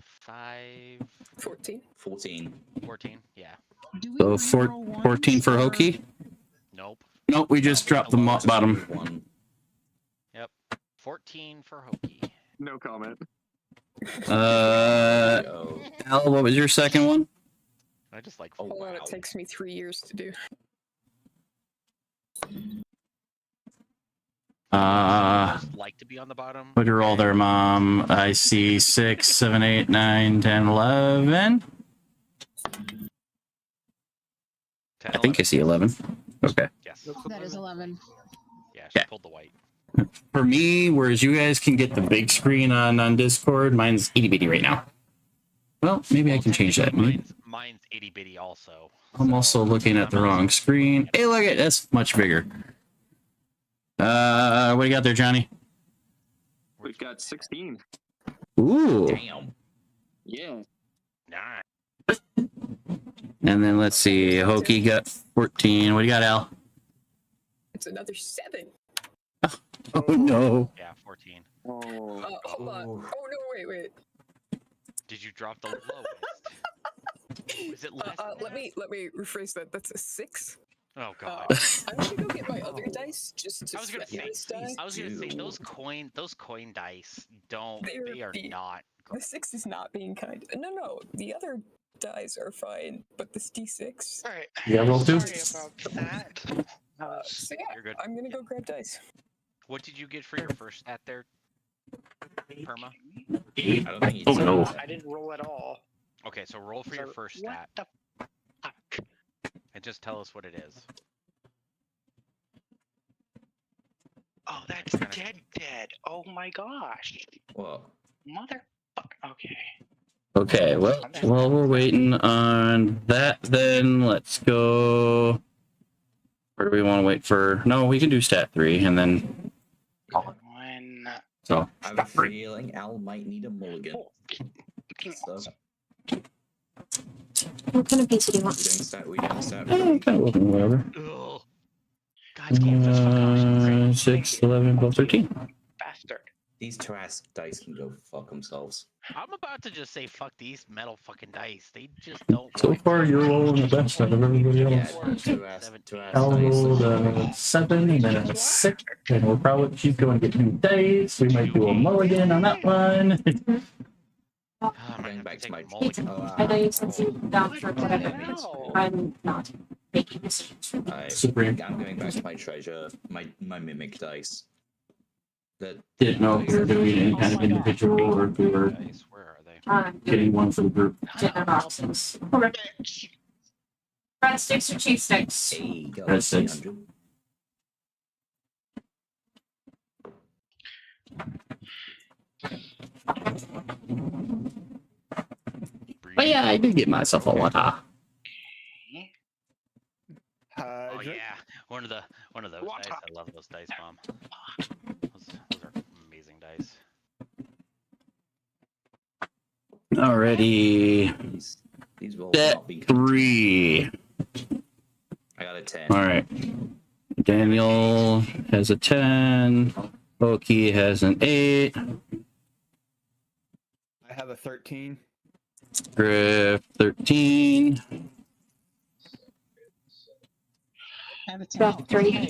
5. 14. 14. 14. Yeah. Do we So reroll 14 for ones, or- Hokey. Nope. Nope, we just dropped the bottom. One. Yep. 14 for Hokey. No comment. Al, what was your second one? I just like. Hold on, it takes me 3 years to do. Like to be on the bottom. What your roll there, Mom? I see 6, 7, 8, 9, 10, 11. I think I see 11. Okay. Yes. That is 11. Yeah, she pulled the white. For me, whereas you guys can get the big screen on Discord, mine's itty bitty right now. Well, maybe I can change that. Mine's itty bitty also. I'm also looking at the wrong screen. Hey, look at that's much bigger. What do you got there, Johnny? We've got 16. Ooh. Damn. Yeah. Nice. And then let's see, Hokey got 14. What do you got, Al? It's another 7. Oh no. Yeah, 14. Oh. Hold on. Oh no, wait. Did you drop the lowest? Is it less? Let me rephrase that. That's a 6. Oh god. I'm gonna go get my other dice just to I was gonna sweat say. this die. I was gonna say those coin dice don't. They are not. The 6 is not being kind. No. The other dice are fine, but this D6. All right. Yeah, roll 2. Sorry about that. So yeah, You're good. I'm gonna go grab dice. What did you get for your first stat there, Perma? I don't think Oh no. I didn't roll at all. Okay, so roll for your first what stat the fuck? and just tell us what it is. Oh, that's dead. Oh my gosh. What? Motherfucker. Okay. Okay, well, while we're waiting on that, then let's go. Where do we want to wait for? No, we can do stat 3 and then. When. So. I have a feeling Al might need a mulligan. So, What kind of pizza do you want? we doing stat. Kind of looking whatever. Ugh. God damn, this fucking 6, 11, 12, 13. Bastard. These trash dice can go fuck themselves. I'm about to just say fuck these metal fucking dice. They just don't. So far, you're rolling the best out of everybody else. I'll roll the 7 and then a 6, and we'll probably she's going to get new dice. We might do a mulligan on that one. I'm going back to my I know you said you down for whatever. I'm not making decisions for I'm going back to my treasure, my mimic dice. That Didn't know if we were doing any kind of individual or if we were Where are they? getting one for the group. dinner boxes. Breadsticks or cheese sticks? Hey, go That's 6. 300. But yeah, I did get myself a water. Oh yeah, one of those dice. I love those dice, Mom. Those are amazing dice. Alrighty. These will Stat not be 3. I got a 10. Alright. Daniel has a 10. Oki has an 8. I have a 13. Griff 13. I have a 10. About 3.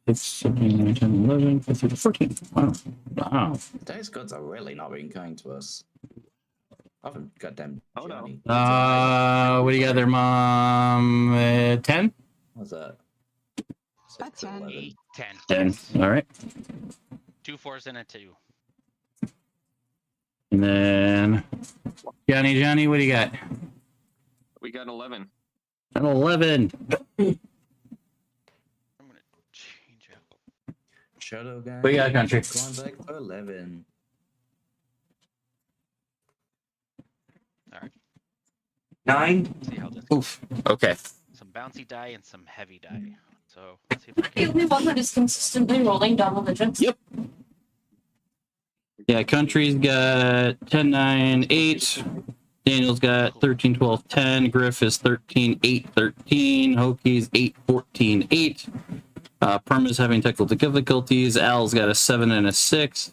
6, 7, 8, 10, 11, 15, 14. Wow. Wow. Dice gods are really not being kind to us. I haven't got them. Oh no. What do you got there, Mom? 10? What's that? That's 10. 10. 10. Alright. 2 4s and a 2. And then Johnny, what do you got? We got 11. An 11. I'm gonna change out. Shadow guy. What do you got, Country? Going back for 11. All right. 9. See how this. Oof. Okay. Some bouncy die and some heavy die. So let's see if I The only one that is consistently rolling double digits. Yep. Yeah, Country's got 10, 9, 8. Daniel's got 13, 12, 10. Griff is 13, 8, 13. Hokey's 8, 14, 8. Perma's having technical difficulties. Al's got a 7 and a 6.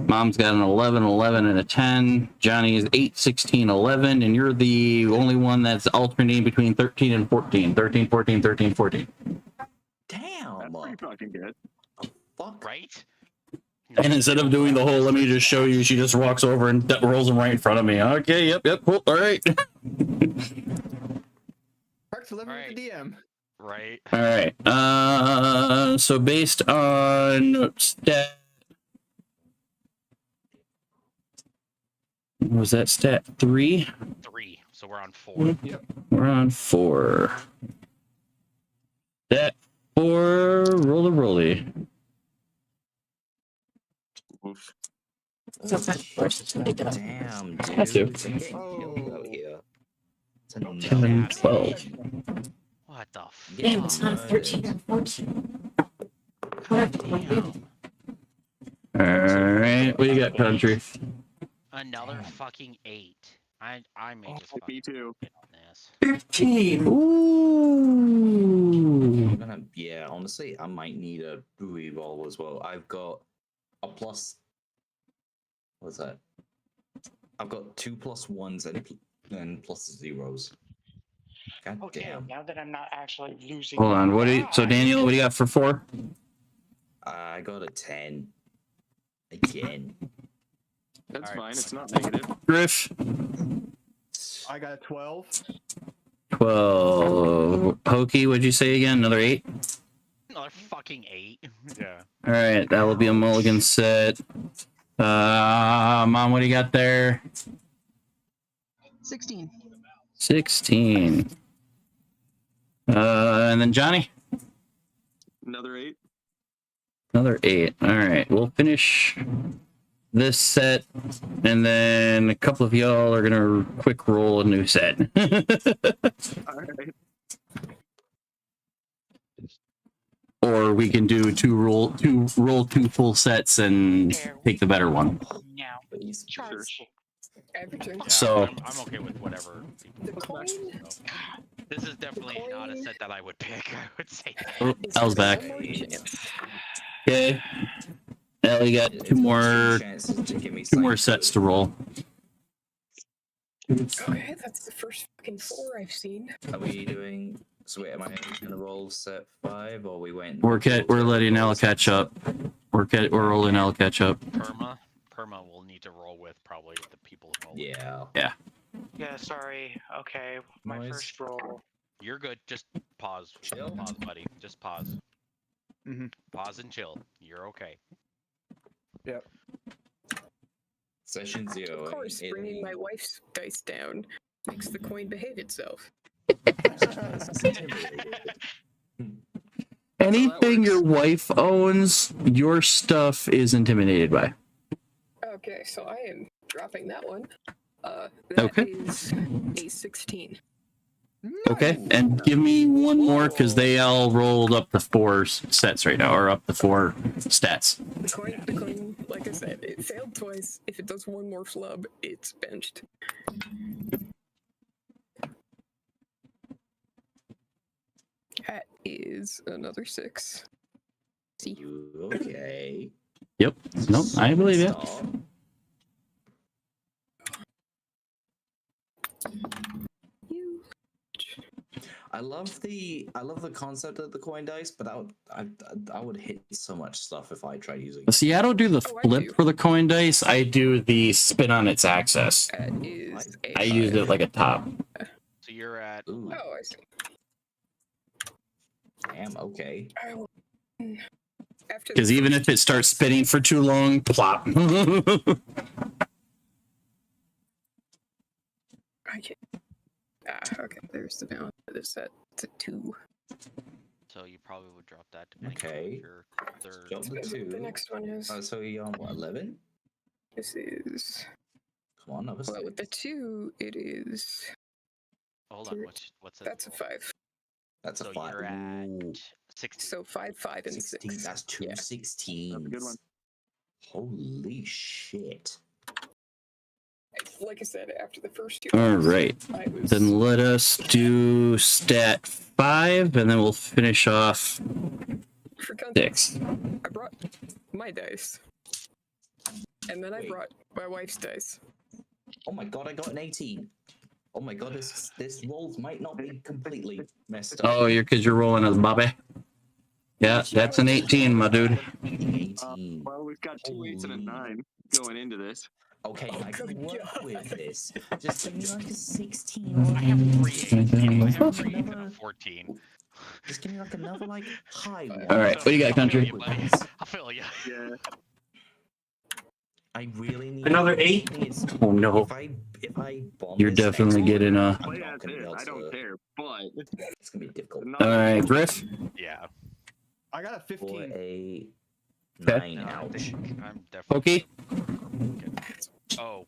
Mom's got an 11, 11, and a 10. Johnny is 8, 16, 11. And you're the only one that's alternating between 13 and 14. 13, 14, 13, 14. Damn. That's pretty fucking good. Fuck. Right? And instead of doing the whole, let me just show you, she just walks over and rolls them right in front of me. Okay, yep, cool, all right. Park's living with the DM. Right. All right. So based on stat, was that stat 3? 3. So we're on 4. Yep. We're on 4. Stat 4, roly. Oof. So that's first. Damn, dude. Have to. It's getting killed out here. It's a 10 and 12. What the fuck? Damn, it's not 13 and 14. Whatever. All right, what do you got, country? Another fucking 8. I may just Me too. get on this. 15. Ooh. I'm gonna, yeah, honestly, I might need a re-roll as well. I've got a plus. What's that? I've got 2 +1s and plus zeros. God Okay, damn. now that I'm not actually losing. Hold on, so Daniel, what do you got for 4? I got a 10. Again. That's All right. fine. It's not negative. Griff? I got a 12. 12. Hokey, what'd you say again? Another 8? Another fucking 8. Yeah. All right, that will be a mulligan set. Mom, what do you got there? 16. 16. And then Johnny? Another 8. Another 8. All right, we'll finish this set, and then a couple of y'all are gonna quick roll a new set. All right. Or we can do two full sets and take the better one. Now, Charge. Everything. Yeah, So- I'm okay with whatever. The coin This is definitely not a set that I would pick. I would say that. Oh, is Al's back. one more chance. Okay. Al, you got two more sets to roll. Okay, that's the first fucking 4 I've seen. Are we doing? So wait, am I gonna roll set 5 or we went? We're letting Al catch up. We're rolling Al catch up. Perma will need to roll with probably the people who roll. Yeah. Yeah. yeah, sorry. Okay, my Noise. first roll. You're good. Just pause. Chill. Pause, buddy. Just pause. Mhm. Pause and chill. You're okay. Yep. Session 0. Of course, bringing my wife's dice down makes the coin behave itself. Anything your wife owns, your stuff is intimidated by. Okay, so I am dropping that one. That Okay. is a 16. Okay, and give me one more because they all rolled up the 4 sets right now, or up the 4 stats. The coin, like I said, it failed twice. If it does one more flub, it's benched. That is another 6. See. Okay. Yep. Nope. I believe you. Stop. I love the concept of the coin dice, but I would hit so much stuff if I tried using it. See, I don't do the flip for the coin dice. I do the spin on its axis. That is a I use it like a top. So you're at. Ooh, Oh, I see. damn, okay. I will- After Because even if it starts spinning for too long, plop. I can. Okay, there's the balance of this set. It's a 2. So you probably would drop that to make Okay. your third. Drop the 2. The next one is. Oh, so you're on what, 11? This is. Come on, another Well, with the 6. 2, it is. Hold on. What's that? That's a 5. That's a So 5. you're at Ooh, 16. So 5, 5, and 16. 6. That's 2 Yeah. 16s. That's a good one. Holy shit. Like I said, after the first 2. All right. I was. Then let us do stat 5, and then we'll finish off For context, 6. I brought my dice. And then I brought my wife's dice. Oh my god, I got an 18. Oh my god, this roll might not be completely messed up. Oh, because you're rolling as Bobby. Yeah, that's an 18, my dude. 18. Well, we've got 2 8s and a 9 going into this. Okay, I can work with this. Just give me like a 16 I or have 3 8s. I have 3 8s and a another. 14. Just give me like another like high one. All right, what do you got, country? I feel you. Yeah. I really need Another 8? Oh no. If I bomb You're this definitely next getting one, a. I'm Play not as gonna be is. able I don't to- care, but It's gonna be difficult. All right, Griff. Yeah. I got a 15. For a Okay. 9, ouch. I'm definitely. Pokey. Oh.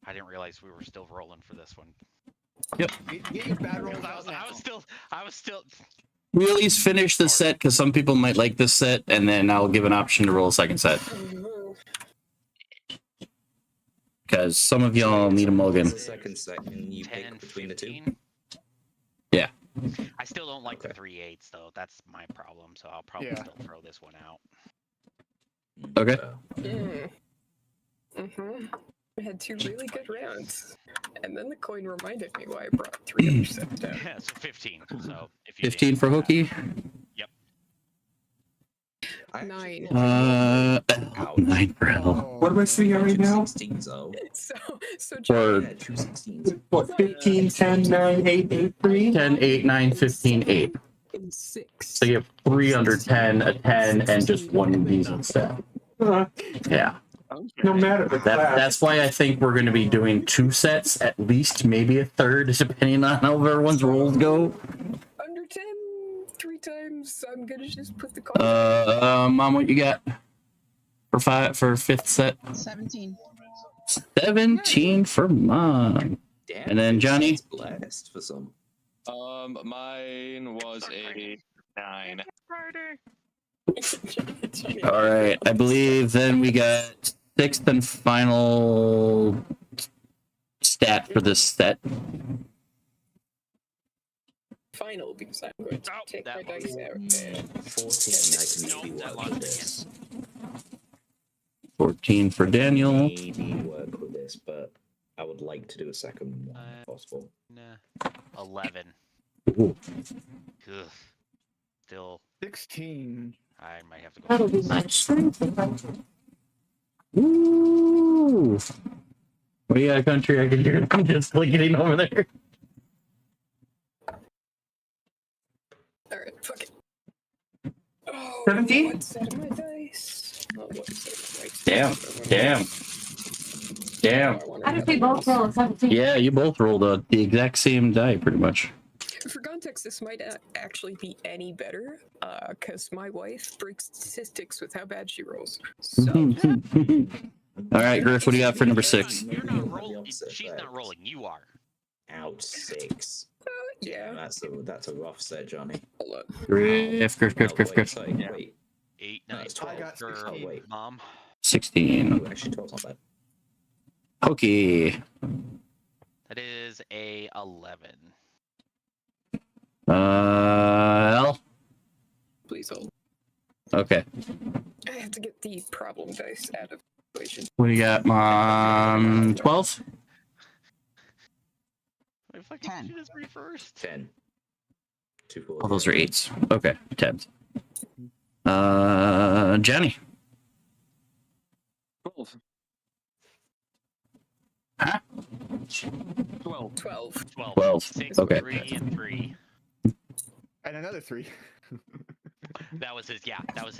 I didn't realize we were still rolling for this one. Yep. Get your bad rolls I out now. was still. We at least finish the set because some people might like this set, and then I'll give an option to roll a second set. Because some of y'all need a mulligan. The second set, and you 10, pick between the 15. two. Yeah. I still don't like the 3 8s though. That's my problem. So I'll probably Yeah. still throw this one out. Okay. I had 2 really good rounds. And then the coin reminded me why I brought 3 other sets down. Yeah, so 15. So if you 15 for Hookie. Yep. 9. 9 for L. What am I seeing right now? 16s, though. So Or Yeah, 2 16s. What, 15, 10, 9, 8, 8, 3? 10, 8, 9, 15, 8. in 6. So you have 3 under 10, a 10, and just 1 of these instead. Yeah. No matter the class. That's why I think we're going to be doing 2 sets, at least, maybe a third, depending on how everyone's rolls go. Under 10 3 times. I'm gonna just put the coin. Mom, what you got for 5th set? 17. 17 for Mom. Damn, And then Johnny? it's blessed for some. Mine was a 9. All right, I believe then we got 6th and final stat for this set. Final, because I'm going to take my dice out. 14, I can maybe work with this. 14 for Daniel. Maybe work with this, but I would like to do a second one if possible. Nah. 11. Ooh. Ugh. Still, 16. I might have to go. That'll be my strength. Ooh. What do you got, country? I can hear I'm just getting over there. Alright, fuck it. Oh, 17? one set of my dice. Not one set of my dice. Damn. How did we both roll a 17? Yeah, you both rolled the exact same die, pretty much. For context, this might actually be any better, because my wife breaks statistics with how bad she rolls. So, All right, Griff, what do you got for number 6? You're not rolling. She's not rolling. You are. Out 6. yeah. That's a rough set, Johnny. Hold on. Griff. Sorry, wait. 8, No, 9, it's 12 I got for 16. Wait. Mom. 16. Oh, actually, 12's not bad. Hokey. That is a 11. L. Please hold. Okay. I have to get the problem dice out of the equation. What do you got, Mom? 12? Wait, fucking 10. shoot us first. 10. 2 4. Oh, those are 8s. Okay, 10s. Johnny. 12. Huh? 12. 12. 12. 6, Okay. 3, and 3. And another 3. That was his. Yeah, that was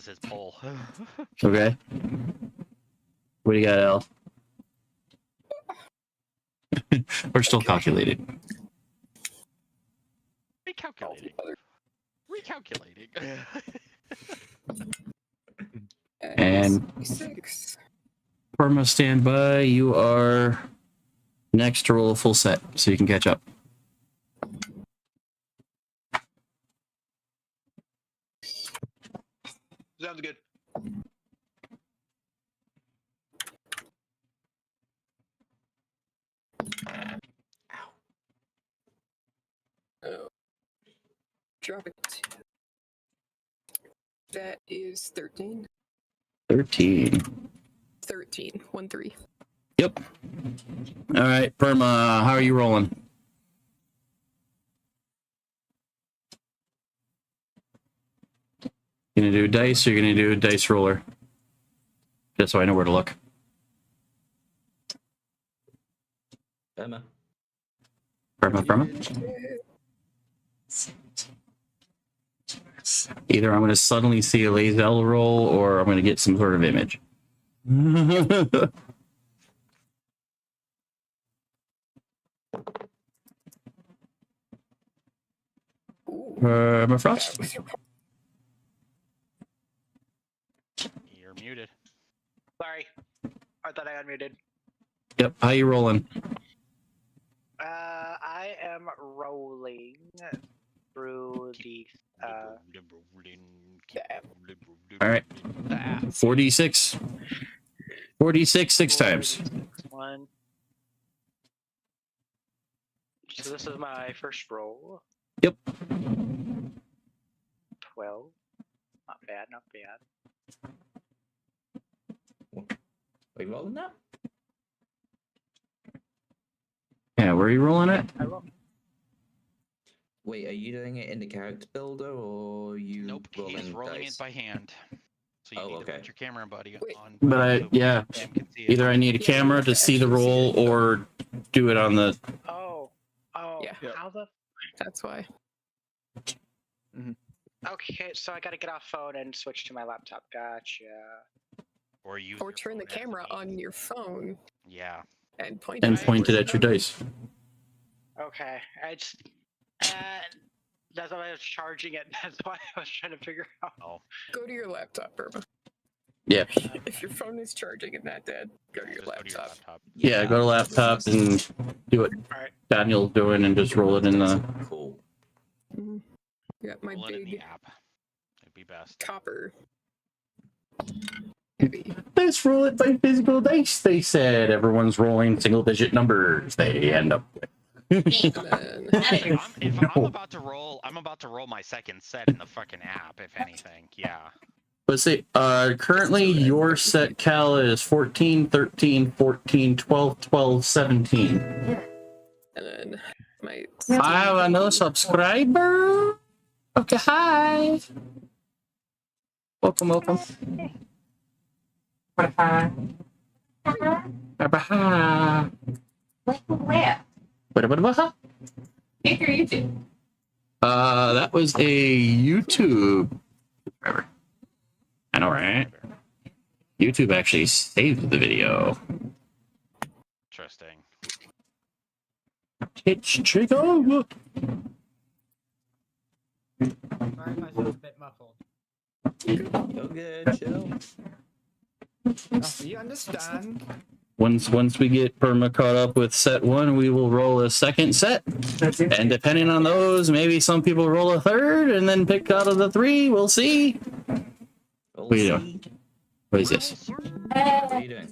his poll. Okay. What do you got, L? We're still calculating. Recalculating. Recalculating. And 6. Perma, stand by. You are next to roll a full set, so you can catch up. Sounds good. Oh. Drop it. That is 13. 13. 13. 1-3. Yep. All right, Perma, how are you rolling? Gonna do dice or you're gonna do a dice roller? Just so I know where to look. Emma. Perma. Either I'm gonna suddenly see a Lazel roll or I'm gonna get some sort of image. Permafrost? You're muted. Sorry, I thought I unmuted. Yep, how you rolling? I am rolling through the. All right. 46. 46 six times. One. So this is my first roll. Yep. 12. Not bad, not bad. Are you rolling that? Yeah, where are you rolling it? I roll. Wait, are you doing it in the character builder or are you Nope, he's rolling dice? it by hand. So you need to put your camera buddy on. But Sam can see it. either I need a camera to see the roll or do it on the. Oh, Yeah. how the? That's why. Okay, so I gotta get off phone and switch to my laptop. Gotcha. Or turn the camera on your phone. Yeah. And point it at your dice. Okay, I just. That's why I was charging it. That's why I was trying to figure out. Oh. Go to your laptop, Burma. Yeah. If your phone is charging and not dead, go to your laptop. Yeah, go to laptop and do what Daniel's doing and just roll it in the. Cool. Yeah, my Roll it in the big app. It'd be best. copper. Let's roll it by physical dice, they said. Everyone's rolling single digit numbers. They end up with. If I'm about to roll, I'm about to roll my second set in the fucking app, if anything. Yeah. Let's see. Currently, your set cal is 14, 13, 14, 12, 12, 17. And then my. I have another subscriber. Okay, hi. Welcome. Bye-bye. Where? What? Pick your YouTube. That was a YouTube. I know, right? YouTube actually saved the video. Interesting. It's trigger. Sorry if I sound a bit muffled. Go good, chill. We understand. Once we get Perma caught up with set one, we will roll a second set. And depending on those, maybe some people roll a third and then pick out of the three. We'll see. What are you doing? What is this? What are you doing?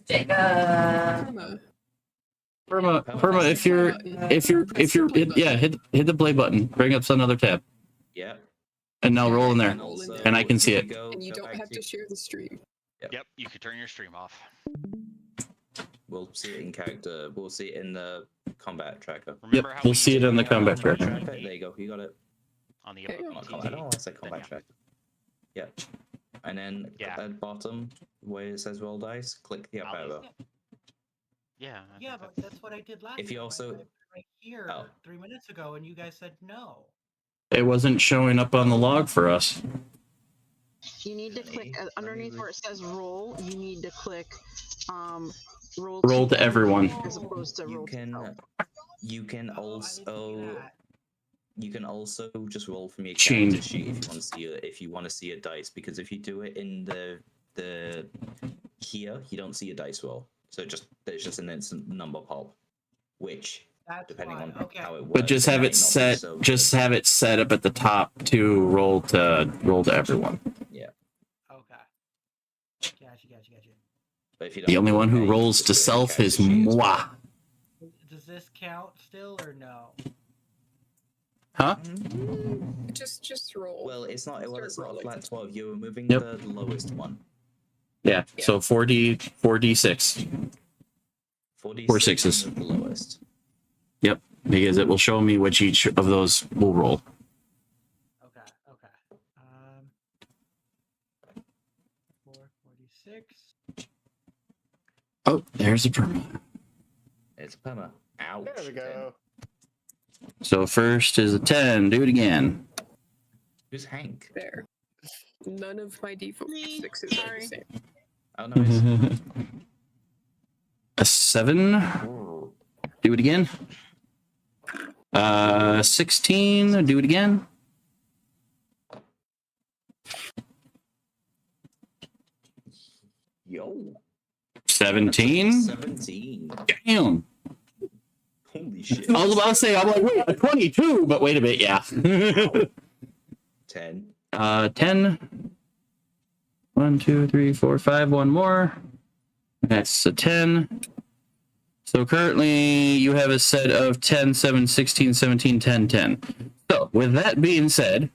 Perma, if you're hit the play button. Bring up another tab. Yeah. And now roll in there. And I can see it. And you don't have to share the stream. Yep, you can turn your stream off. We'll see it in character. We'll see it in the combat tracker. Yep, we'll see it in the combat tracker. There you go. You got it. On the I don't want to say combat tracker. Yeah. And then at the bottom where it says roll dice, click the up arrow. Yeah. Yeah, but that's what I did last If you time. also- I put it right here 3 minutes ago, and you guys said no. It wasn't showing up on the log for us. You need to click underneath where it says roll. You need to click Roll to everyone. as opposed to roll. You can also just roll from your Chain. character sheet if you want to see a dice, because if you do it in the here, you don't see a dice roll. So there's just an instant number pop, which depending on how it works. But just have it set. Just have it set up at the top to roll to everyone. Yeah. Okay. Gotcha. But if you The only one who rolls to self is moi. Does this count still or no? Huh? Just roll. Well, it's not. Well, it's not a flat 12. You're removing Yep. the lowest one. Yeah. So 4d6. 46 4 sixes. The lowest. Yep. Because it will show me which each of those will roll. Okay. 446. Oh, there's a perma. It's a perma. Ouch. There we go. So first is a 10. Do it again. Who's Hank? There. None of my default sixes are the same. Oh, nice. A 7. Do it again. 16. Do it again. Yo. 17. 17. Damn. Holy shit. I was about to say, I'm like, wait, a 22, but wait a bit, yeah. 10. 10. 1, 2, 3, 4, 5. One more. That's a 10. So currently you have a set of 10, 7, 16, 17, 10, 10. So with that being said,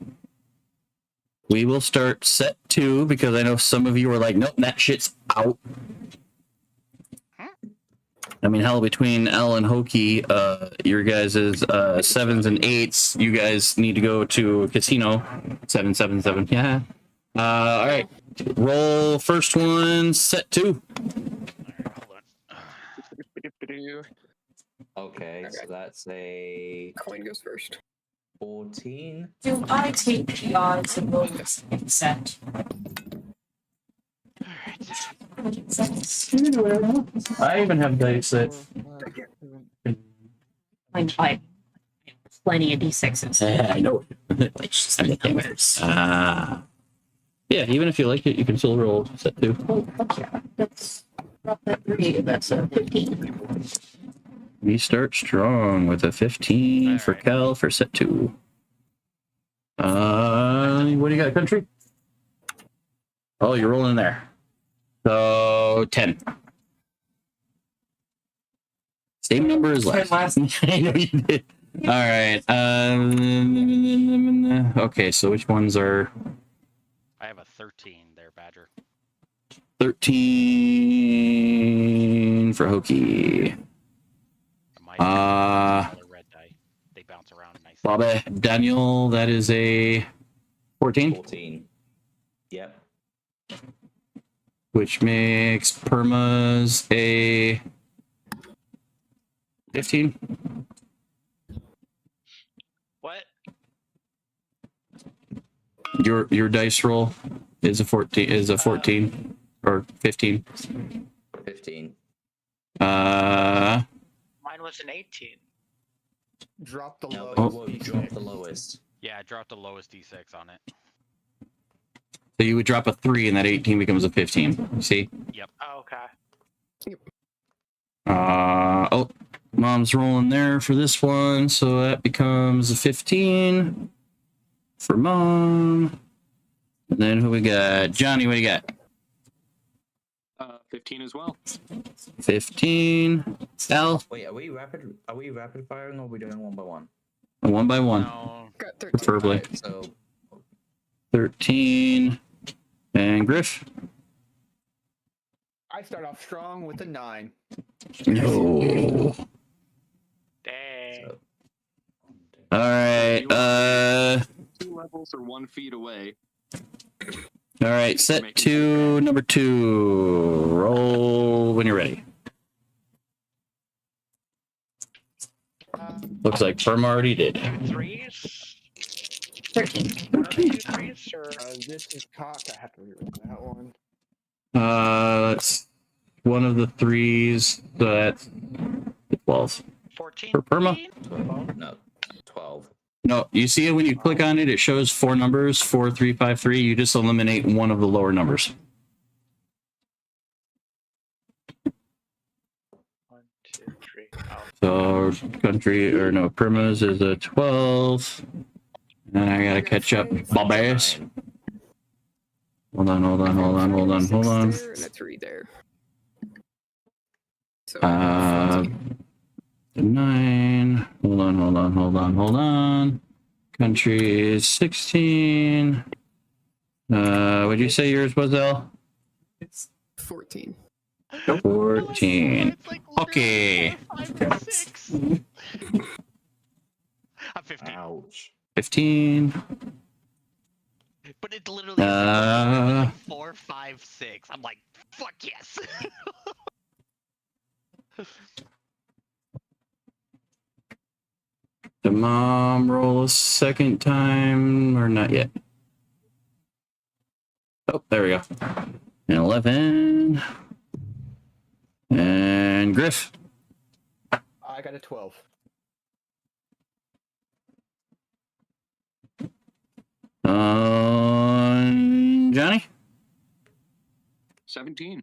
we will start set 2 because I know some of you are like, nope, that shit's out. I mean, hell, between L and Hokey, your guys' 7s and 8s, you guys need to go to a casino. 7, 7, 7. Yeah. All right. Roll first one, set 2. Okay, so that's a Coin goes first. 14. Do I take the odds and roll this set? I even have dice that. I plenty of d6s. Yeah, I know. Which is the numbers. Yeah, even if you like it, you can still roll set 2. Oh, fuck yeah. That's not that 3. That's a 15. We start strong with a 15 for Cal for set 2. What do you got, country? Oh, you're rolling there. So 10. Same number as last. I know you did. All right. Okay, so which ones are I have a 13 there, Badger. 13 for Hokey? Red die. They bounce around nicely. Bobby Daniel, that is a 14. 14. Yep. Which makes Perma's a 15. What? Your dice roll is a 14 or 15. 15. Mine was an 18. Drop the No, lowest. you dropped the lowest. Yeah, I dropped the lowest d6 on it. So you would drop a 3 and that 18 becomes a 15. See? Yep. Oh, okay. Oh, Mom's rolling there for this one, so that becomes a 15 for Mom. And then who we got? Johnny, what do you got? 15 as well. 15. Al? Wait, are we rapid firing or are we doing one by one? One by one. No. Got 13. Preferably. Right, so 13. And Griff? I start off strong with a 9. No. Dang. All right. 2 levels or 1 feet away. All right. Set 2, number 2. Roll when you're ready. Looks like Perma already did. 3s? 13. 3s or This is cock. I have to reread that one. That's one of the 3s. So that's 12. 14? For Perma? no, 12. No, you see it when you click on it, it shows 4 numbers, 4, 3, 5, 3. You just eliminate one of the lower numbers. 1, 2, 3. Oh. So country or no, Perma's is a 12. And I gotta catch up. Bob ass. Hold on. There and a 3 there. So 9. Hold on. Country is 16. What'd you say yours was, El? 14. 14. Okay. I'm 15. Ouch. 15. But it literally is like 4, 5, 6. I'm like, fuck yes. The mom roll a second time or not yet? Oh, there we go. An 11. And Griff. I got a 12. Johnny? 17.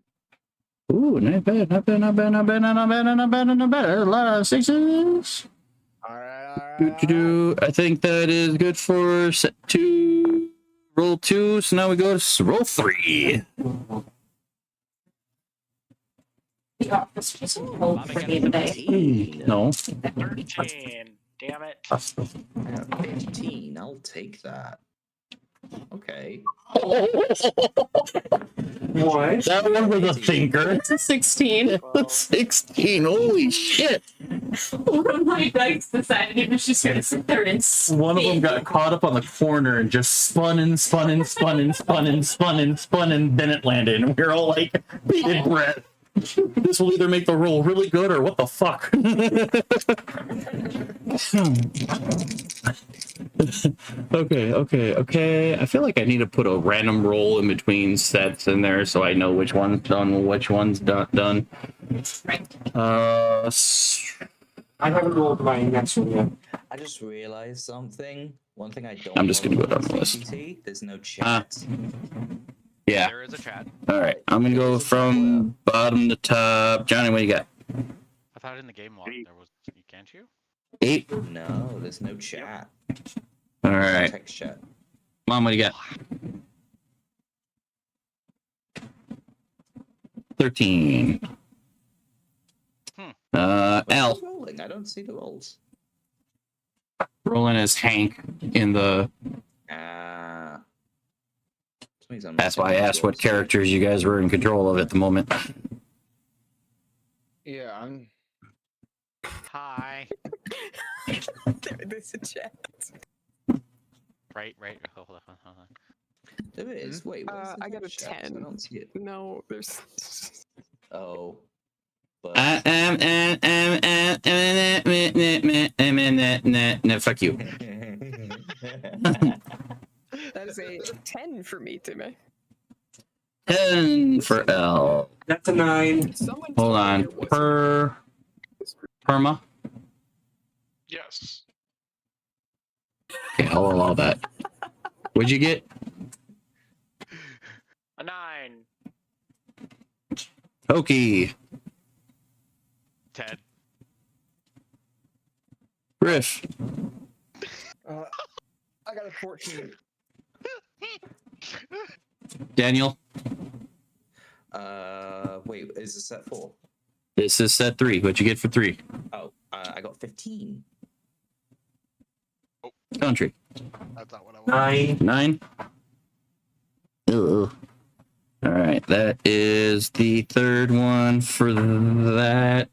Ooh, not bad, not bad, not bad, not bad, not bad, not bad, not bad. A lot of sixes. All right. I think that is good for set 2. Roll 2. So now we go to roll 3. The office just rolled for me today. No. 13. Damn it. 15. I'll take that. Okay. What? That one was a thinker. 16. 16. Holy shit. One of my dice decided it was just going to sit there and One of them got caught up on the corner and just spun and spun and spun and spun and spun and spun, and then it landed. And we were all like, bated breath. This will either make the roll really good or what the fuck. Okay. I feel like I need to put a random roll in between sets in there so I know which one's done, which one's done. I haven't rolled my next one yet. I just realized something. One thing I don't. I'm just gonna go down the list. CPT, there's no chat. Yeah. There is a chat. All right. I'm gonna go from bottom to top. Johnny, what do you got? I thought in the game log there was. Can't you? 8. No, there's no chat. All right. Text chat. Mom, what do you got? 13. L. Rolling. I don't see the rolls. Rolling as Hank in the. That's why I asked what characters you guys were in control of at the moment. Yeah, I'm. Hi. There's a chat. Right. Hold on. There is. Wait. I got a 10. I don't see it. No, there's. Oh. But... Fuck you. That is a 10 for me, Timmy. 10 for L. That's a 9. Hold on. Perma. Yes. Okay, I'll allow that. What'd you get? A 9. Okie. 10. Griff. I got a 14. Daniel. Wait, is this set 4? This is set 3. What'd you get for 3? Oh, I got 15. Country. That's not what I want. 9. Ugh. All right, that is the third one for that.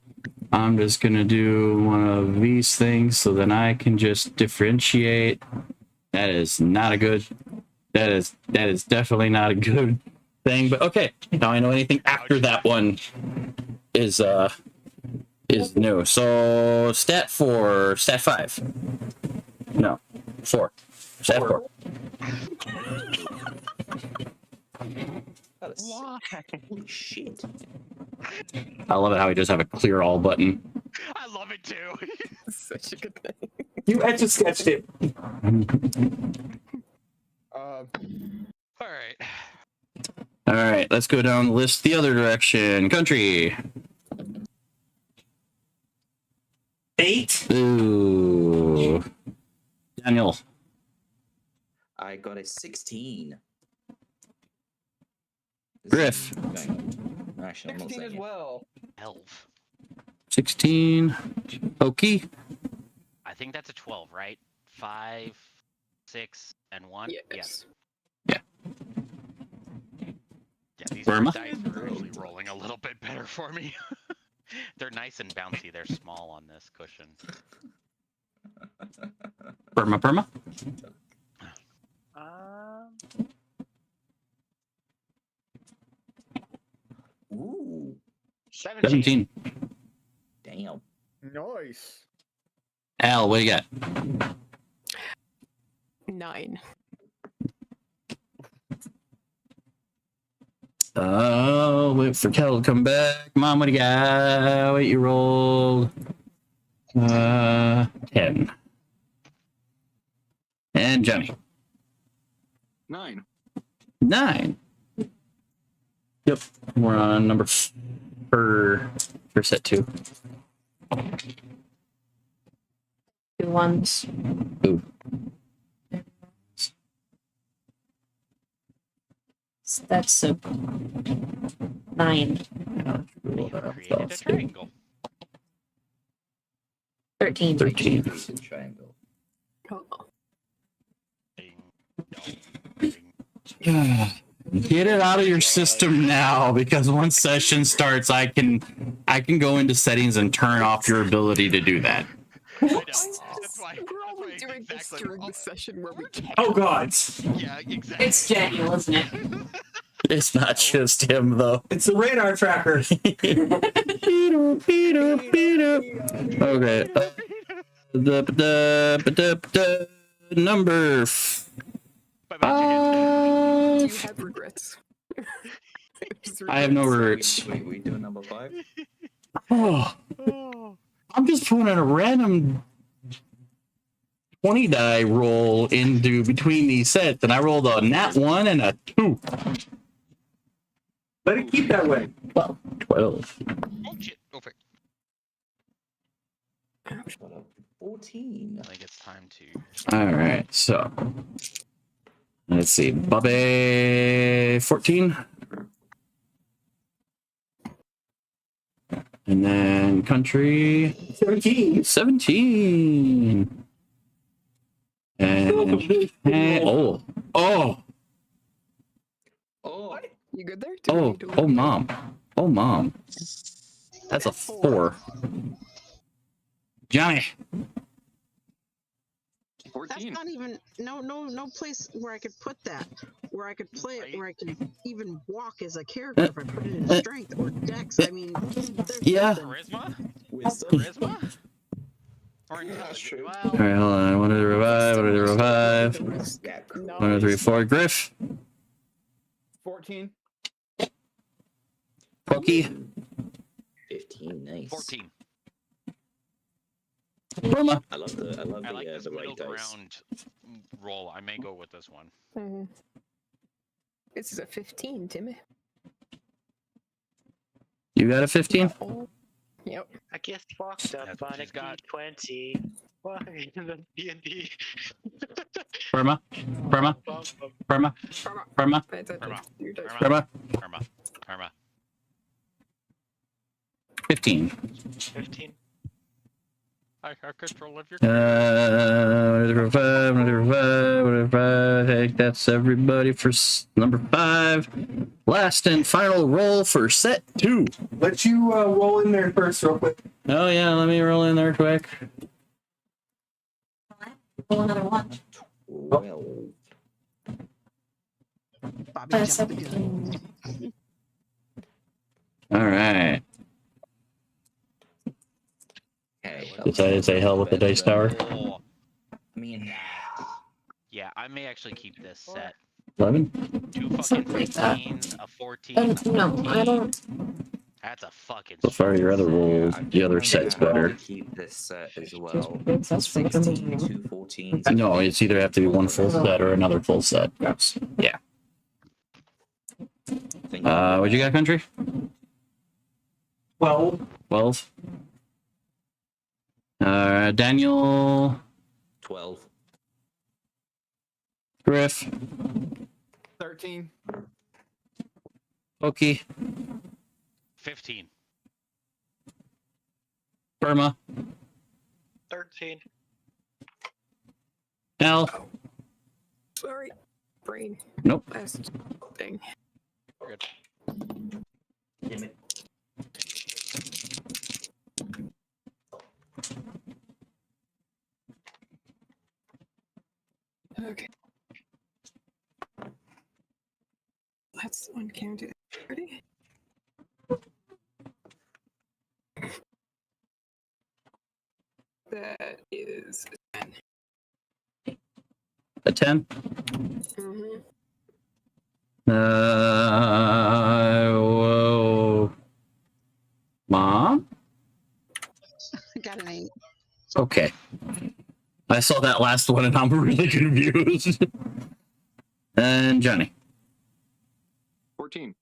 I'm just gonna do one of these things so then I can just differentiate. That is not a good. That is definitely not a good thing. But okay, now I know anything after that one is new. So stat 4, stat 5. No, 4. Stat 4. Holy shit. I love it how he does have a clear all button. I love it too. Such a good thing. You etch-a-sketched it. All right. All right, let's go down the list the other direction. Country. 8. Ooh. Daniel. I got a 16. Griff. Actually, I'm not 16 saying as it. well. 12. 16. Okie. I think that's a 12, right? 5. 6 and 1. Yes. Yeah, these Burma? dice are actually rolling a little bit better for me. They're nice and bouncy. They're small on this cushion. Burma. Ooh. 17. Damn. Nice. Al, what do you got? 9. Oh, wait for Kel to come back. Mom, what do you got? Wait, you rolled 10. And Johnny. 9. 9. Yep, we're on number for set 2. 2 ones. Ooh. That's a 9. Created a triangle. 13. 13. Triangle. Get it out of your system now, because once session starts, I can go into settings and turn off your ability to do that. That's why. We're only doing this during the session where we can. Oh God! Yeah, exactly. It's Daniel, isn't it? It's not just him though. It's a radar tracker. Okay. The number 5. Do you have regrets? I have no regrets. We doing number 5? Oh, I'm just putting a random 20 die roll into between these sets, and I rolled a nat 1 and a 2. Let it keep that way. Well, 12. Oh shit! Over. 14. I think it's time to. All right, so let's see, Bobby 14, and then country 17, and oh. You good there? Mom, that's a 4. Johnny. 14. That's not even no place where I could put that, where I could play it, where I could even walk as a character if I put it in strength or dex. I mean, Yeah. Charisma? Wisdom. Charisma? Or intelligence? Well, All right, hold on. 1 to the revive. 1 to the revive. 1 2 3 4. Griff. 14. Pokey. 15. Nice. 14. Burma. I like this the middle right dice. ground roll. I may go with this one. This is a 15, Timmy. You got a 15? Yep. I get fucked up on a D20. Why in the D&D? Burma. 15. 15. I control of your. 1 to the revive. 1 to the revive. 1 to the revive. Hey, that's everybody for number 5. Last and final roll for set 2. Let you roll in there first, real quick. Oh yeah, let me roll in there quick. Roll another 1. 12. Bobby 17. All right. Okay. Decided to say hell with the dice tower. Oh, I mean, yeah, I may actually keep this set. 11. 2 fucking Something like that. 15s, a 14. a No, 14. I don't. That's a fucking. So far, your other rolls, I the other think set's I'm gonna better. keep this set as well. That's 16, 2 14s. No, it's either have to be one full set or another full set. Yeah. What you got, country? 12. 12. Daniel. 12. Griff. 13. Pokey. 15. Burma. 13. Al. Sorry, brain. Nope. Last thing. Good. Damn it. Okay. That's one. Can we do that? Ready? That is A 10. Mm-hmm. Whoa. Mom? Got an 8. Okay. I saw that last one and I'm really confused. And Johnny. 14.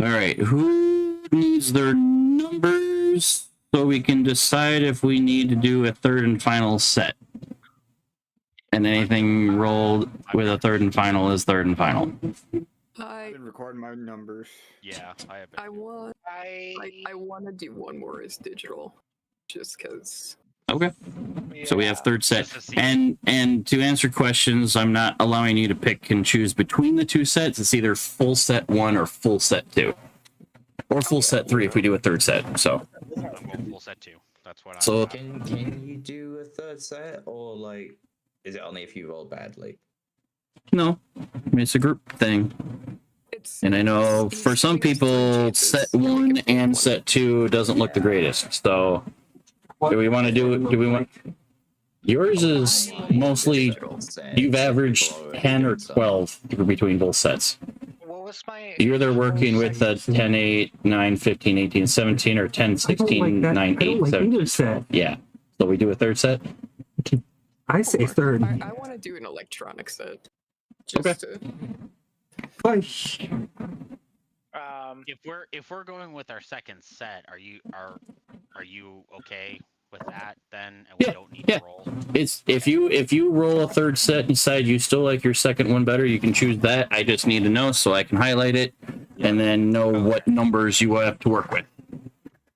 All right. Who needs their numbers so we can decide if we need to do a third and final set? And anything rolled with a third and final is third and final. I've been recording my numbers. Yeah, I have. I want to do one more as digital, just because. Okay. So we have third set. Just to see. And to answer questions, I'm not allowing you to pick and choose between the two sets. It's either full set 1 or full set 2. Or full set 3 if we do a third set. So I'm going full set 2. That's what So- I'm. Can you do a third set, or like, is it only if you roll badly? no. I mean, it's a group thing. And I know for some people set 1 and set 2 doesn't look the greatest. So do we want to do it? Do we want yours is mostly you've averaged 10 or 12 between both sets. What was my? You're either working with a 10, 8, 9, 15, 18, 17, or 10, 16, 9, 8, 17. Set. Yeah. So we do a third set? I say third. I want to do an electronic set. Just to... Push. If we're going with our second set, are you okay with that then? And we don't need to roll. It's if you roll a third set and decide you still like your second one better, you can choose that. I just need to know so I can highlight it and then know what numbers you have to work with.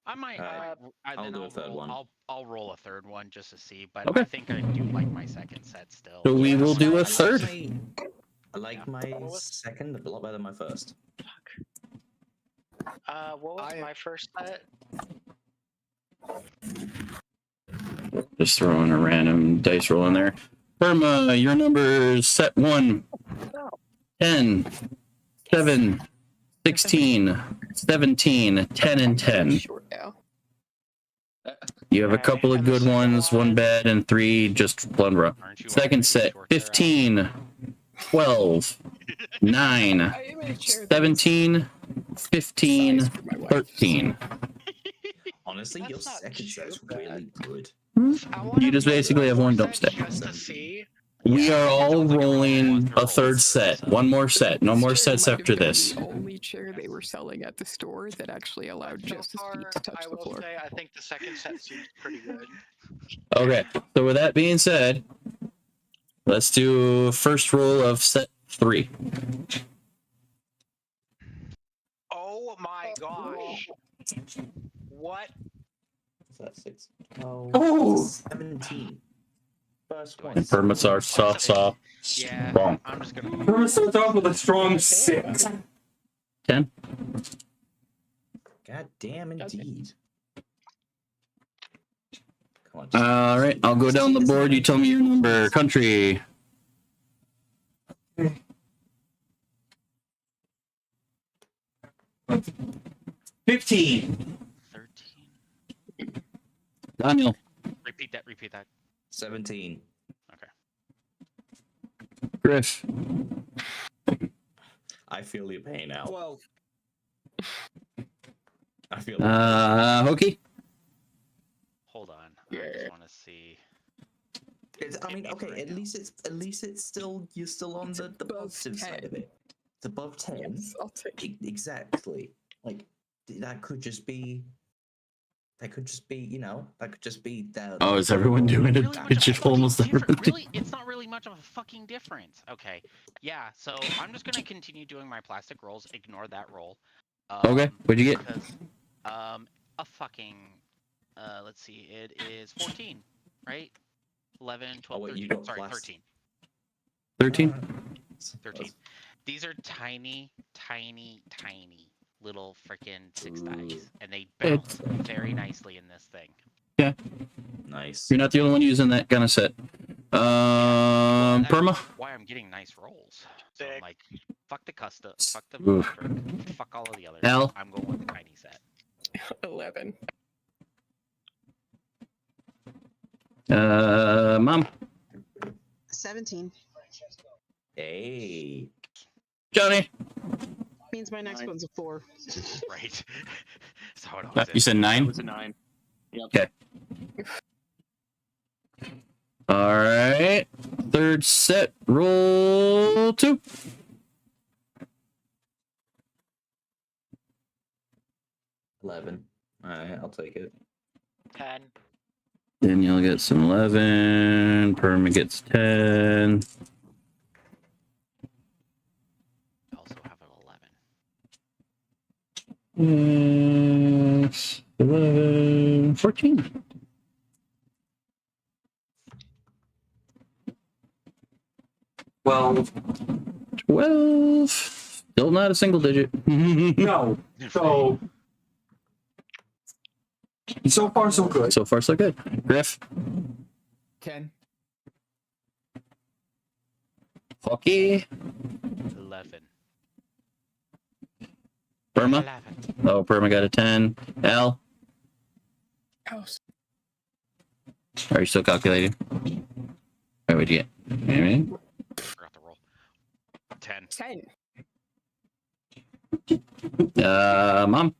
I might. I'll do a third one. I'll roll a third one just to see, but Okay. I think I do like my second set still. So we will do a third. I like my second a lot better than my first. What was my first set? Just throwing a random dice roll in there. Irma, your numbers set 1, 10, 7, 16, 17, 10, and 10. You have a couple of good ones, 1 bad, and 3 just plunder. Second set, 15, 12, 9, 17, 15, 13. Honestly, your second set's really good. You just basically have one dump step. Just to see. We are all rolling a third set. One more set. No more sets after this. The only chair they were selling at the store that actually allowed Justice feet to touch the floor. I think the second set seems pretty good. Okay, so with that being said, let's do first roll of set 3. Oh my gosh! What? Is that 6? Oh! 17. First one. Permits are soft. Yeah, Wrong. I'm just gonna. Irma starts off with a strong 6. 10. God damn, indeed. Come on. All right, I'll go down the board. You tell me your number. Country. Okay. 15. 13. Daniel. Repeat that. 17. Griff. I feel your pain now. 12. I feel. Hokey. Hold on. I just want to see. I mean, okay. At least it's still you're still on the positive side of it. It's above 10. Yes, I'll take Exactly. Like that could just be. That could just be, that could just be that. Oh, is everyone doing it? It's just almost everyone. Really, it's not really much of a fucking difference. Okay, yeah. So I'm just gonna continue doing my plastic rolls. Ignore that roll. Okay, what'd you get? Because, a fucking let's see, it is 14, right? 11, 12, wait, 13. you got Sorry, plus- 13. 13. 13. These are tiny, tiny, tiny little freaking 6 dice, and they bounce very nicely in this thing. Yeah. Nice. You're not the only one using that kind of set. Perma. Why I'm getting nice rolls. So I'm like, fuck the custom, fuck the Oof. electric, fuck all of the others. Al? I'm going with the tiny set. 11. Mom. 17. Hey. Johnny. Means my next 9. one's a 4. Right. So it You said 9? That was a 9. Yep. Okay. All right. Third set. Roll 2. $11. Alright, I'll take it. 10. Danielle gets an 11. Perma gets 10. I also have an 11. 11, 14. Well, 12. Still not a single digit. No. So far, so good. So far, so good. Griff. 10. Hockey. 11. Perma. 11. Oh, Perma got a 10. Al. House. Are you still calculating? Wait, what'd you get? Anything? Forgot to roll. 10. 10. Mom.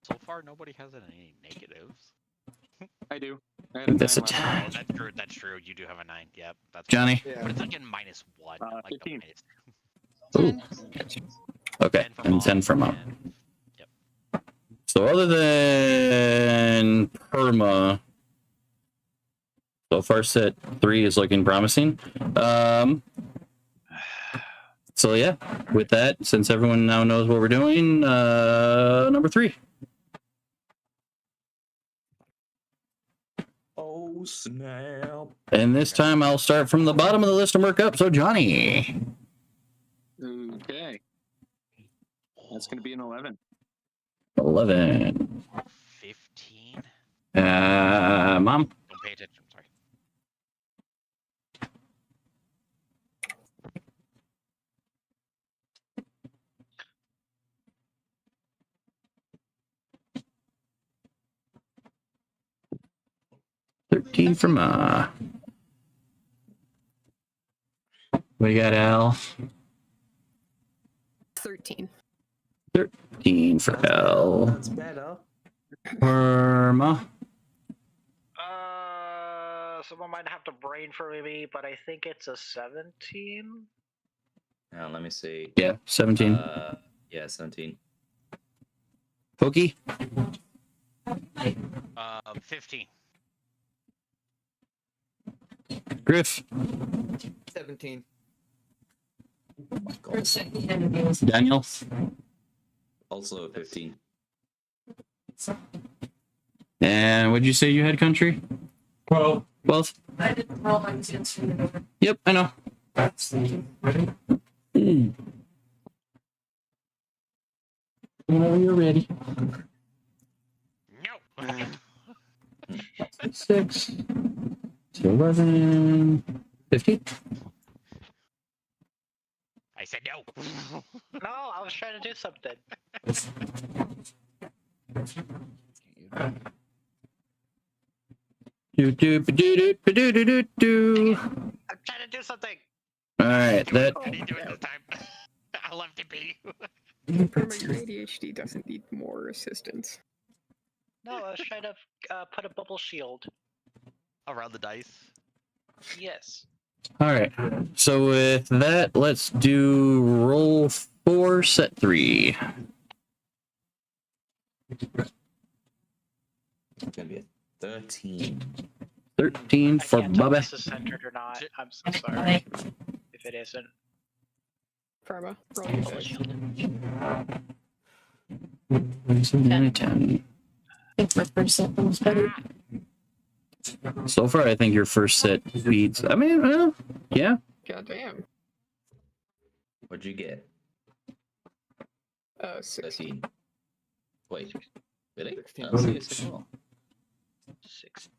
So far, nobody has any negatives. I do. I I had think a that's a 9 last 10. time. Oh, that's true. That's true. You do have a 9. Yep. That's Johnny. Yeah. But it's like in -1. Like 15. the minus. Ooh. Okay, 10 for and 10 for mom. and- Yep. So other than Perma, so far set 3 is looking promising. So yeah, with that, since everyone now knows what we're doing, number 3. Oh, snap. And this time I'll start from the bottom of the list and work up. So Johnny. Okay. That's going to be an 11. 11. 15. Mom. Don't pay attention. Sorry. $13 for Ma. What do you got, Al? 13. 13 for Al. That's better. Perma. Someone might have to brain for me, but I think it's a 17. Now, let me see. Yeah, 17. Yeah, 17. Pokey. 15. Griff. 17. Daniel. Also 15. And what'd you say you had, country? 12. 12. I didn't roll my answer. Yep, I know. Ready? Whenever you're ready. No. 6 to 11. 15. I said no. No, I was trying to do something. Do do do do do do do do. I'm trying to do something. All right, that. I didn't do it this time. I left it be. Perma, your ADHD doesn't need more assistance. No, I was trying to put a bubble shield. Around the dice. Yes. All right. So with that, let's do roll 4, set 3. It's gonna be a 13. 13 I for can't tell if Bubba. this is centered or not. I'm so sorry if it isn't. Perma, roll your Bubble dice. shield. 10. I think my first set was better. So far, I think your first set beats. I mean, well, yeah. Goddamn. What'd you get? 16. Wait, really? 16. Oh, serious as well. 16.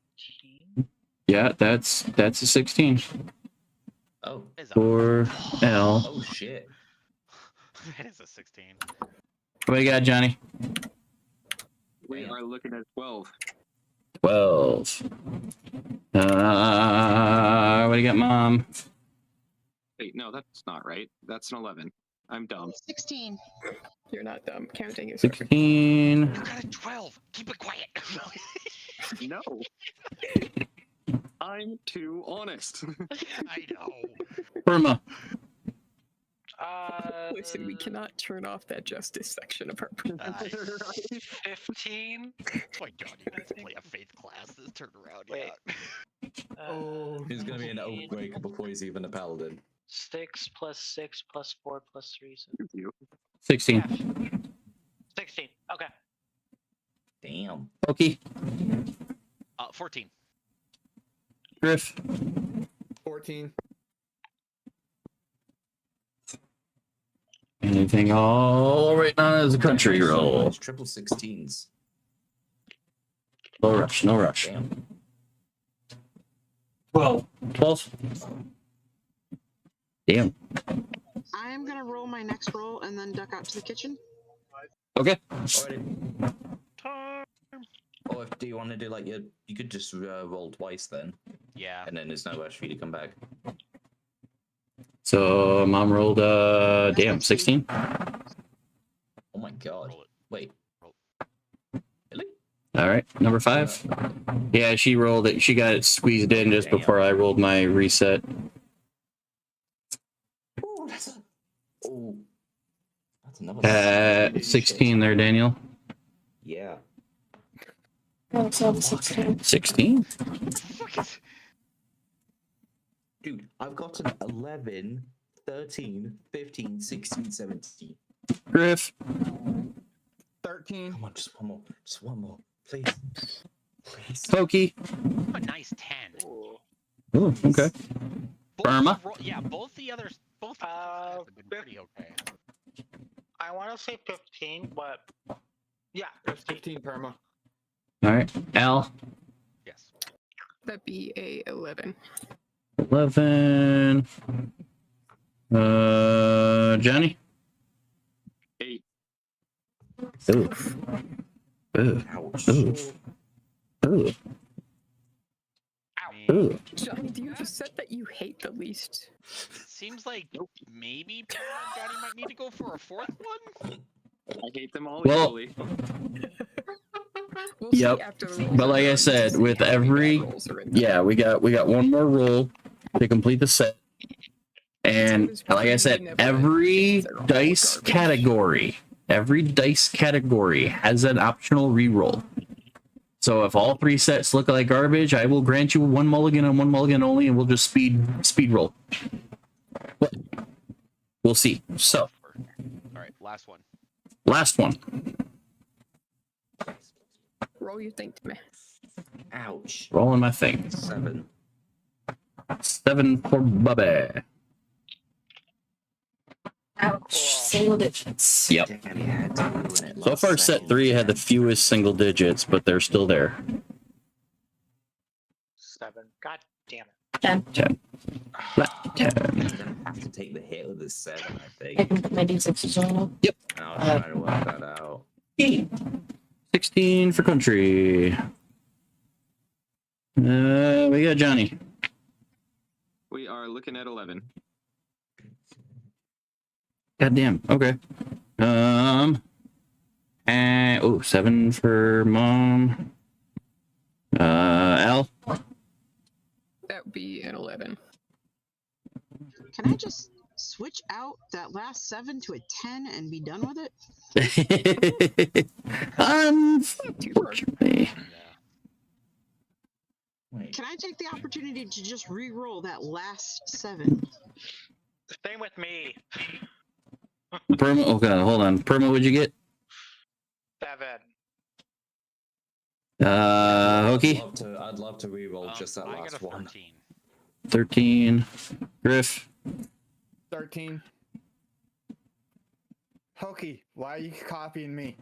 Yeah, that's a 16 Oh. for L. Oh shit. That is a 16. What you got, Johnny? We are looking at 12. 12. What do you got, Mom? Wait, no, that's not right. That's an 11. I'm dumb. 16. You're not dumb. Counting is 16. You got a 12. Keep it quiet. No. I'm too honest. I know. Burma. Listen, we cannot turn off that justice section of our brain. 15. My God, you guys play a faith class this turn around. Wait. Yeah. He's gonna be an Oathbreaker before he's even a paladin. 6 plus 6 plus 4 plus 3. So 16. 16. Okay. Damn. Pokey. 14. Griff. 14. Anything all right now as a country roll. It's triple 16s. No rush, no rush. Damn. 12. 12. Damn. I am gonna roll my next roll and then duck out to the kitchen. Okay. Alrighty. Or do you want to do like you could just roll twice then. Yeah. And then there's no rush for you to come back. So Mom rolled damn 16. Oh my god. Wait. Really? All right, number 5. Yeah, she rolled it. She got it squeezed in just before I rolled my reset. Oh, that's another 16 there, Daniel. Yeah. Oh, it's all 16. 16? Dude, I've got an 11, 13, 15, 16, 17. Griff. 13. Come on, just one more. Just one more. Please. Please. Pokey. A nice 10. Ooh, okay. Burma. Both the others, both have been pretty okay. I want to say 15, but yeah, That's 15 perma. All right. Al. Yes. That'd be a 11. 11. Johnny. 8. Ooh. Ooh. Ouch. Ooh. Ooh. Ooh. Johnny, do you have a set that you hate the least? It seems like maybe Johnny might need to go for a 4th one. I hate them all Well, equally. We'll see Yep. after the rolls But are like I done to said, see with how many bad every rolls are in there. yeah, we got one more roll to complete the set. And like I said, every dice category has an optional reroll. So if all 3 sets look like garbage, I will grant you 1 mulligan and 1 mulligan only, and we'll just speed roll. But we'll see. So, All right, last one. last one. Roll your thing to me. Ouch. Rolling my thing. 7. 7 for Bubby. Ouch. Single digits. Yep. Damn, you had to ruin it So last far, set second. 3 had the fewest single digits, but they're still there. 7. God damn it. 10. 10. Flat 10. I'm gonna have to take the hit with this 7, I I think. can put my d6s on. Yep. I'll try to work that out. 16 for country. We got Johnny. We are looking at 11. Goddamn. Okay. And 7 for Mom. Al. That would be an 11. Can I just switch out that last 7 to a 10 and be done with it? Unfortunately. Wait. Can I take the opportunity to just re-roll that last 7? Same with me. Perma. Okay, hold on. Perma, what'd you get? Hokey. I'd love to reroll just that last one. 13. Griff. 13. Hokey, why are you copying me?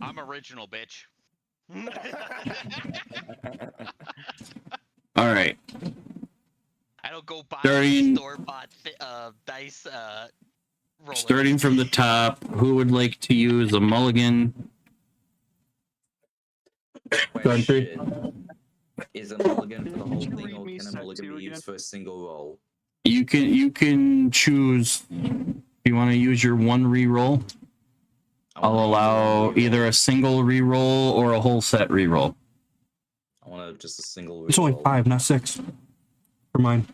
I'm original, bitch. All right. I don't go buy Starting- store-bought dice rollers. Starting from the top, who would like to use a mulligan? Question. Is a mulligan for the whole thing, or can a mulligan be used for a single roll? You can choose if you want to use your one reroll. I'll allow either a single reroll or a whole set reroll. I want just a single reroll. It's only 5, not 6. For mine.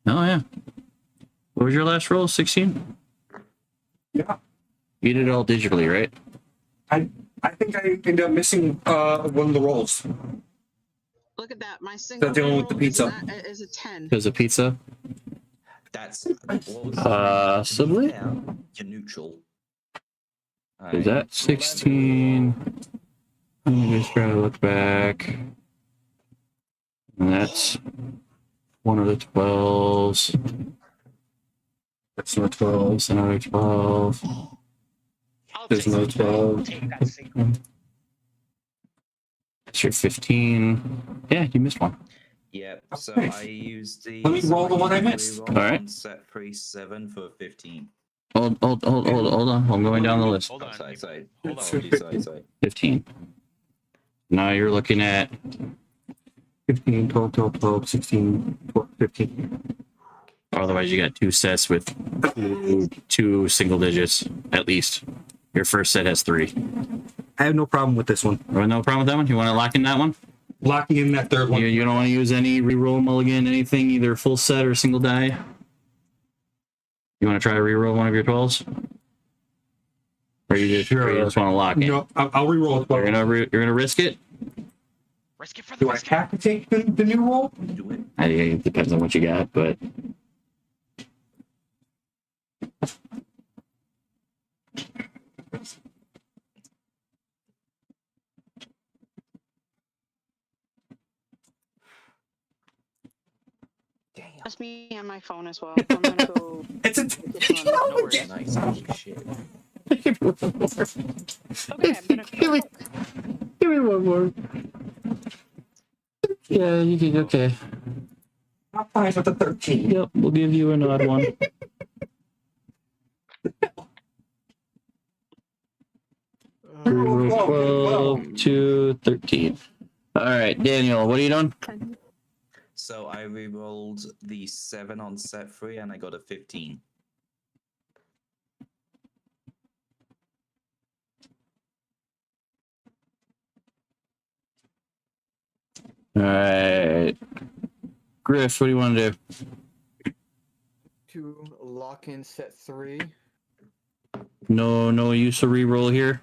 Oh yeah. What was your last roll? 16? Yeah. You did it all digitally, right? I think I ended up missing one of the rolls. Look at that. My single dealing with the roll pizza. is a 10. Because of pizza? That's Possibly. You're neutral. Is that 16? Let me just try to look back. And that's one of the 12s. That's another 12s, another 12. There's another 12. That's your 15. Yeah, you missed one. Yep. So Okay. I used the. Let me roll the one I missed. Reroll All right. on set 3-7 for 15. Hold on. I'm going down the list. Hold on. Sorry. Hold on. Sorry. 15. Now you're looking at 15, 12, 12, 12, 16, 12, 15. otherwise you got two sets with two single digits at least. Your first set has 3. I have no problem with this one. No problem with that one? You want to lock in that one? Locking in that third one. You don't want to use any reroll mulligan, anything, either full set or single die? You want to try to reroll one of your 12s? Or you just want to lock in? No, I'll reroll it. You're gonna risk it? Risk it for the Do I have to take the new roll? Do it. I think it depends on what you got, but That's me on my phone as well. I'm gonna go. It's a Nice shit. give me one more. Okay, I'm gonna. Give me one more. Yeah, you can. Okay. I'm fine with the 13. Yep, we'll give you an odd one. Whoa. 12 to 13. All right, Daniel, what are you doing? So I rerolled the 7 on set 3 and I got a 15. All right, Griff, what do you want to do? To lock in set 3. No use of reroll here.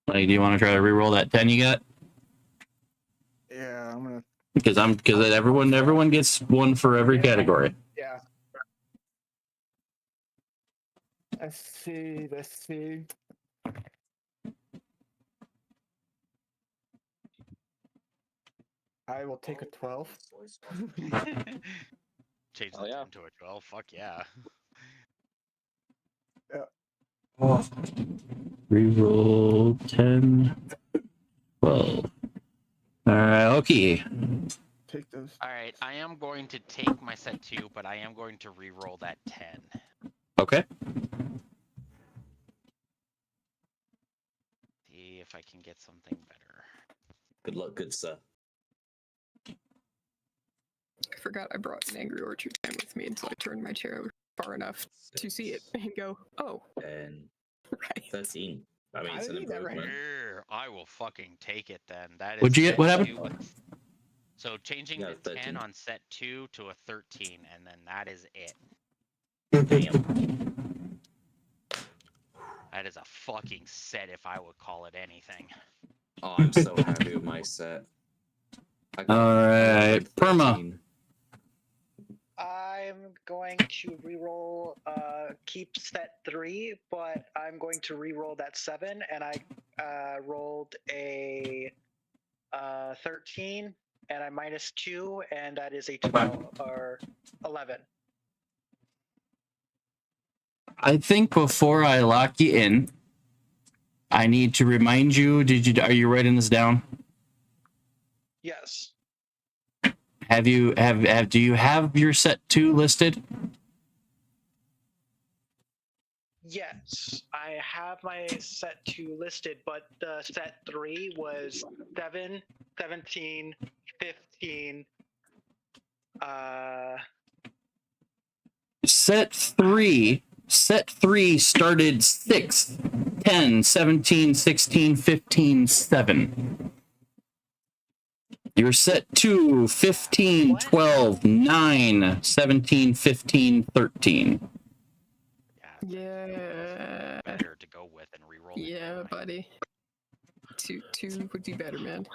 Like, do you want to try to reroll that 10 you got? Yeah, I'm gonna. Because everyone gets one for every category. Yeah. Let's see. I will take a 12. Change the 10 to a 12. Fuck yeah. Oh, Reroll 10, 12. All right, okay. Take those. All right, I am going to take my set 2, but I am going to re-roll that 10. Okay. See if I can get something better. Good luck, good sir. I forgot I brought an Angry Orchard time with me until I turned my chair far enough to see it and go, oh. And right. 13. I mean, it's an improvement. Here, I will fucking take it then. That is. What'd you get? What set happened? 2. So changing Yeah, the 13. 10 on set 2 to a 13, and then that is it. Damn. That is a fucking set if I would call it anything. Oh, I'm so happy with my set. All right, Perma. I'm going to reroll, keep set 3, but I'm going to reroll that 7, and I rolled a 13, and I -2, and that is a 12 or 11. I think before I lock you in, I need to remind you. Are you writing this down? Yes. Do you have your set 2 listed? Yes, I have my set 2 listed, but the set 3 was 7, 17, 15. Set 3 started 6, 10, 17, 16, 15, 7. Your set 2, 15, 12, 9, 17, 15, 13. Yeah. Better to go with and reroll. Yeah, buddy. Two would be better, man.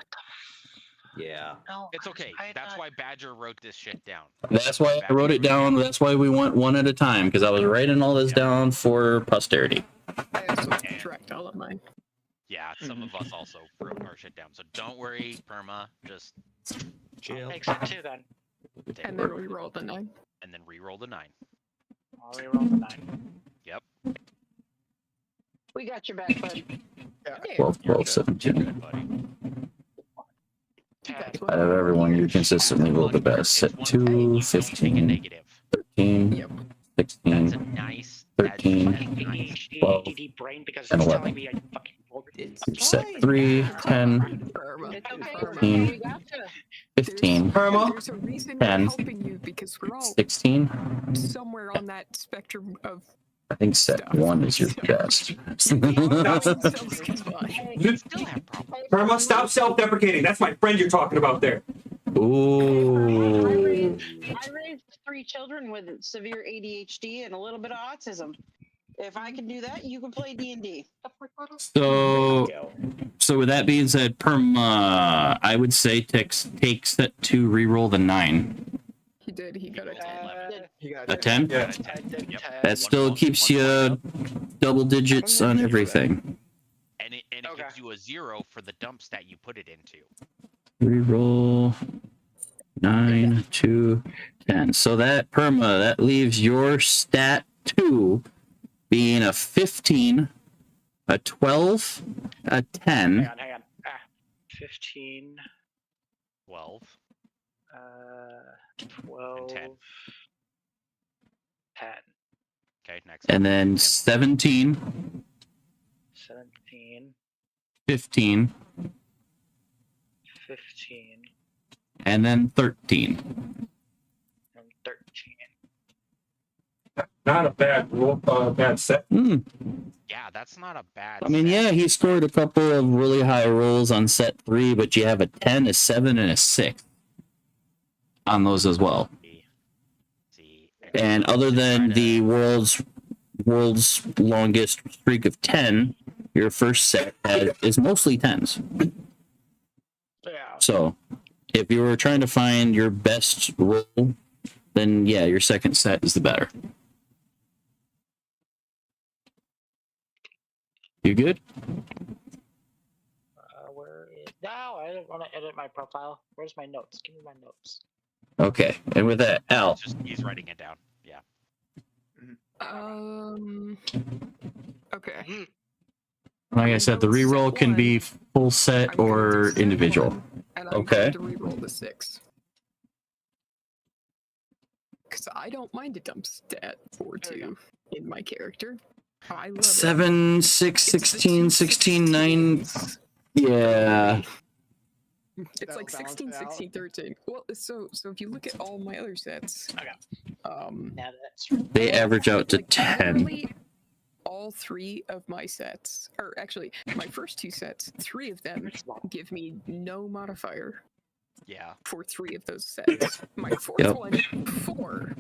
Yeah. No, it's okay. That's why Badger wrote this shit down. That's why I wrote it down. That's why we went one at a time, because I was writing all this down for posterity. I also tracked all of mine. Yeah, some of us also wrote our shit down. So don't worry, Perma. Just chill. Take set 2 then. And then re-roll the 9. And then re-roll the 9. I'll reroll the 9. Yep. We got your back, bud. 12, 12, 17. Out of everyone, you consistently roll the best. Set 2, 15, 13, 16, 13, 12, ADD brain because and it's 11. telling me I fucking rolled it. Set 3, 10, 15, 15, There's a reason we're 10, helping you because we're all 16. somewhere on that spectrum of. I think set 1 is your best. Perma, stop self-deprecating. That's my friend you're talking about there. Ooh. I raised 3 children with severe ADHD and a little bit of autism. If I can do that, you can play D&D. So with that being said, I would say take set 2, reroll the 9. He did. He got a 10. A 10? Yeah. That still keeps you double digits on everything. And it gives you a 0 for the dumps that you put it into. Reroll 9, 2, 10. So that that leaves your stat 2 being a 15, a 12, a 10. Hang on. 15. 12. 12. 10. 10. Okay, next. And then 17, 17. 15, 15. and then 13. And 13. Not a bad roll, bad set. Yeah, that's not a bad. I mean, yeah, he scored a couple of really high rolls on set 3, but you have a 10, a 7, and a 6 on those as well. And other than the world's longest streak of 10, your first set is mostly 10s. Yeah. So, if you were trying to find your best roll, then yeah, your second set is the better. You good? Where is... No, I didn't want to edit my profile. Where's my notes? Give me my notes. Okay, and with that, Al. He's writing it down. Yeah. Okay. Like I said, the reroll can be full set or individual. And I'm Okay. going to reroll the 6. Because I don't mind a dump stat 4-2 in my character. I love 7, 6, 16, 16, 9. Yeah. It's like 16, 16, 13. Well, so if you look at all my other sets, now that's They average out to 10. literally all 3 of my sets, or actually my first 2 sets, 3 of them give me no modifier. Yeah. For 3 of those sets. My 4th one, 4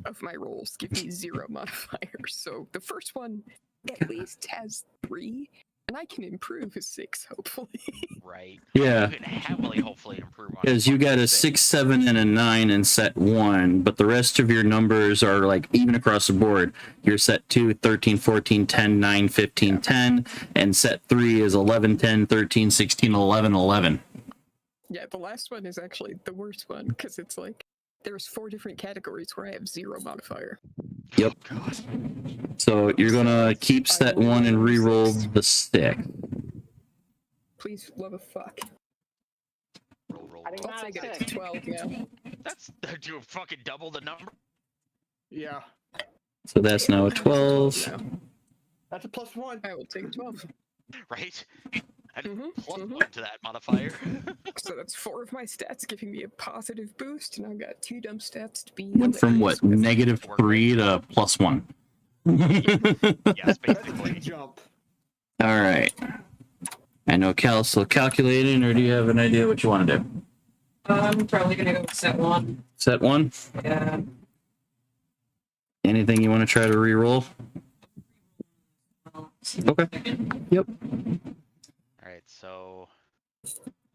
of my rolls give me 0 modifiers. So the first one at least has 3, And I can improve a 6, hopefully. Right. Yeah. You can heavily, hopefully, improve on. Because you got a 6, 7, and a 9 in set 1, but the rest of your numbers are like even across the board. You're set 2, 13, 14, 10, 9, 15, 10, and set 3 is 11, 10, 13, 16, 11, 11. Yeah, the last one is actually the worst one, because it's like, there's 4 different categories where I have 0 modifier. Yep. So you're gonna keep set 1 and re-roll the 6. Please, love of fuck. I think I'll take it to 12 now. That's do fucking double the number. Yeah. So that's now a 12. That's a +1. I will take 12. Right. And plus 1 to that modifier. So that's 4 of my stats giving me a positive boost, and I've got 2 dumb stats to be. Went from what, -3 to +1. Yes, basically. Jump. All right. I know Cal's still calculating, or do you have an idea what you want to do? I'm probably gonna go with set 1. Set 1? Yeah. Anything you want to try to re-roll? Okay. Yep. All right, so.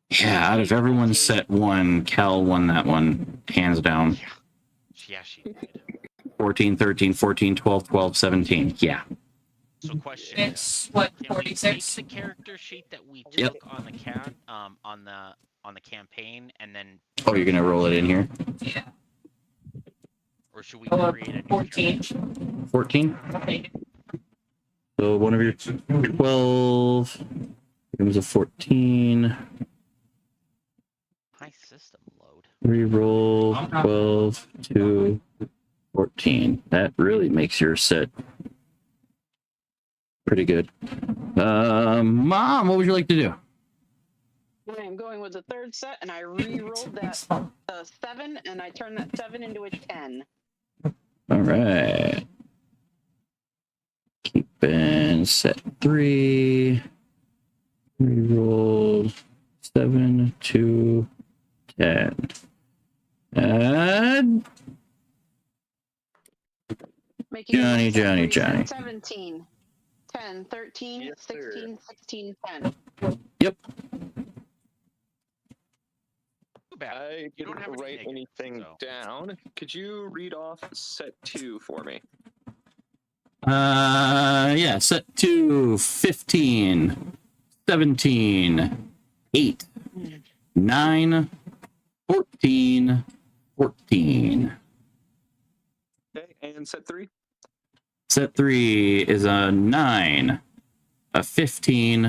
Yeah, out of everyone's set 1, Cal won that one, hands down. Yeah, she did. 14, 13, 14, 12, 12, 17. Yeah. So question. It's what, Can we 46? take the character sheet that we took Yep. on the on the campaign and then. Oh, you're gonna roll it in here. Yeah. Or should we create a new 14. 14. So one of your 12 becomes a 14. High system load. Reroll 12 to 14. That really makes your set pretty good. Mom, what would you like to do? I'm going with the 3rd set, and I re-rolled that 7, and I turned that 7 into a 10. All right. Keeping set 3. Reroll 7 to 10. And Making Johnny. 17, 10, 13, Yes, 16, 16, 10. Yep. I didn't write anything down. Could you read off set 2 for me? Yeah, set to 15, 17, 8, 9, 14, 14. Okay, and set 3? Set 3 is a 9, a 15,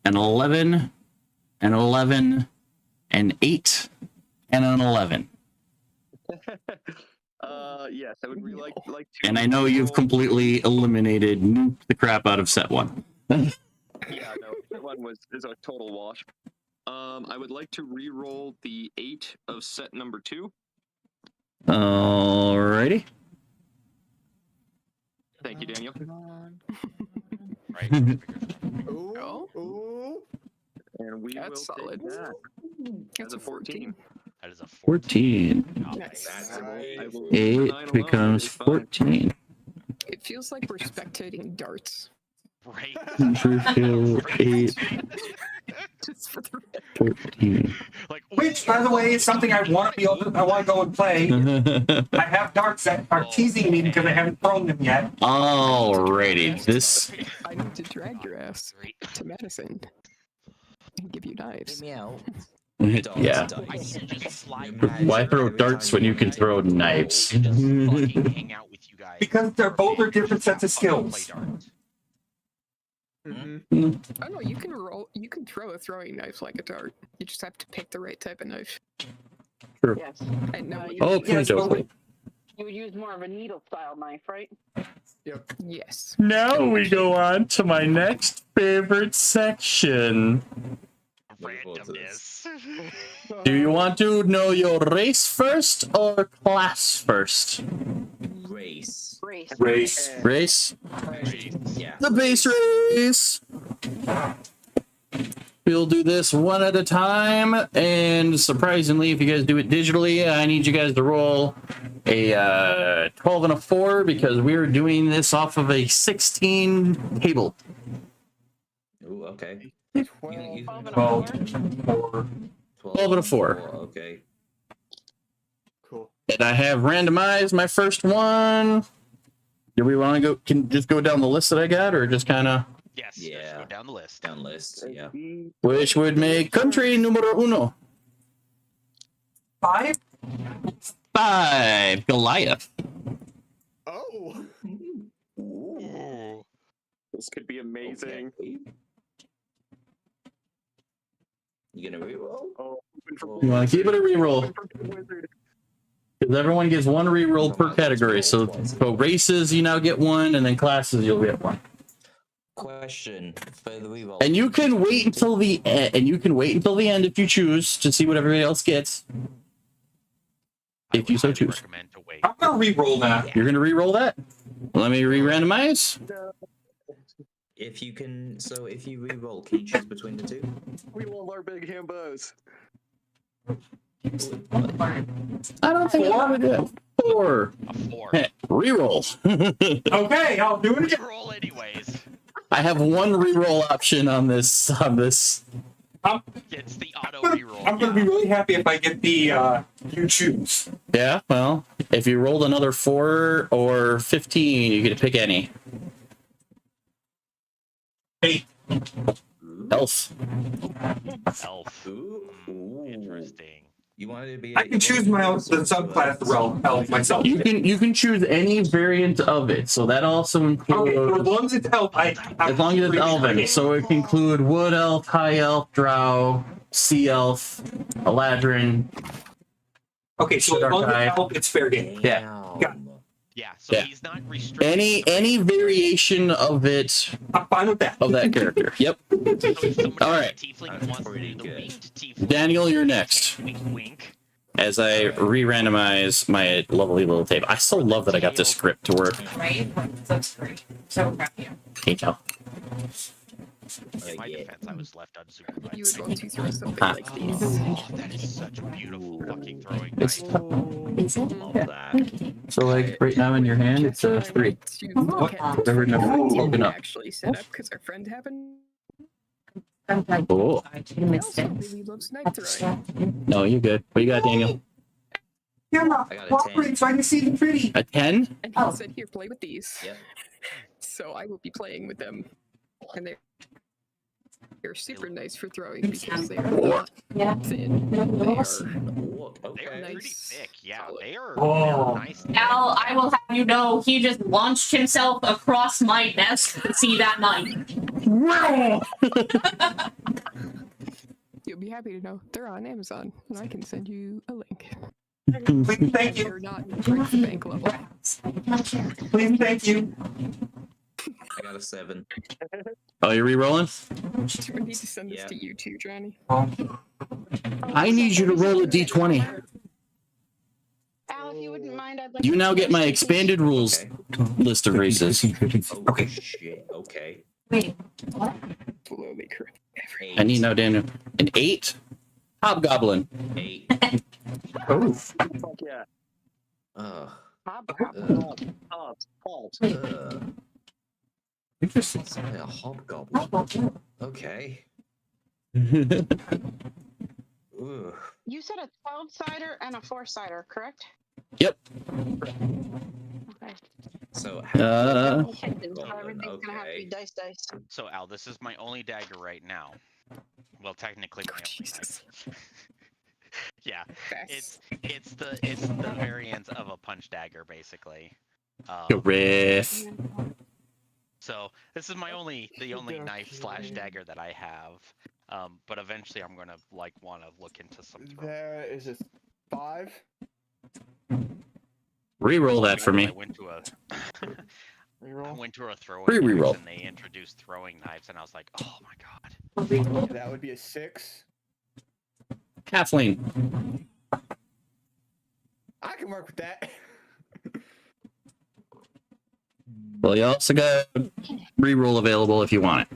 an 11, an 11, an 8, and an 11. Yes, I would really like to. And I know you've completely eliminated the crap out of set 1. Yeah, no, that one is a total wash. I would like to re-roll the 8 of set number 2. Alrighty. Thank you, Daniel. Right. Ooh. And we That's will solid. take that That's as a 14. That is a 14. Nice. 8 becomes 14. It feels like we're spectating darts. Right. True skill 8, Just for the 14. Which, by the way, is something I want to be able to, I want to go and play. I have darts that are teasing me because I haven't thrown them yet. Alrighty, this. I need to drag your ass to Madison and give you knives. Yeah. Why throw darts when you can throw knives? Because they're both are different sets of skills. Oh no, you can roll. You can throw a throwing knife like a dart. You just have to pick the right type of knife. True. Yes. And no, Okay, dokie. You would use more of a needle style knife, right? Yep. Yes. Now we go on to my next favorite section. Randomness. Do you want to know your race first or class first? Race. Race. Yeah. The base race. We'll do this one at a time, and surprisingly, if you guys do it digitally, I need you guys to roll a 12 and a 4 because we're doing this off of a 16 table. okay. 12 and a 4. 12 and a 4. Okay. Cool. And I have randomized my first one. Do we want to go? Can just go down the list that I got, or just kind of? Yes. Yeah. Just go down the list. Down list. Yeah. Which would make country numero uno. 5? 5. Goliath. Oh. Ooh. This could be amazing. Okay. You gonna reroll? Oh, You want to keep it a reroll? Because everyone gets one reroll per category. So races, you now get one, and then classes, you'll get one. Question for the reroll. And you can wait until the end. And you can wait until the end if you choose to see what everybody else gets. If you so choose. I'm gonna re-roll that. You're gonna re-roll that. Let me re-randomize. If you can, so if you re-roll, can you choose between the two? We love our big hambos. I don't think I would do it. 4. A 4. Reroll. Okay, I'll do it again. Roll anyways. I have one reroll option on this. It's the auto reroll. I'm gonna be really happy if I get the you choose. Yeah, well, if you rolled another 4 or 15, you get to pick any. 8. Elf. Elf. Interesting. You wanted to be. I can choose my own the subclass realm elf myself. You can choose any variant of it, so that also includes. Okay, so as long as it's elf, as long as it's elven, so it can include wood elf, high elf, drow, sea elf, eladrin. Okay, so as long as it's elf, it's fair game. Yeah. Yeah, so he's not restricted. Any variation of it. I'm fine with that. Of that character. Yep. All right. Daniel, you're next. Wink, wink. As I re-randomize my lovely little tape. I still love that I got this script to work. Right? That's great. So proud of you. Can't tell. In my defense, I was left unsupervised. You would want to throw something like these. Oh, that is such a beautiful fucking throwing It's knife. Love that. So like right now in your hand, it's a 3. Whatever number you're holding up. Actually set up because our friend happened. Oh. He also really loves knife throwing. No, you're good. What you got, Daniel? Camera, cooperate so I can see them pretty. A 10? And he said, "Here, play with these." Yep. So I will be playing with them, and they're super nice for throwing because they are thin. They are They're pretty nice. thick. Yeah, they are Oh. nice. Now, I will have you know, he just launched himself across my desk to see that knife. You'll be happy to know they're on Amazon, and I can send you a link. Please, thank you. They're not break the bank level. Please, thank you. I got a 7. Oh, you're re-rolling? Do I need to send this to you too, Johnny? I need you to roll a d20. Al, if you wouldn't mind, I'd like You to now see get my this. expanded rules list of races. Okay. Shit. Okay. Wait, what? Slowly correct. I need now, Daniel. An 8? Hobgoblin. 8. Oh. Fuck yeah. Interesting. A hobgoblin. Okay. Ooh. You said a 12-sider and a 4-sider, correct? Yep. Okay. So Uh, So everything's gonna have to be dice. So Al, this is my only dagger right now. Well, technically my only dagger. Yeah, it's the variant of a punch dagger, basically. riff. So this is the only knife /dagger that I have. But eventually I'm gonna want to look into some. There is a 5. Re-roll that for me. I went to a throwing Re-roll. knives and they introduced throwing knives, and I was like, oh my god. That would be a 6. Kathleen. I can work with that. Well, you also got re-roll available if you want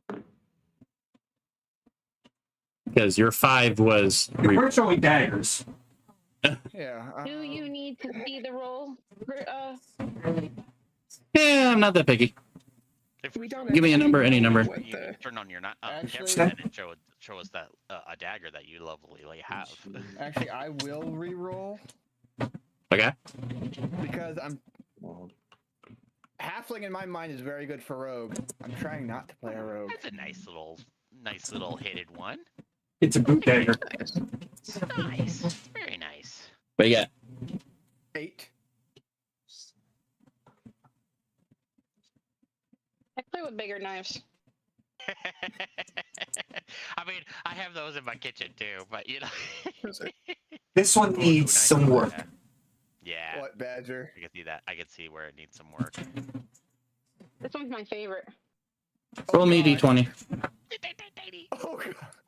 it. Because your 5 was. We're showing daggers. Yeah. Do you need to see the roll? Yeah, I'm not that picky. We don't Give me a number, any number. what You the- turn on your Actually- camera and show us that a dagger that you lovely have. Actually, I will re-roll Okay. because I'm halfling in my mind is very good for rogue. I'm trying not to play a rogue. That's a nice little hidden one. It's a boot dagger. Nice, very nice. What you got? 8. I play with bigger knives. I mean, I have those in my kitchen too, but you know. This one needs some work. Yeah. What, Badger? I can see that. I can see where it needs some work. This one's my favorite. Roll me a d20.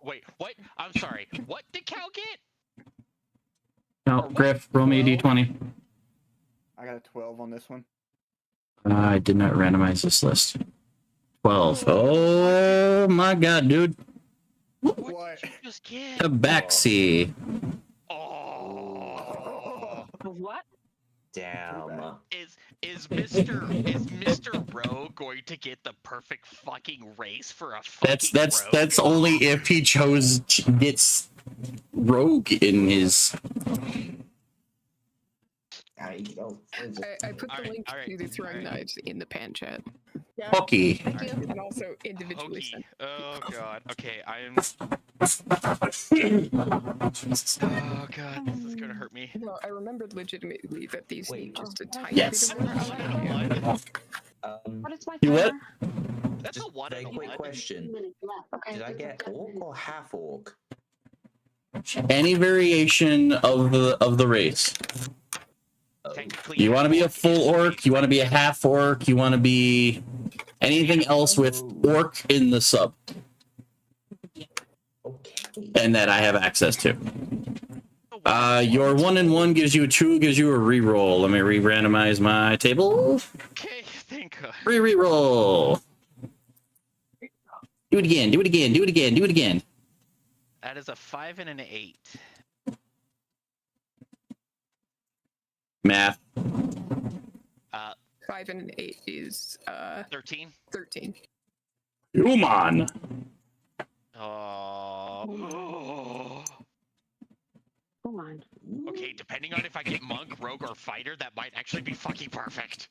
Wait, what? I'm sorry. What did Cal get? No, Griff, roll me a d20. I got a 12 on this one. I did not randomize this list. 12. Oh my god, dude. What? Tabaxi. What? Damn. Is Mr. Rogue going to get the perfect fucking race for a fucking That's only if he gets rogue in his. I put the link to the throwing knives in the pan chat. Hockey. And also individually sent. Oh god. Okay, I am. Oh god, this is gonna hurt me. No, I remembered legitimately that these need just a tiny Yes. bit of work. What is my You what? That's Just a one very and quick 11. question. Did I get orc or half orc? Any variation of the race. You want to be a full orc, you want to be a half orc, you want to be anything else with orc in the sub. And that I have access to. Your 1 and 1 gives you a 2, gives you a reroll. Let me re-randomize my table. Okay, thank God. Reroll. Do it again, do it again, do it again, do it again. That is a 5 and an 8. Math. 5 and an 8 is 13. 13. Human. Oh. Come on. Okay, depending on if I get monk, rogue, or fighter, that might actually be fucking perfect.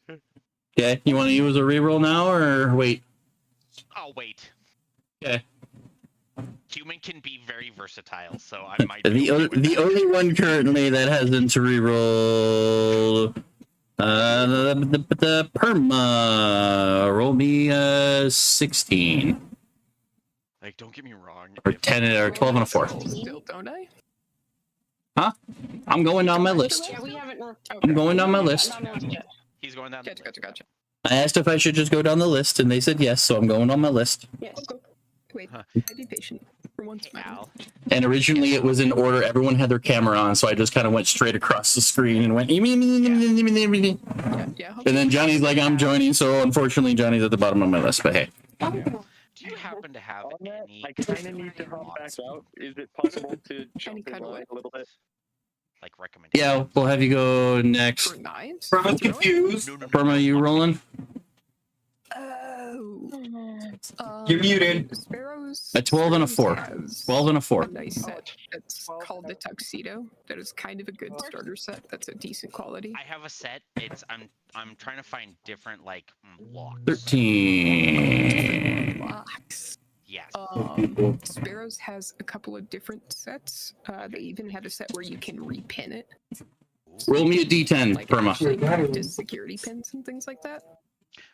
Okay, you want to use a reroll now or wait? I'll wait. Okay. Human can be very versatile, so I might. The only one currently that hasn't rerolled. The perma. Roll me 16. Like, don't get me wrong. Or 10 or 12 and a 4. Still, don't I? Huh? I'm going down my list. Yeah, we haven't. I'm going down my list. He's going down. Gotcha. I asked if I should just go down the list, and they said yes, so I'm going on my list. Yes. Wait, I'd be patient for once, man. And originally it was in order. Everyone had their camera on, so I just kind of went straight across the screen and went. And then Johnny's like, I'm joining, so unfortunately Johnny's at the bottom of my list. But hey. Do you happen to have any? I kind of need to hop back out. Is it possible to jump in line a little bit? Like recommendation? Yeah, we'll have you go next. Perma's confused. Perma, you rolling? Oh. You're muted. Sparrows. A 12 and a 4. 12 and a 4. A nice set. It's called the Tuxedo. That is kind of a good starter set. That's a decent quality. I have a set. It's I'm trying to find different like locks. 13. Locks. Yes. Sparrows has a couple of different sets. They even have a set where you can repin it. Roll me a d10, Like Perma. actually practice security pins and things like that.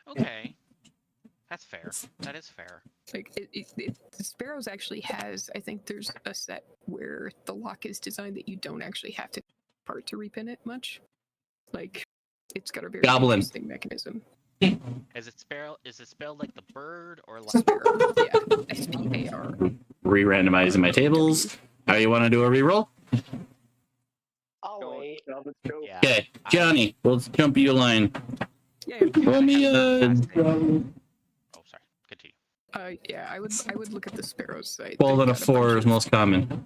Okay. That's fair. That is fair. Like the Sparrows actually has, I think there's a set where the lock is designed that you don't actually have to part to repin it much. Like it's got a very Goblin. interesting mechanism. Is it sparrow? Is it spelled like the bird or like? Sparrow, yeah, SPAR. Re-randomizing my tables. How you want to do a reroll? I'll wait. Yeah. Okay, Johnny, we'll jump you a line. Yeah. Roll me Oh, sorry. Continue. Yeah, I would look at the Sparrows site. 12 and a They've got 4 bunch is of most common.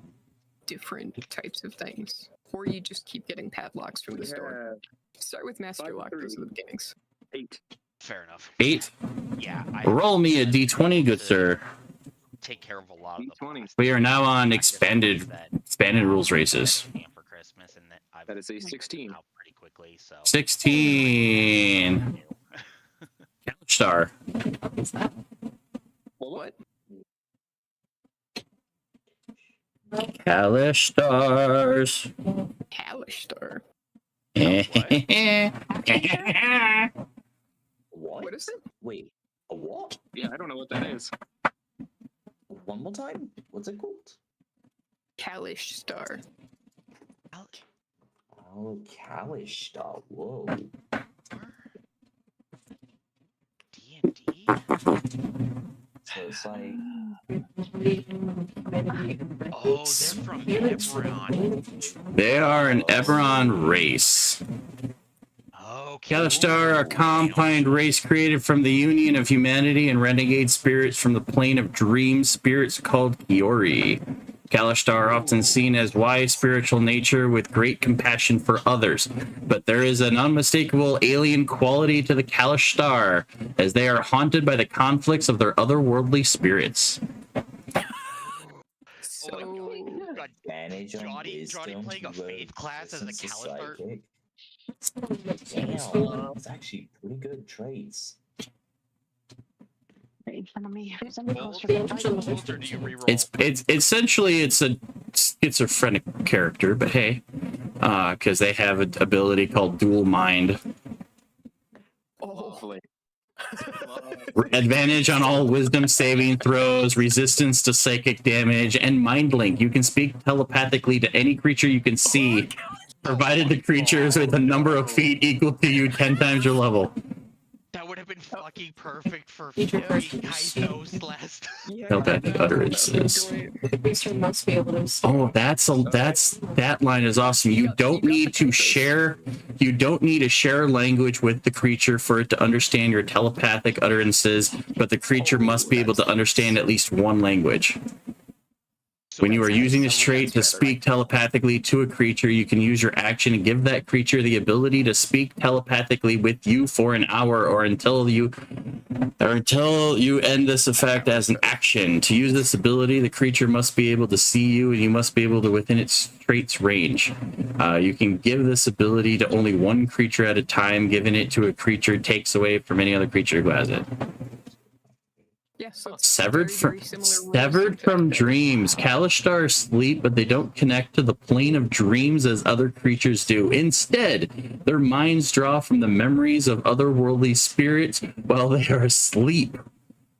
different types of things, or you just keep getting padlocks from the store. Start with Master Lock. Those are the beginnings. 8. Fair enough. 8. Yeah. Roll me a d20, good sir. Take care of a lot of the We are now on expanded rules races. for Christmas, and that is a 16. Out pretty quickly, so 16. Star. What? Kalish stars. Kalish star. What is it? Wait, a what? Yeah, I don't know what that is. One more time? What's it called? Kalish star. Oh, Kalish star. Whoa. D&D? So it's like... Oh, they're from Eberron. They are an Eberron race. Kalistar are a combined race created from the union of humanity and renegade spirits from the plane of dream spirits called Kiori. Kalistar are often seen as wise spiritual nature with great compassion for others, but there is an unmistakable alien quality to the Kalistar, as they are haunted by the conflicts of their otherworldly spirits. Johnny playing a faith class as a Kalistar. Damn, it's actually pretty good traits. Right in front of me. It's essentially it's a schizophrenic character, but hey, because they have an ability called dual mind. Lovely. Advantage on all wisdom saving throws, resistance to psychic damage, and mind link. You can speak telepathically to any creature you can see, provided the creature is with a number of feet equal to you 10 times your level. That would have been fucking perfect for Kaitos last. Telepathic utterances. The creature must be able to. Oh, that line is awesome. You don't need to share language with the creature for it to understand your telepathic utterances, but the creature must be able to understand at least one language. When you are using this trait to speak telepathically to a creature, you can use your action and give that creature the ability to speak telepathically with you for an hour or until you end this effect as an action. To use this ability, the creature must be able to see you, and you must be able to within its trait's range. You can give this ability to only one creature at a time. Giving it to a creature takes away from any other creature who has it. Yeah, so Severed from dreams. Kalistar sleep, but they don't connect to the plane of dreams as other creatures do. Instead, their minds draw from the memories of otherworldly spirits while they are asleep.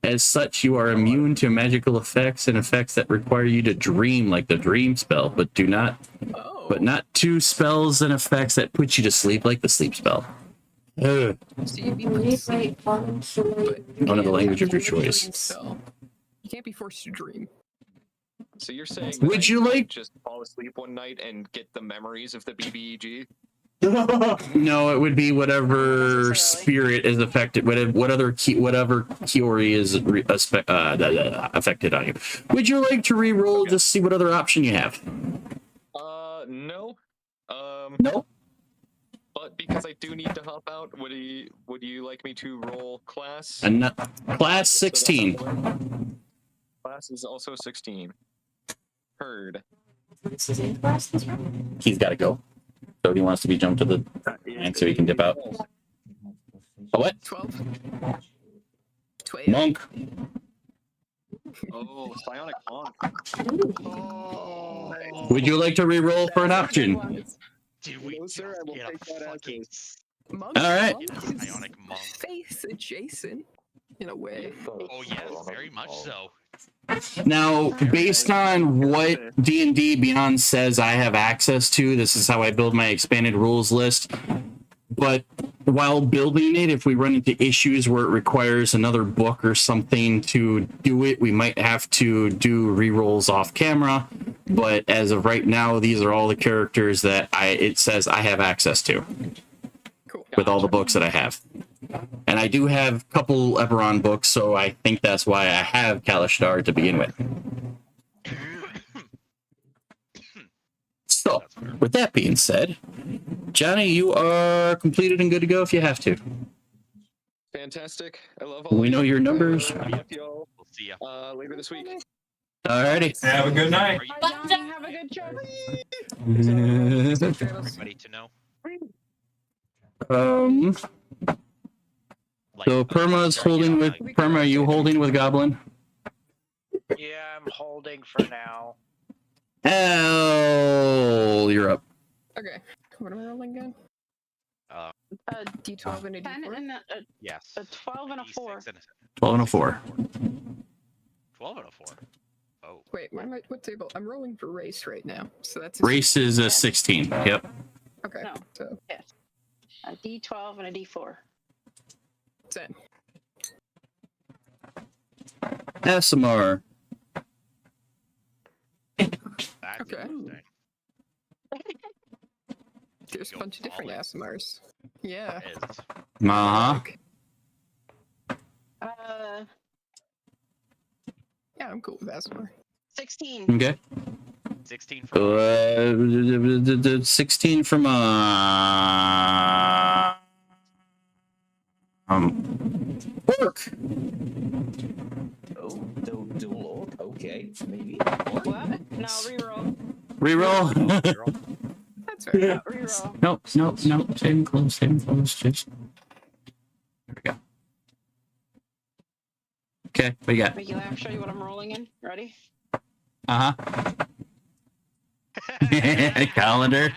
As such, you are immune to magical effects and effects that require you to dream, like the dream spell, but not to spells and effects that put you to sleep, like the sleep spell. So you'd be put to sleep, but One of the language of your choice. So you can't be forced to dream. So you're saying that Would you like just fall asleep one night and get the memories of the BBEG? No, it would be whatever spirit is affected, whatever Kiori is affected on you. Would you like to re-roll just see what other option you have? No. No. But because I do need to hop out, would you like me to roll class? Class 16. Class is also 16. Heard. He's got to go. So he wants to be jumped to the line so he can dip out. A what? 12. Monk. Oh, psionic monk. Would you like to re-roll for an option? Dude, we sir, I will take that fucking Monk, all right. Ionic monk. Face adjacent, in a way. Oh yes, very much so. Now, based on what D&D Beyond says I have access to, this is how I build my expanded rules list. But while building it, if we run into issues where it requires another book or something to do it, we might have to do re-rolls off camera. But as of right now, these are all the characters that it says I have access to. Cool. With all the books that I have. And I do have a couple Eberron books, so I think that's why I have Kalistar to begin with. So, with that being said, Johnny, you are completed and good to go if you have to. Fantastic. I love all We of know you. your numbers. Talk to y'all We'll see ya. later this week. Alrighty. Have a good night. Bye, Johnny. Have a good trip. Everybody to know. So Perma's holding with Perma. Are you holding with Goblin? Yeah, I'm holding for now. L, you're up. Okay. What am I rolling again? D12 and a 10 D4? and Yes. a 12 and a 4. 12 and a 4. 12 and a 4. Oh. Wait, what table? I'm rolling for race right now. So that's Race is a 16. Yep. Okay. No. So Yes. A D12 and a D4. 10. Asimar. That's Okay. interesting. There's a bunch of different Asimars. Yeah. It is. Uh-huh. Yeah, I'm cool with Asimar. 16. Okay. 16 from 16 from Orc. Oh, dual orc. Okay, maybe. What? No, reroll. Reroll. That's right. No, reroll. Nope. Same close. Just. There we go. Okay, what you got? Make you laugh. Show you what I'm rolling in. Ready? Uh-huh. Calendar.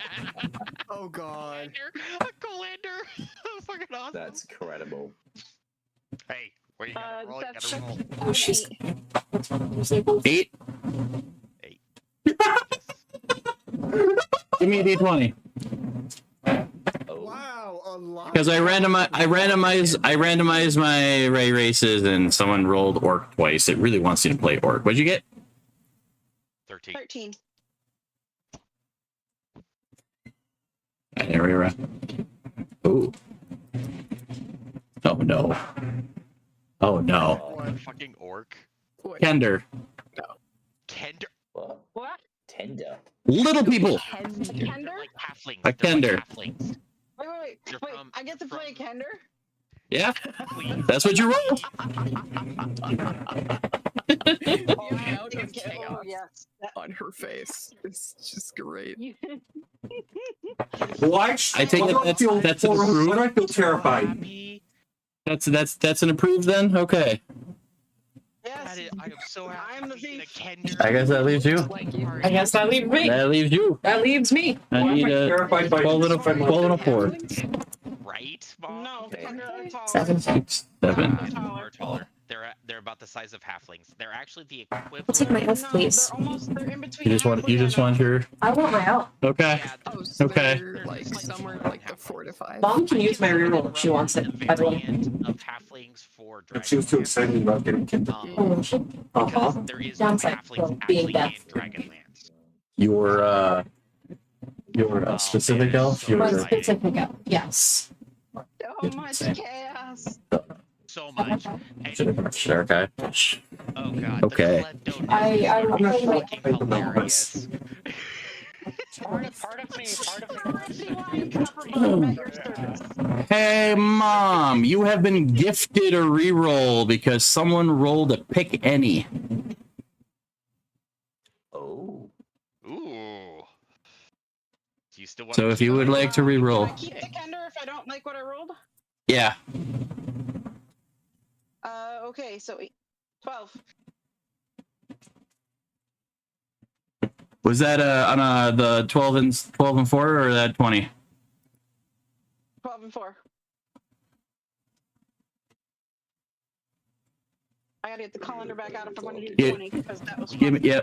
Oh god. A calendar. Fucking awesome. That's incredible. Hey, where you gotta roll? You That's gotta roll. Oh, she's. 8. 8. Give me a D20. Wow, a lot. Because I randomize my Ray races and someone rolled Orc twice. It really wants you to play Orc. What'd you get? 13. 13. There we are. Ooh. Oh no. Oh no. Fucking Orc. Kender. Kender. What? Tender. Little people. Kender? Like halflings. A Kender. Wait. I get to play Kender? Yeah. That's what you rolled. The amount of Oh, chaos yes. on her face is just great. Why? I take it that's an Why approved. do I feel terrified? That's an approved then? Okay. Yes. I am so happy. I'm the thief. I guess that leaves you. I guess that leaves me. That leaves you. That leaves me. I need a 12 and a 4. Right, Mom? No, Kender are taller. 7. 6, 7. Taller. They're about the size of halflings. They're actually the equivalent. I'll take my elf, please. They're in between. You just want your. I want my elf. Okay. Oh, so Okay. they're like somewhere like the 4 to 5. Mom can use my reroll if she wants it, by the way. Of halflings for She was too excited about getting kicked. Because there is no Downside halflings of being actually deaf. in Dragonlance. Your specific elf. My Your specific elf, yes. So much chaos. So much. sure. Okay. Oh god. Okay. I remember Fucking hilarious. Part of me. Hey, Mom, you have been gifted a reroll because someone rolled a pick any. Oh. Ooh. Do you still want So if you would like to reroll, Can I keep the Kender if I don't like what I rolled? yeah. Okay, so 12. Was that on the 12 and 4 or that 20? 12 and 4. I gotta get the colander back out if I want to do Yeah. 20 because that was Give me a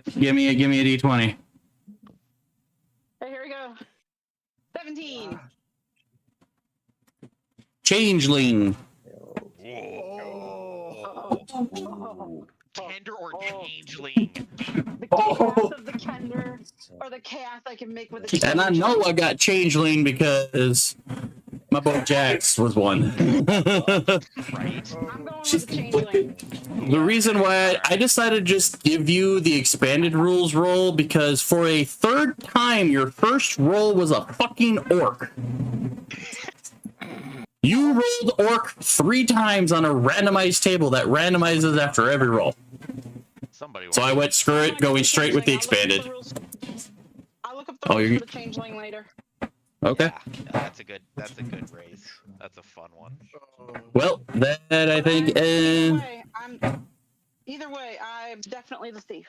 D20. Hey, here we go. 17. Changeling. Kender or changeling? The chaos of the Kender, or the chaos I can make with the And I know I got changeling because my boy Jax was one. I'm going with the changeling. The reason why I decided to just give you the expanded rules roll because for a third time, your first roll was a fucking orc. You rolled orc 3 times on a randomized table that randomizes after every roll. So I went screw it, going straight with the expanded. I'll look up the rules for the changeling later. Okay. Yeah, that's a good race. That's a fun one. Well, that I think. Either way, I'm definitely the thief.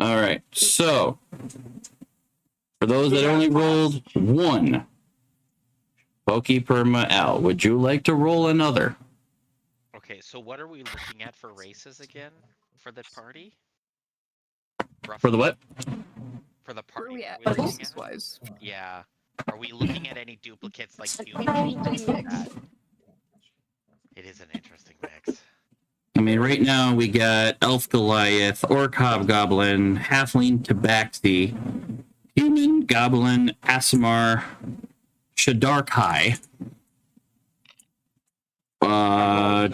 All right. So for those that only rolled 1, Pokey Perma Al, would you like to roll another? Okay, so what are we looking at for races again for the party? For the what? For the party. Where are we Are at we races wise? Yeah. Are we looking at any duplicates like Doom? It is an interesting mix. I mean, right now we got Elf Goliath, Orc Hobgoblin, Halfling Tabaxi, Human Goblin, Aasimar, Shadark High,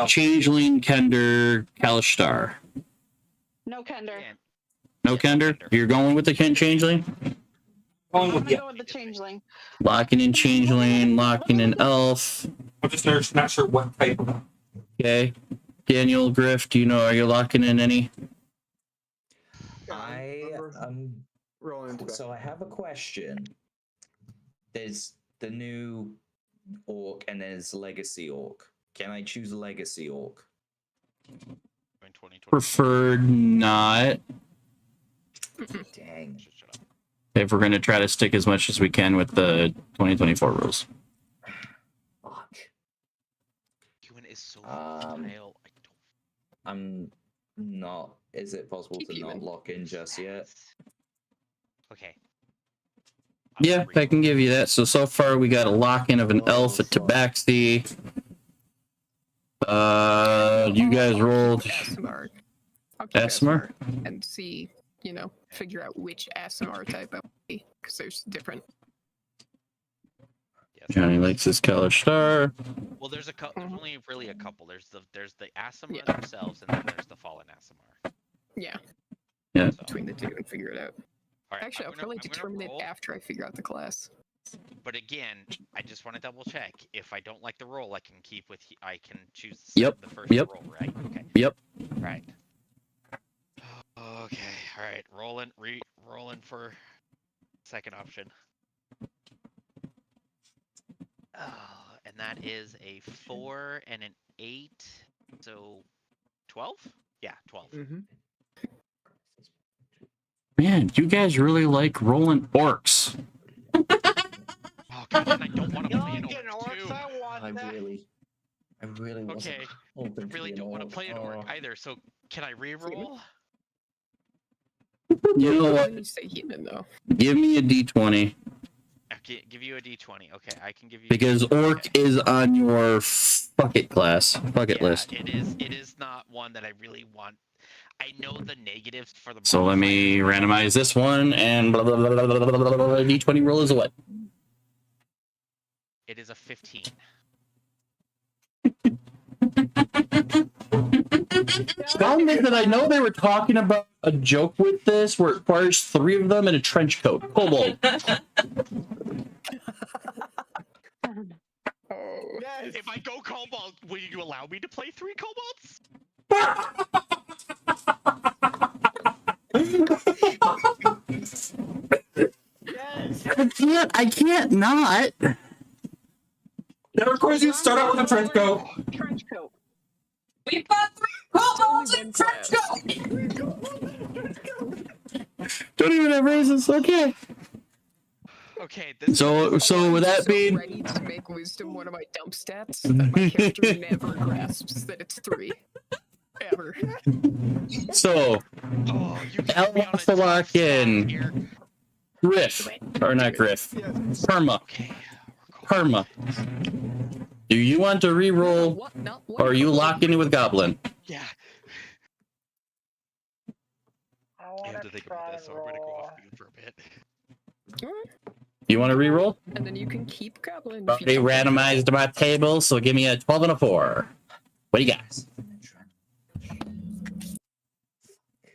Changeling, Kender, Kalishtar. No Kender. No Kender? You're going with the Changeling? I'm gonna go with the changeling. Locking in Changeling, locking in Elf. I'm just not sure what type of. Okay. Daniel Griff, do you know, are you locking in any? So I have a question. There's the new orc and there's legacy orc. Can I choose a legacy orc? Preferred not. Dang. If we're going to try to stick as much as we can with the 2024 rules. Is so versatile. I'm not. Is it possible to not lock in just yet? Okay. Yeah, I can give you that. So far we got a lock-in of an elf, a tabaxi. You guys rolled Aasimar. Aasimar? And see, figure out which Aasimar type I want to be, because there's different. Johnny likes his Kalishtar. Well, there's only really a couple. There's the Aasimar themselves, and then there's the fallen Aasimar. Yeah. Yeah. Between the two and figure it out. All right, Actually, I'll probably determine it after I figure out the class. But again, I just want to double check. If I don't like the roll, I can keep with. I can choose the first roll, right? Okay. Yep. Right. Okay. All right. Rolling for second option. Oh, and that is a 4 and an 8, so 12? Yeah, 12. Man, you guys really like rolling orcs. Oh god, and I don't want to play an orc too. I really wasn't. Okay, I really don't want to play an orc either. So can I re-roll? You know what? You say human though. Give me a d20. Okay, give you a d20. Okay, I can give you. Because orc is on your bucket class, bucket list. It is. It is not one that I really want. I know the negatives for the. So let me randomize this one, and blah, blah, blah, blah, blah, blah, blah, d20 roll is a what? It is a 15. Problem is that I know they were talking about a joke with this where it requires 3 of them in a trench coat. Kobold. Yes. If I go Cobalt, will you allow me to play 3 Cobalts? Yes. I can't not. That requires you to start out with a trench coat. Trench coat. We've got 3 kobolds in trench coat. Don't even have raisins. Okay. Okay. So with that being, ready to make wisdom one of my dump stats, that my character never grasps that it's 3. Ever. So, Al wants to lock in Griff, or not Griff, Perma. Perma. Do you want to re-roll, or are you locking in with Goblin? Yeah. I have to think about this, so I'm gonna go off mute for a bit. You want to re-roll? And then you can keep Goblin. They randomized my table, so give me a 12 and a 4. What do you got?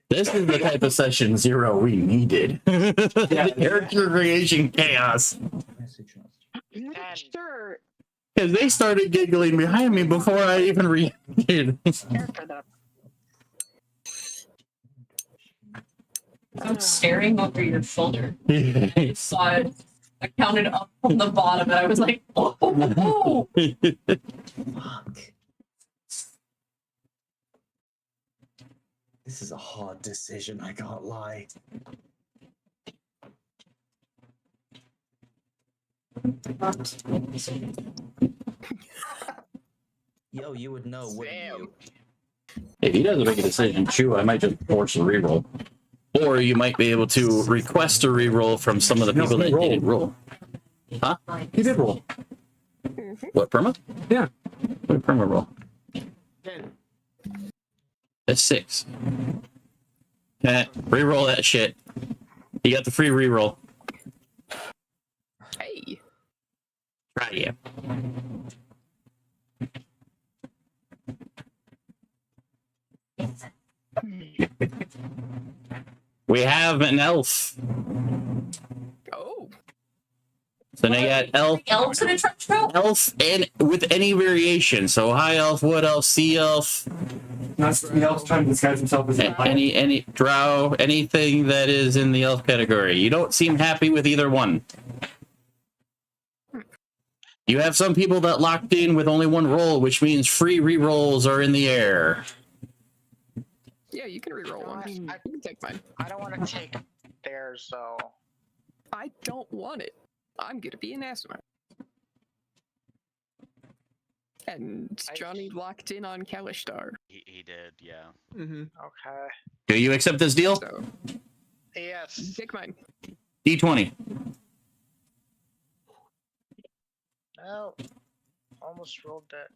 This is the type of session 0 we needed. Character creation chaos. Sure. Because they started giggling behind me before I even reacted. I'm staring over your shoulder. I saw it. I counted up from the bottom, and I was like, "Oh!" Fuck. This is a hard decision, I can't lie. Yo, you would know, wouldn't you? If he doesn't make a decision, Chew, I might just force a reroll. Or you might be able to request a reroll from some of the people that didn't roll. Huh? He did roll. What, Perma? Yeah. What did Perma roll? 10. That's 6. Reroll that shit. You got the free reroll. Hey. Right, yeah. We have an elf. Oh. So now you got elf. Elves in a trench coat? Elf and with any variation. So high elf, wood elf, sea elf. That's the elf trying to disguise himself as any drow, anything that is in the elf category. You don't seem happy with either one. You have some people that locked in with only one roll, which means free rerolls are in the air. Yeah, you can reroll one. You can take mine. I don't want to take theirs, so. I don't want it. I'm gonna be an Asima. And Johnny locked in on Kalishtar. He did, yeah. Mm-hmm. Okay. Do you accept this deal? So, yes. Take mine. D20. No. Almost rolled that.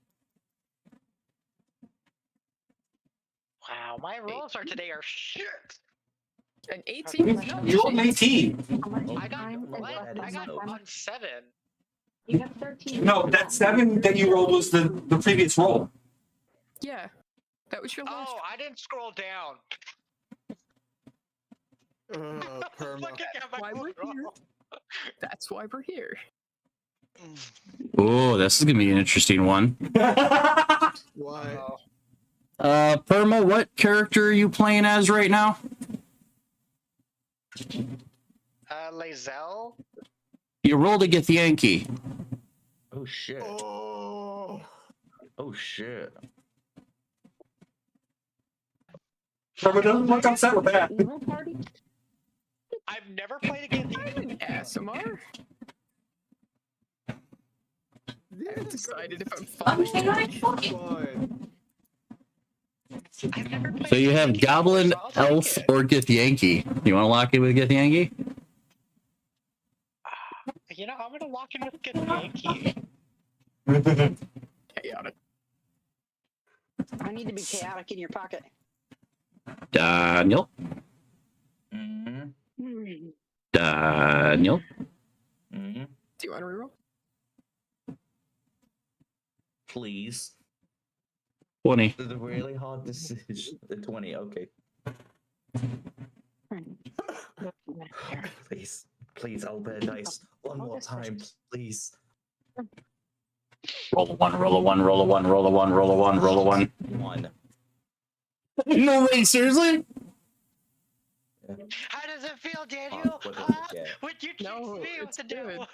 Wow, my rolls are today are shit. An 18 is not You rolled an 18. I got what? I got on 7. You got 13. No, that 7 that you rolled was the previous roll. Yeah. That was your last. Oh, I didn't scroll down. Perma. Why we're here. That's why we're here. Oh, this is gonna be an interesting one. Why? Perma, what character are you playing as right now? Lae'zel? You rolled a Githyanki. Oh shit. Oh. Oh shit. Perma doesn't look upset with that. I've never played against an ASMR. I decided if I'm fine. So you have Goblin, Elf, or Githyanki. You want to lock in with Githyanki? You know, I'm gonna lock in with Githyanki. Chaotic. I need to be chaotic in your pocket. Daniel. Hmm. Daniel. Do you want to reroll? Please. 20. This is a really hard decision. 20, okay. Please. Please, I'll bear dice. One more time, please. Roll a 1, roll a 1, roll a 1, roll a 1, roll a 1, roll a 1. 1. No way, seriously? How does it feel, Daniel? What does it get? Would you No, kiss me with it's the good. devil?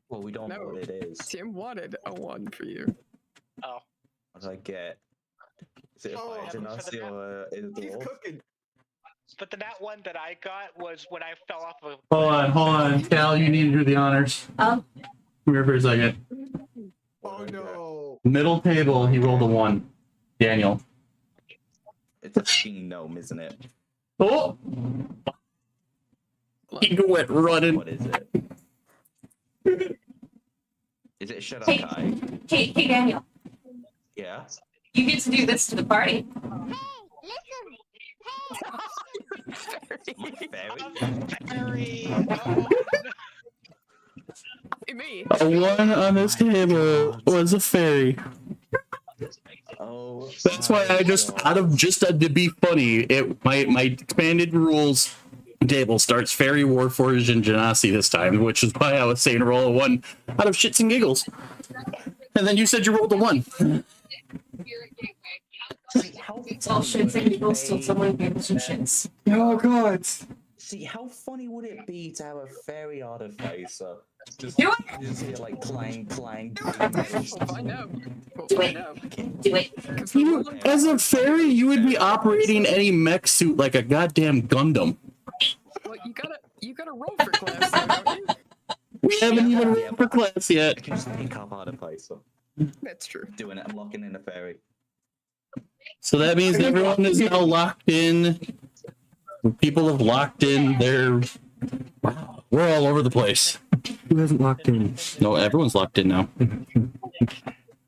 Well, we don't know what it is. Tim wanted a 1 for you. Oh. What do I get? Is it a Oh, fire genasi or is it He's dwarf? cooking. But the nat one that I got was when I fell off of. Hold on. Cal, you need to do the honors. Come here for a second. Oh no. Middle table, he rolled a 1. Daniel. It's a fucking gnome, isn't it? Oh! He went running. What is it? Is it Shadakai? Hey, Daniel. Yeah. You get to do this to the party. Fairy. Me. A 1 on this table was a fairy. Oh. That's why I just, out of just to be funny, my expanded rules table starts Fairy, Warforged, and Genasi this time, which is why I was saying roll a 1 out of shits and giggles. And then you said you rolled a 1. It's all shits and giggles till someone gives some shits. Oh god. See, how funny would it be to have a fairy artificer? Just, Do just hear like clang, clang. We'll find out. We'll find out. Do it. You, as a fairy, you would be operating any mech suit like a goddamn Gundam. Well, you gotta roll for class, though, don't you? We haven't even rolled for class yet. I can just pick up artificer. That's true. Doing it, I'm locking in a fairy. So that means everyone is now locked in. People have locked in their. Wow, we're all over the place. Who hasn't locked in? No, everyone's locked in now.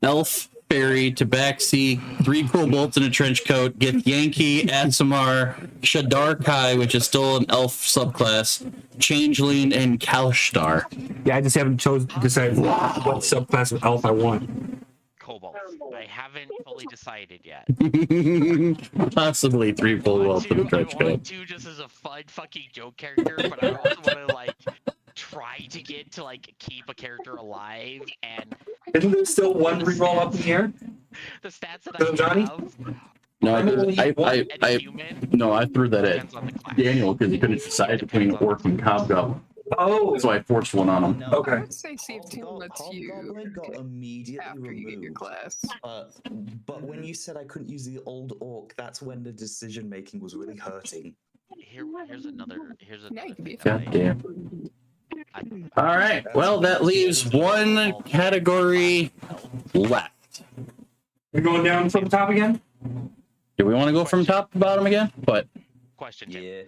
Elf, fairy, tabaxi, 3 kobolds in a trench coat, get Yankee, Asimar, Shadar Kai, which is still an elf subclass, Changeling, and Kalshtar. Yeah, I just haven't decided what subclass of elf I want. Cobalt. I haven't fully decided yet. Possibly 3 kobolds in a trench I coat. want to just as a fun fucking joke character, but I also want to like try to get to like keep a character alive and. Isn't there still one reroll up in the air? The stats that I Johnny? have. No, I threw that at Daniel because he couldn't decide between Orc and Cobgoblin. Oh, so I forced one on him. Okay. I would say see if team lets you got immediately after removed. you get your class. But when you said I couldn't use the old orc, that's when the decision making was really hurting. Here's another. Now you can be God damn. All right. Well, that leaves one category left. We're going down from the top again? Do we want to go from top to bottom again? But Question, Tim. Yeah.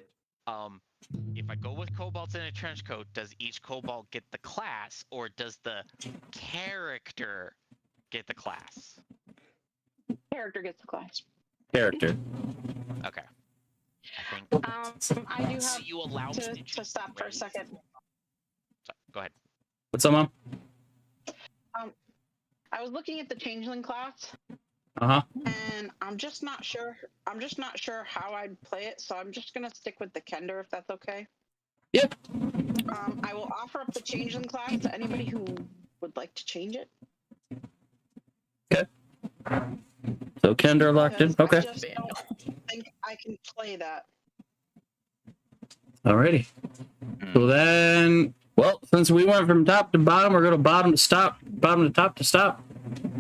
If I go with kobolds in a trench coat, does each kobold get the class, or does the character get the class? Character gets the class. character. Okay. I think. I do have So you allow me to stop for a second. Sorry, go ahead. What's up, Mom? I was looking at the changeling class, Uh-huh. and I'm just not sure. I'm just not sure how I'd play it, so I'm just gonna stick with the Kender if that's okay. Yep. I will offer up the changeling class to anybody who would like to change it. Okay. So Kender locked in. Okay. I just don't think I can play that. Alrighty. So then, well, since we went from top to bottom, we're going to bottom to stop, bottom to top to stop.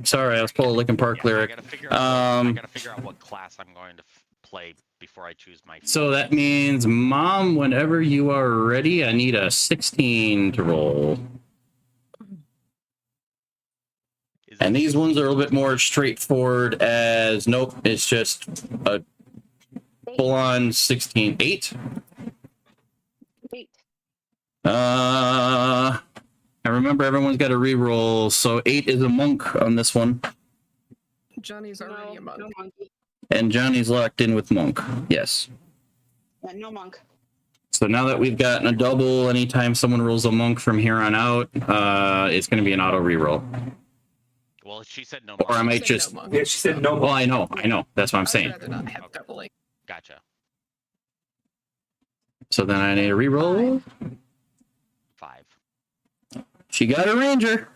Sorry, I was pulling a Linkin Park lyric. I gotta figure out what class I'm going to play before I choose my. So that means, Mom, whenever you are ready, I need a 16 to roll. And these ones are a little bit more straightforward as, nope, it's just a full-on 16. 8? 8. I remember everyone's got a reroll, so 8 is a monk on this one. Johnny's already a monk. No monkey. And Johnny's locked in with monk. Yes. Yeah, no monk. So now that we've gotten a double, anytime someone rolls a monk from here on out, it's going to be an auto reroll. Well, she said no. Or I might just. Yeah, she said no. Well, I know. That's what I'm saying. I'd rather not have doubling. Gotcha. So then I need a reroll. 5. She got a ranger.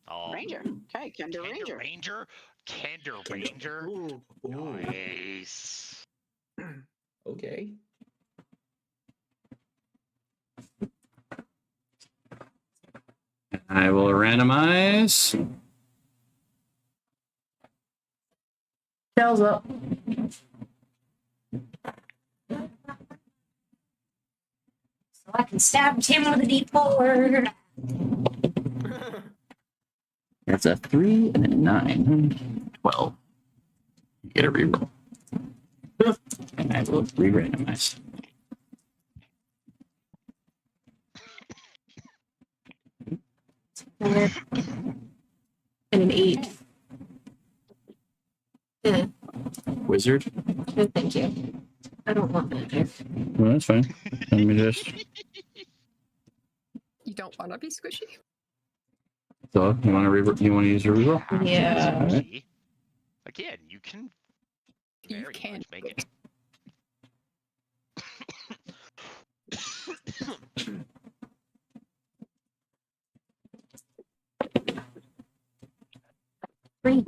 Oh. Ranger. Okay, Kender Ranger. Kender Ranger. Nice. Okay. I will randomize. Tails up. So I can stab Tim with a D4. That's a 3 and a 9. 12. Get a reroll. And I will re-randomize. And an 8. Yeah. Wizard. No, thank you. I don't want magic. Well, that's fine. Let me just. You don't want to be squishy? So you want to use your reroll? Yeah. All right. Again, you can. You can make it. Free.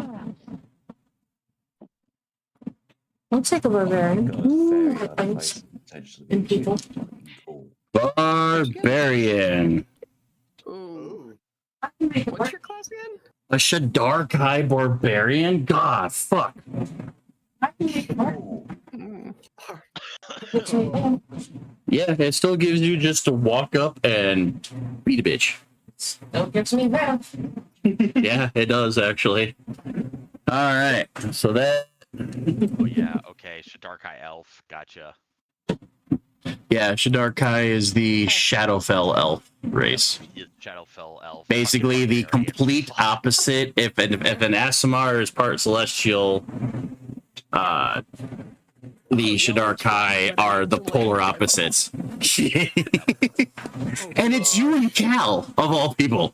Looks like a barbarian. Ooh, fights and people. Barbarian. Ooh. What's your class again? A Shadarkai barbarian? God, fuck. Yeah, it still gives you just to walk up and beat a bitch. Still gives me that. Yeah, it does actually. All right, so that. Oh yeah, okay. Shadarkai elf, gotcha. Yeah, Shadarkai is the Shadowfell elf race. Shadowfell elf. Basically, the complete opposite. If an Aasimar is part celestial, the Shadarkai are the polar opposites. And it's you and Cal, of all people.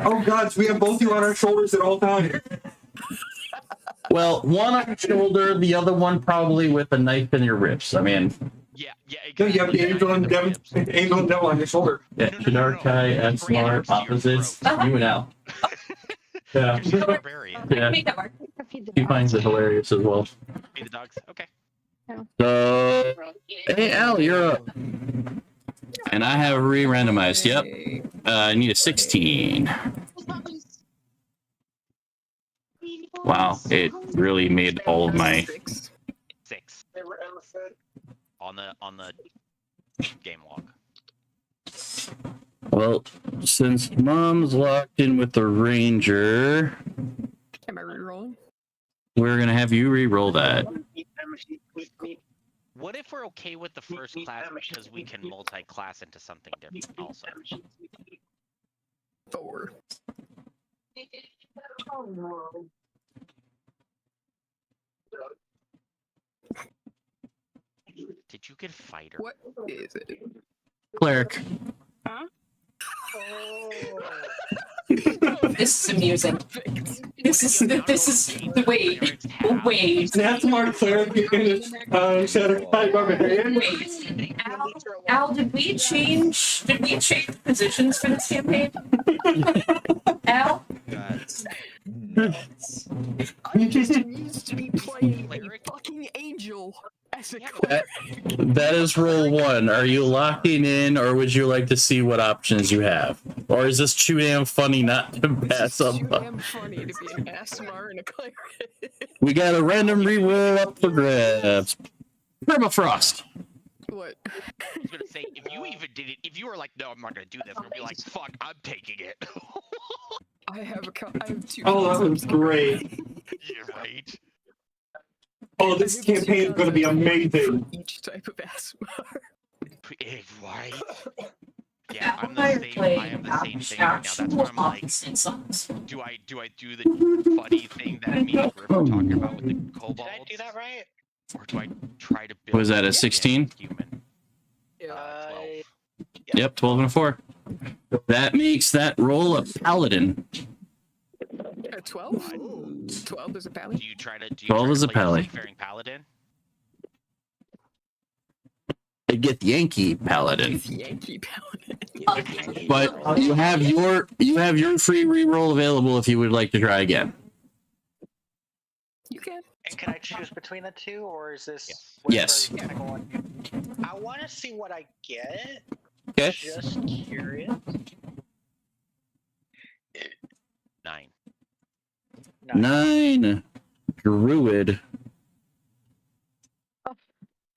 Oh gods, we have both you on our shoulders at all times. Well, one on your shoulder, the other one probably with a knife in your ribs. I mean, yeah, No, you have the angel and devil on your shoulder. yeah, Shadarkai, Aasimar, opposites, you and Al. Yeah. Yeah. He finds it hilarious as well. Feed the dogs. Okay. So, hey Al, you're up. And I have re-randomized. Yep. I need a 16. Wow, it really made all of my. 6. On the game log. Well, since Mom's locked in with the Ranger, Am I rerolling? we're gonna have you re-roll that. What if we're okay with the first class because we can multi-class into something different also? 4. Did you get fighter? What is it? Cleric. Huh? This is amusing. This is wait. That's more cleric in Shadarkai barbarian. Wait. Al, did we change positions for this campaign? Al? I just used to be playing a fucking angel as a cleric. That is roll 1. Are you locking in, or would you like to see what options you have? Or is this too damn funny not to pass up? Too damn funny to be an Aasimar and a cleric. We got a random re-roll up for grabs. Permafrost. What? I was gonna say, if you even did it, if you were like, no, I'm not gonna do this, I'm gonna be like, fuck, I'm taking it. I have 2. Oh, that was great. You're right. Oh, this campaign is going to be amazing. Each type of Aasimar. Right. Yeah, I'm the same. I am the same thing right now. That's why I'm like, do I do the funny thing that me and Griff were talking about with the kobolds? Did I do that right? Or do I try to build? Was that a 16? Human? 12. Yep, 12 and a 4. That makes that roll a paladin. 12? 12 is a paladin? Do you try to? 12 is a play paladin. Seafaring paladin? To get the Yankee paladin. Yankee paladin. But you have your free reroll available if you would like to try again. You can. And can I choose between the two, or is this? Yes. I want to see what I get. Okay. Just curious. 9. 9. Druid.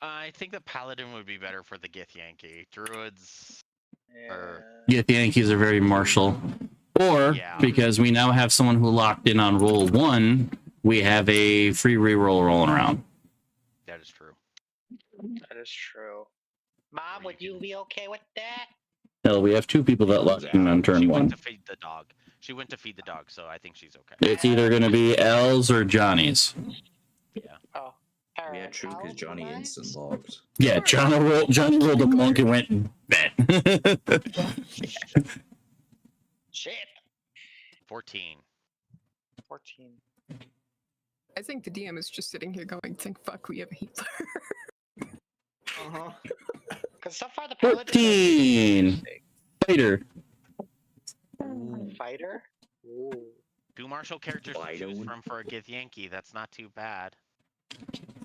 I think the paladin would be better for the Gith Yankee. Druids. Yeah, the Yankees are very martial. Or, because we now have someone who locked in on roll 1, we have a free reroll rolling around. That is true. That is true. Mom, would you be okay with that? Hell, we have 2 people that locked in on turn 1. Went to feed the dog. She went to feed the dog, so I think she's okay. It's either going to be L's or Johnny's. Yeah. Oh. Yeah, true, because Johnny instant logged. Yeah, Johnny rolled a monk and went, bet. Shit. 14. 14. I think the DM is just sitting here going, "Think fuck, we have a healer." Because so far the 14. Fighter. Fighter. 2 martial characters to choose from for a Gith Yankee. That's not too bad.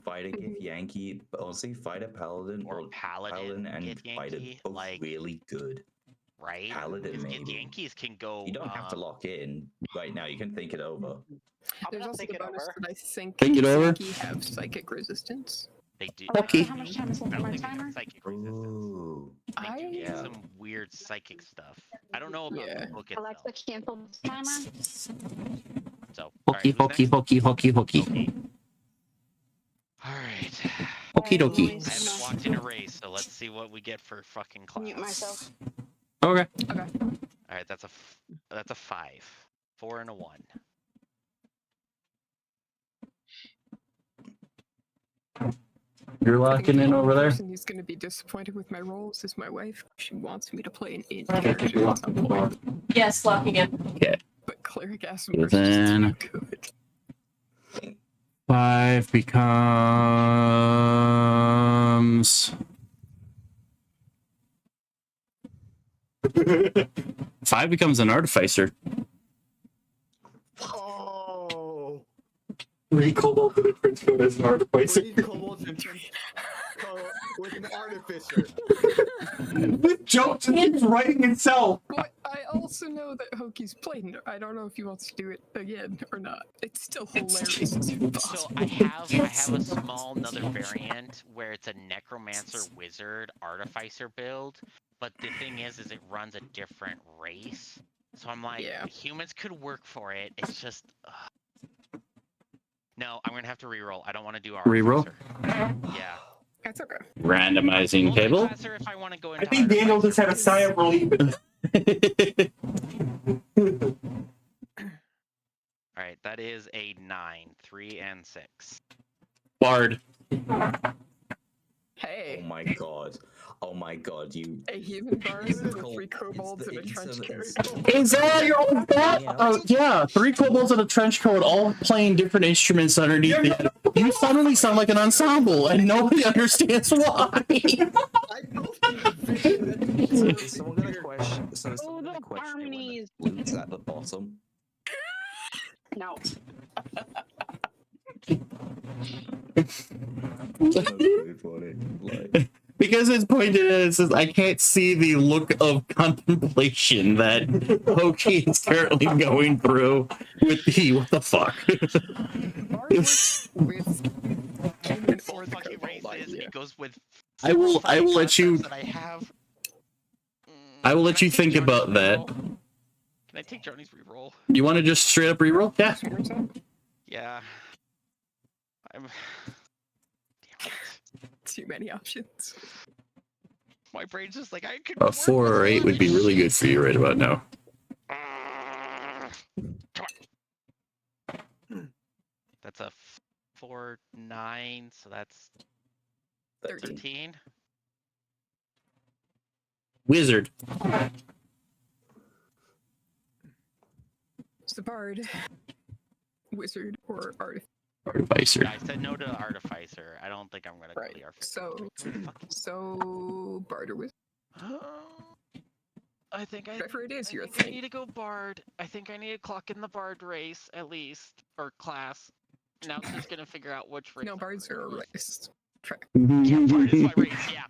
Fight a Gith Yankee, but honestly, fight a Paladin or Paladin and Gith Yankee, both like really good. Right? Paladin, Because maybe. Gith Yankees can go. You don't have to lock in right now. You can think it over. There's also the bonus that I think Think it over? Yankee have psychic resistance. They do. Okay. How much time is left on my timer? Psychic resistance. Ooh. They do some weird psychic stuff. I don't know about the book itself. Alexa, cancel the timer. So, Hokey, hokey, hokey, hokey, hokey. Alright. Okie dokie. I haven't walked in a race, so let's see what we get for fucking class. Mute myself. Okay. Alright, that's a 5. 4 and a 1. You're locking in over The there? person who's going to be disappointed with my rolls is my wife. She wants me to play an int character at some point. Yes, locking in. Okay. But cleric acid So is just then too good. 5 becomes 5 becomes an artificer. Oh. 3 kobolds in a trench coat as an artificer. 3 kobolds in trench coat with an artificer. With jokes and he's writing himself. But I also know that Hoki's played. I don't know if he wants to do it again or not. It's still hilarious. So I have a small another variant where it's a necromancer wizard artificer build, but the thing is it runs a different race. So I'm like, humans could work for it. It's just no, I'm gonna have to reroll. I don't want to do artificer. Reroll? Yeah. That's okay. Randomizing table. If I want to go I think Daniel just had a sigh of relief. Alright, that is a 9, 3 and 6. Bard. Hey. Oh my god. Oh my god, you. A human bard with 3 kobolds and a trench coat. Is that your own thought? Oh, yeah. 3 kobolds in a trench coat, all playing different instruments underneath it. You suddenly sound like an ensemble, and nobody understands why. Is someone gonna question? So is someone gonna question harmonies. when the flute's at the bottom? No. Because it's pointed at it says, I can't see the look of contemplation that Hoki is currently going through with the what the fuck. It goes with I will let you that I have. I will let you think about that. Can I take Johnny's reroll? You want to just straight up reroll? Yeah. Yeah. I'm Too many options. my brain's just like I could A 4 or 8 would be really good for you right about now. That's a 4, 9, so that's 13. Wizard. It's the bard, wizard, or artificer. Artificer. I said no to artificer. I don't think I'm gonna go the artificer. So bard or wizard. I think Whatever it is, I your think I thing. need to go bard. I think I need to clock in the bard race at least or class. Now I'm just gonna figure out which race. No, bards are a race. Yeah, bard is my race. Yeah.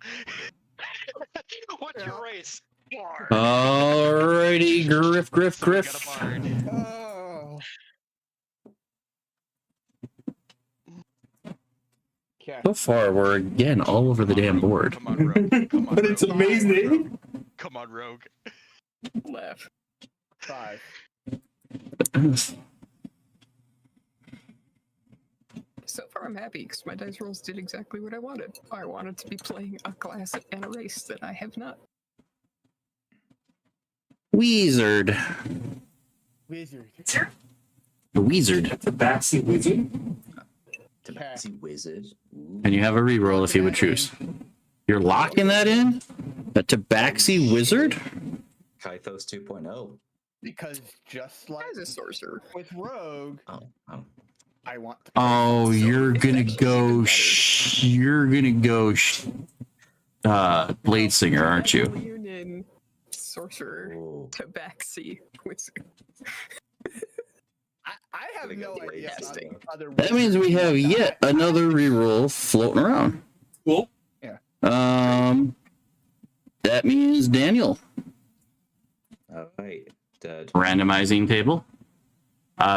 What's your race? Bard. Alrighty, griff. Oh. So far, we're again all over the damn board. Come on, Rogue. Come on, But it's Rogue. amazing. Come on, Rogue. Left. 5. So far, I'm happy because my dice rolls did exactly what I wanted. I wanted to be playing a class and a race that I have not. Wizard. Wizard. The wizard. Tabaxi wizard. Tabaxi wizard. And you have a reroll if you would choose. You're locking that in? A Tabaxi wizard? Kythos 2.0. Because just like as a sorcerer with Rogue, I want to Oh, you're gonna go. Blade Singer, aren't you? Union sorcerer, tabaxi wizard. I have no idea about other. That means we have yet another reroll floating around. Cool. Yeah. That means Daniel. All right. Randomizing table.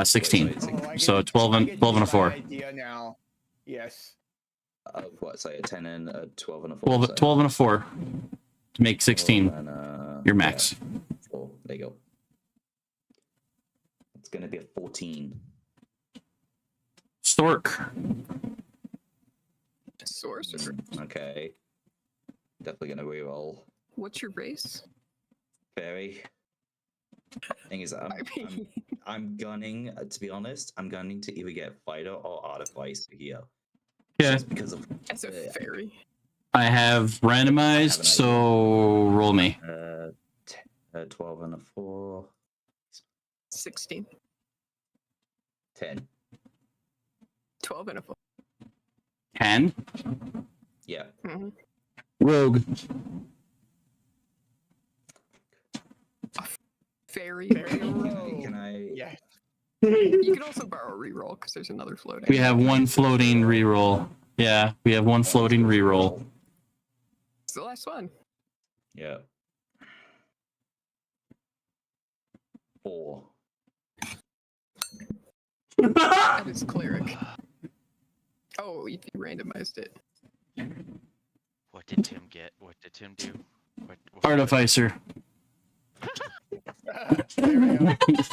16. So 12 and a 4. Idea now. Yes. What? Say a 10 and a 12 and a 4. 12 and a 4 to make 16. Your max. Yeah. 4. There you go. It's gonna be a 14. Stork. Sorcerer. Okay. Definitely gonna reroll. What's your race? Fairy. Thing is, I'm gunning. To be honest, I'm gunning to either get fighter or artificer here. Yeah. Just because of As a fairy. I have randomized, so roll me. 12 and a 4. 16. 10. 12 and a 4. 10. Yeah. Mm-hmm. Rogue. Fairy. Can I? Yeah. You can also borrow a reroll because there's another floating. We have one floating reroll. Yeah, we have one floating reroll. It's the last one. Yeah. 4. That is cleric. Oh, if you randomized it. What did Tim get? What did Tim do? What Artificer.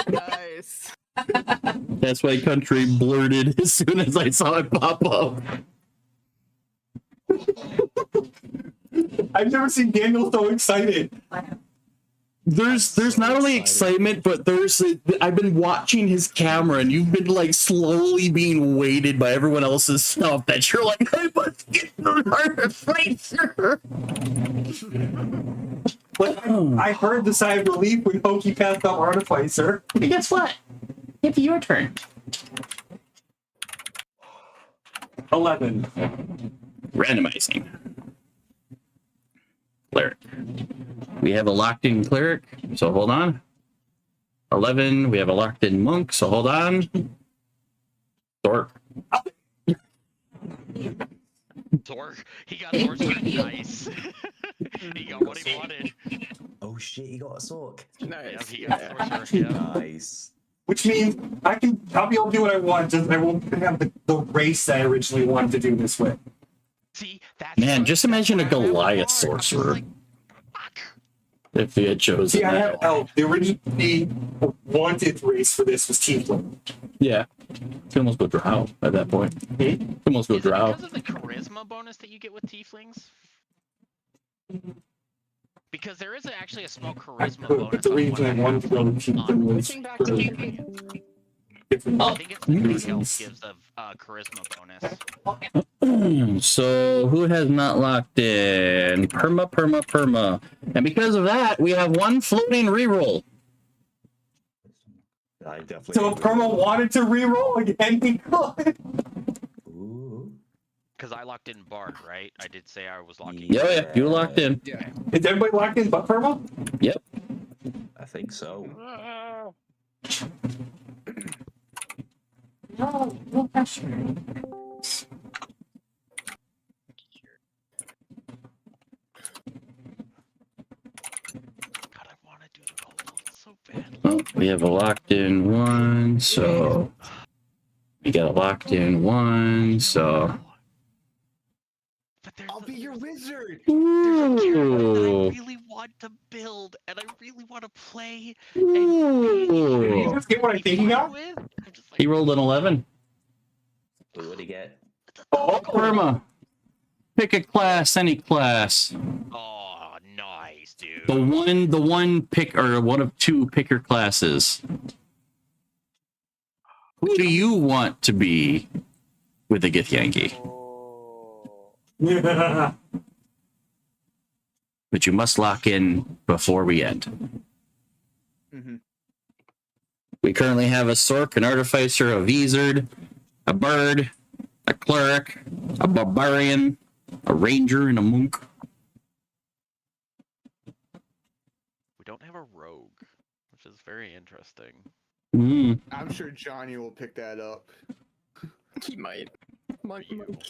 Nice. That's why country blurted as soon as I saw it pop up. I've never seen Daniel so excited. There's not only excitement, but I've been watching his camera, and you've been like slowly being weighted by everyone else's stuff. That you're like, I must get the artificer. But I heard the sigh of relief when Pokey passed up artificer. But guess what? It's your turn. 11. Randomizing. Cleric. We have a locked-in cleric, so hold on. 11. We have a locked-in monk, so hold on. Dork. Dork. He got sorcerer. Nice. He got what he wanted. Oh shit! He got a sork. Nice. Yeah, he got sorcerer. Yeah. Nice. Which means I'll be able to do what I want, just I won't have the race that I originally wanted to do this with. See, that's Man, just imagine a Goliath sorcerer. If he had chosen See, I that. have the originally wanted race for this was Tiefling. Yeah. You can almost go drow at that point. You can almost go drow. Because of the charisma bonus that you get with tieflings? Because there is actually a small charisma bonus. The reason I wanted to go with Tiefling was Switching back to PvP. I think it's the big health gives the charisma bonus. So who has not locked in? Perma. And because of that, we have one floating reroll. I definitely. So if Perma wanted to reroll again, he could. Because I locked in Bard, right? I did say I was locking. Yeah, you were locked in. Yeah. Is everybody locked in but Perma? Yep. I think so. No pressure. God, I want to do the gold so badly. Well, we have a locked in one, so we got a locked in one, so. I'll be your wizard. There's a character that I Ooh. really want to build, and I really want to play. Ooh. Did you just get what I'm thinking of? He rolled an 11. What would he get? Oh, Perma. Pick a class, any class. Oh, nice, dude. The one pick or one of two picker classes. Who do you want to be with the Githyanki? Yeah. But you must lock in before we end. Mm-hmm. We currently have a Sork, an Artificer, a Wizard, a Bird, a Cleric, a Barbarian, a Ranger, and a Monk. We don't have a rogue, which is very interesting. I'm sure Johnny will pick that up. He might. Monk.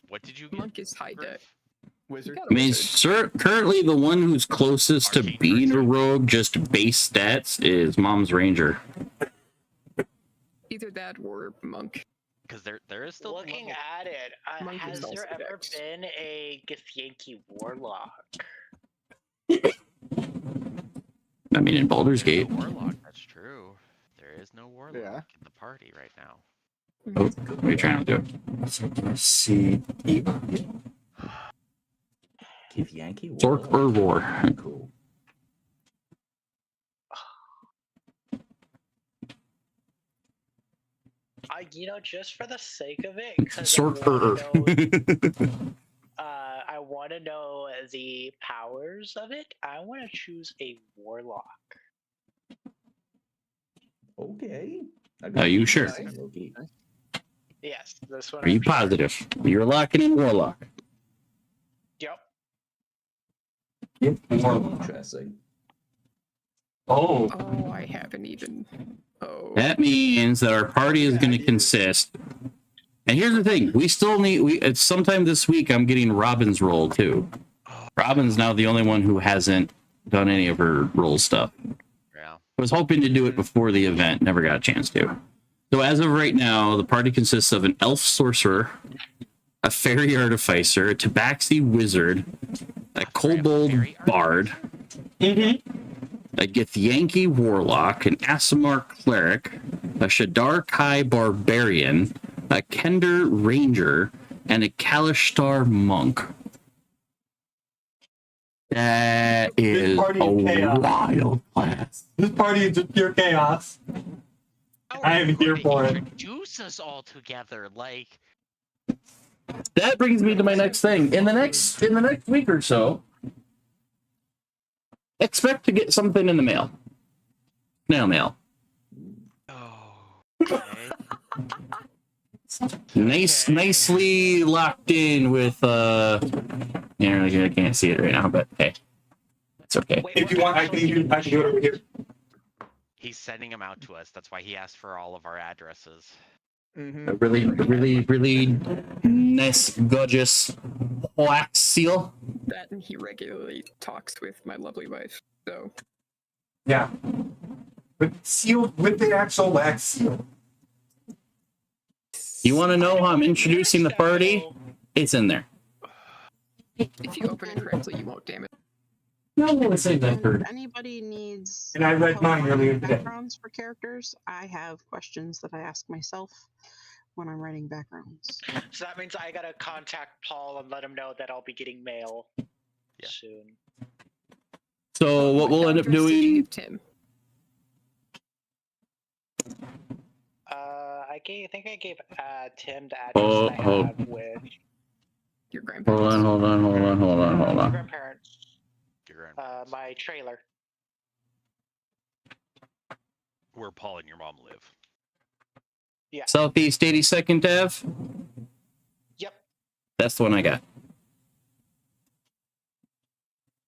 What did you Monk is high debt. Wizard. I mean, currently the one who's closest to being a rogue, just base stats, is Mom's Ranger. Either that or monk. Because there is still looking at it. Monk Has is also there ever dex. been a Githyanki warlock? I mean, in Baldur's Gate. warlock. That's true. There is no warlock in the party right now. Oh, what are you trying to do? Let's see. Give Yankee Zork or Roar? Cool. Just for the sake of it, Zork I want to know the powers of it. I want to choose a warlock. Okay. Are you sure? Yes, this one. Are you positive? You're locking in Warlock. Yep. Interesting. Oh, I haven't even. Oh. That means that our party is going to consist. And here's the thing: we still need. It's sometime this week. I'm getting Robin's role too. Robin's now the only one who hasn't done any of her role stuff. Yeah. I was hoping to do it before the event. Never got a chance to. So as of right now, the party consists of an elf sorcerer, a fairy artificer, a tabaxi wizard, a kobold bard, a Githyanki warlock, an Aasimar cleric, a Shadar Kai barbarian, a Kender ranger, and a Kalishtar monk. That is a wild class. This party is just pure chaos. I am here for it. Introduce us all together, like. That brings me to my next thing. In the next week or so, expect to get something in the mail. Snail mail. Nicely locked in with I can't see it right now, but hey, it's okay. If you want, I can do it over here. He's sending them out to us. That's why he asked for all of our addresses. A really nice, gorgeous wax seal. That and he regularly talks with my lovely wife. So yeah, but sealed with the actual wax seal. You want to know how I'm introducing the party? It's in there. if you open it correctly, you won't damage. No, I wouldn't say that for. Anybody needs And I read mine earlier today. backgrounds for characters? I have questions that I ask myself when I'm writing backgrounds. So that means I gotta contact Paul and let him know that I'll be getting mail soon. So what we'll end up doing? Tim. I think I gave Tim the address I have with your grandparents. Hold on. my grandparents. My trailer. Where Paul and your mom live. Yeah. Southeast 82nd Ave. Yep. That's the one I got.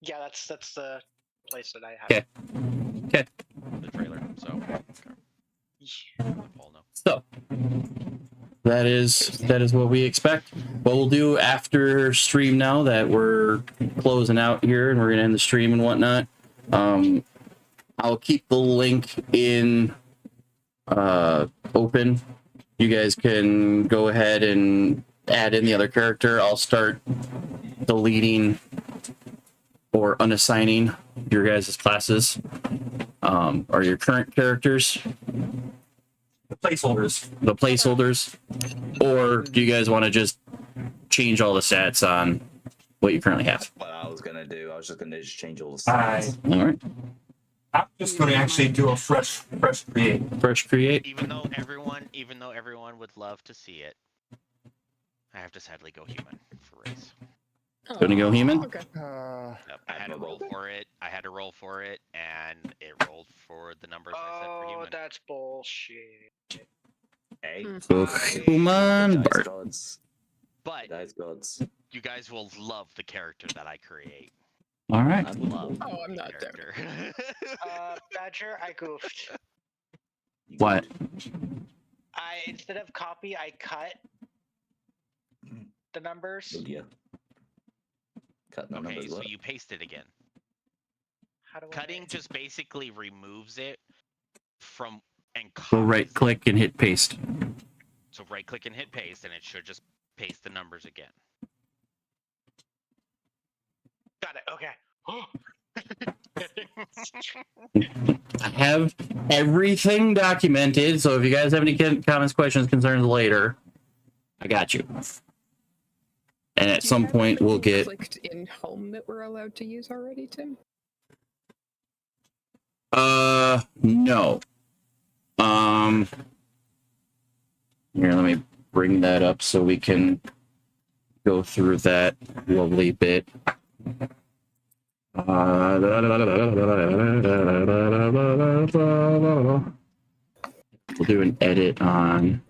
Yeah, that's the place that I have. Okay. The trailer. So. Paul know. So that is what we expect. What we'll do after stream, now that we're closing out here and we're gonna end the stream and whatnot, I'll keep the link in open. You guys can go ahead and add in the other character. I'll start deleting or unassigning your guys' classes or your current characters. The placeholders. Or do you guys want to just change all the stats on what you currently have? What I was gonna do, I was just gonna change all the stats. All right. I'm just going to actually do a fresh create. Fresh create. Even though everyone would love to see it, I have to sadly go human for race. Gonna go human? Okay. I had to roll for it, and it rolled for the numbers I said for human. That's bullshit. Hey. So human Bart. But Dice gods. you guys will love the character that I create. All right. I love I'm not there. Badger, I goofed. What? Instead of copy, I cut the numbers. Oh, yeah. Cut the Okay, numbers. so What? you paste it again. How do Cutting just basically removes it from and Go copies right click and hit paste. So right click and hit paste, and it should just paste the numbers again. Got it. Okay. I have everything documented, so if you guys have any comments, questions, concerns later, I got you. And at some point, we'll get. Clicked in home that we're allowed to use already, Tim? No. Here, let me bring that up so we can go through that lovely bit. We'll do an edit on.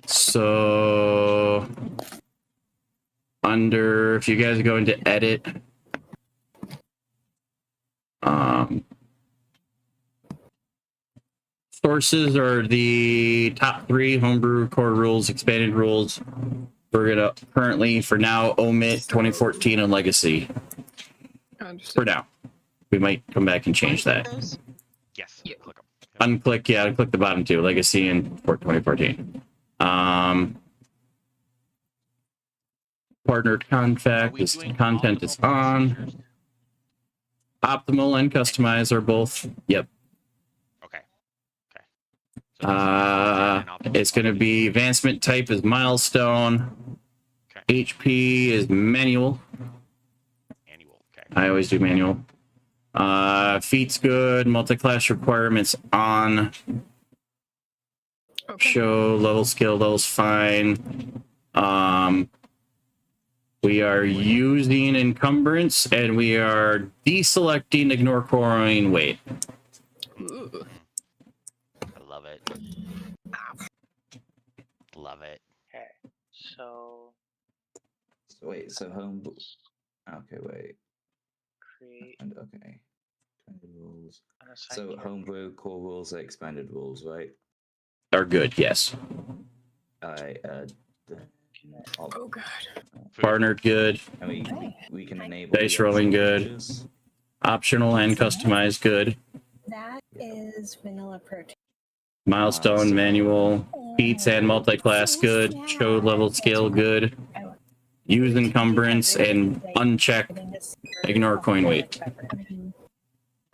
So, under, if you guys go into edit, sources are the top 3 homebrew core rules, expanded rules. We're gonna currently, for now, omit 2014 and legacy. For now, we might come back and change that. Yes. Yeah. Click them. Unclick, yeah, unclick the bottom 2, legacy and 2014. Partnered contact is content is on. Optimal and customize are both. Yep. Okay. It's going to be advancement type is milestone. Okay. HP is manual. Annual. Okay. I always do manual. Feat's good. Multi-class requirements on. Okay. Show level skill levels fine. We are using encumbrance and we are deselecting ignore coring weight. Ooh. I love it. Love it. Okay. So Wait, so home. Okay, wait. create And okay. 20 rules. unassign So character. homebrew core rules are expanded rules, right? Are good, yes. I Oh god. Partnered good. and we can enable Dice the rolling extra good. features. Optional and customized good. That is vanilla protein. Milestone manual. Feats and multi-class good. Show level skill good. Use encumbrance and uncheck ignore coin weight.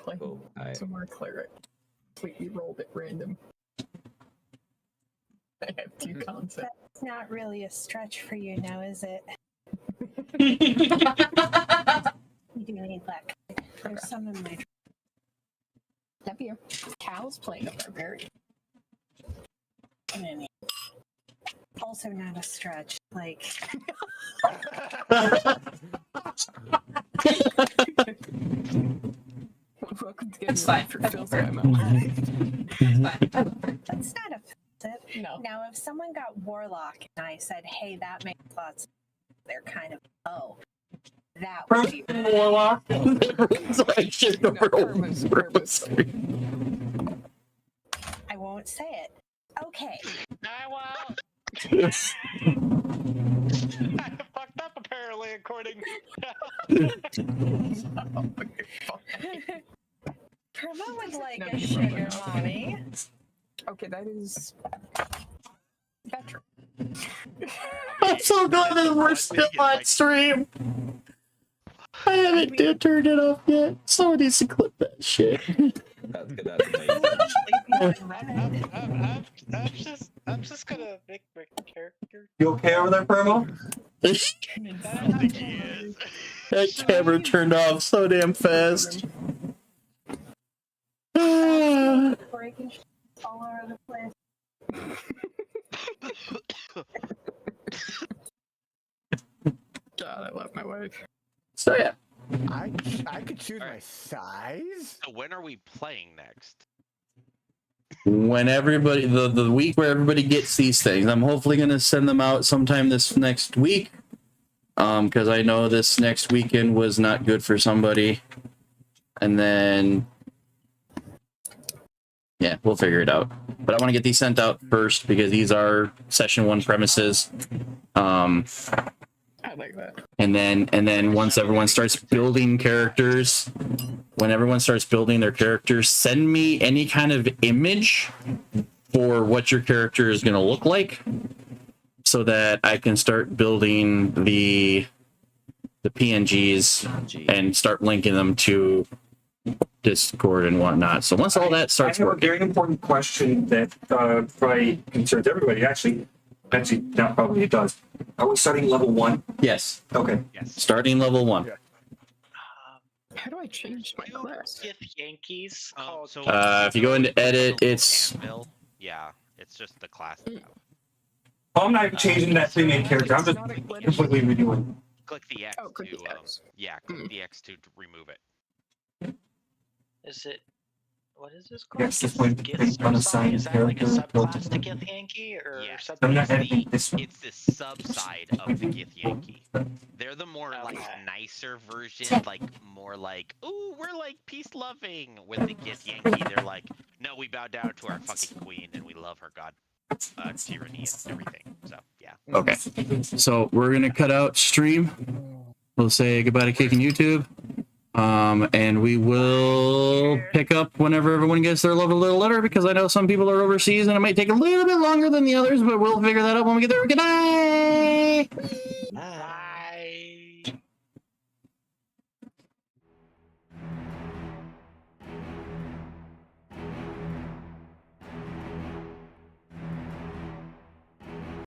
Like, Cool. somewhere cleric. Completely rolled at random. I have 2 concepts. That's not really a stretch for you now, is it? You do need black. There's some in my. That'd be a cow's playing a barbarian. Also not a stretch. Like. Welcome to That's getting fine. for That's Phil's fair. ammo. That's not offensive. No. Now, if someone got warlock and I said, "Hey, that makes lots," they're kind of that would be warlock. I won't say it. Okay. I won't. I fucked up apparently, according. Perma would like a sugar mommy. Okay, that is veteran. I'm so glad that we're still on stream. I haven't turned it off yet. Someone needs to clip that shit. That's good. That's amazing. I'm just gonna make my character. You okay over there, Permo? That camera turned off so damn fast. Breaking all over the place. God, I love my wife. So yeah. I could choose my size. So when are we playing next? When everybody, the week where everybody gets these things, I'm hopefully going to send them out sometime this next week. Because I know this next weekend was not good for somebody. And then Yeah, we'll figure it out. But I want to get these sent out first because these are session 1 premises. I like that. And then once everyone starts building characters, when everyone starts building their characters, send me any kind of image for what your character is going to look like, so that I can start building the PNGs and start linking them to Discord and whatnot. So once all that starts I have working, a very important question that probably concerns everybody. Actually, that probably does. Are we starting level 1? Yes. Okay. Yes. Starting level 1. How do I change my class? Yankees. So If you go into edit, it's Anvil. Yeah, it's just the class. I'm not even changing that thing in character. I'm just completely redoing. Click the X to click the X to remove it. Is it? What is this called? Yes, this one is unassigned Is that like a character. subclass to Gith Yankee or something? I'm not editing this one. It's the sub-side of the Gith Yankee. They're the more like nicer version, like more like, ooh, we're like peace-loving. With the Gith Yankee, they're like, no, we bow down to our fucking queen and we love her god tyranny and everything. So yeah. okay. So we're gonna cut out stream. We'll say goodbye to Cake and YouTube. And we will pick up whenever everyone gets their little letter, because I know some people are overseas and it might take a little bit longer than the others, but we'll figure that out when we get there. Good night! Bye.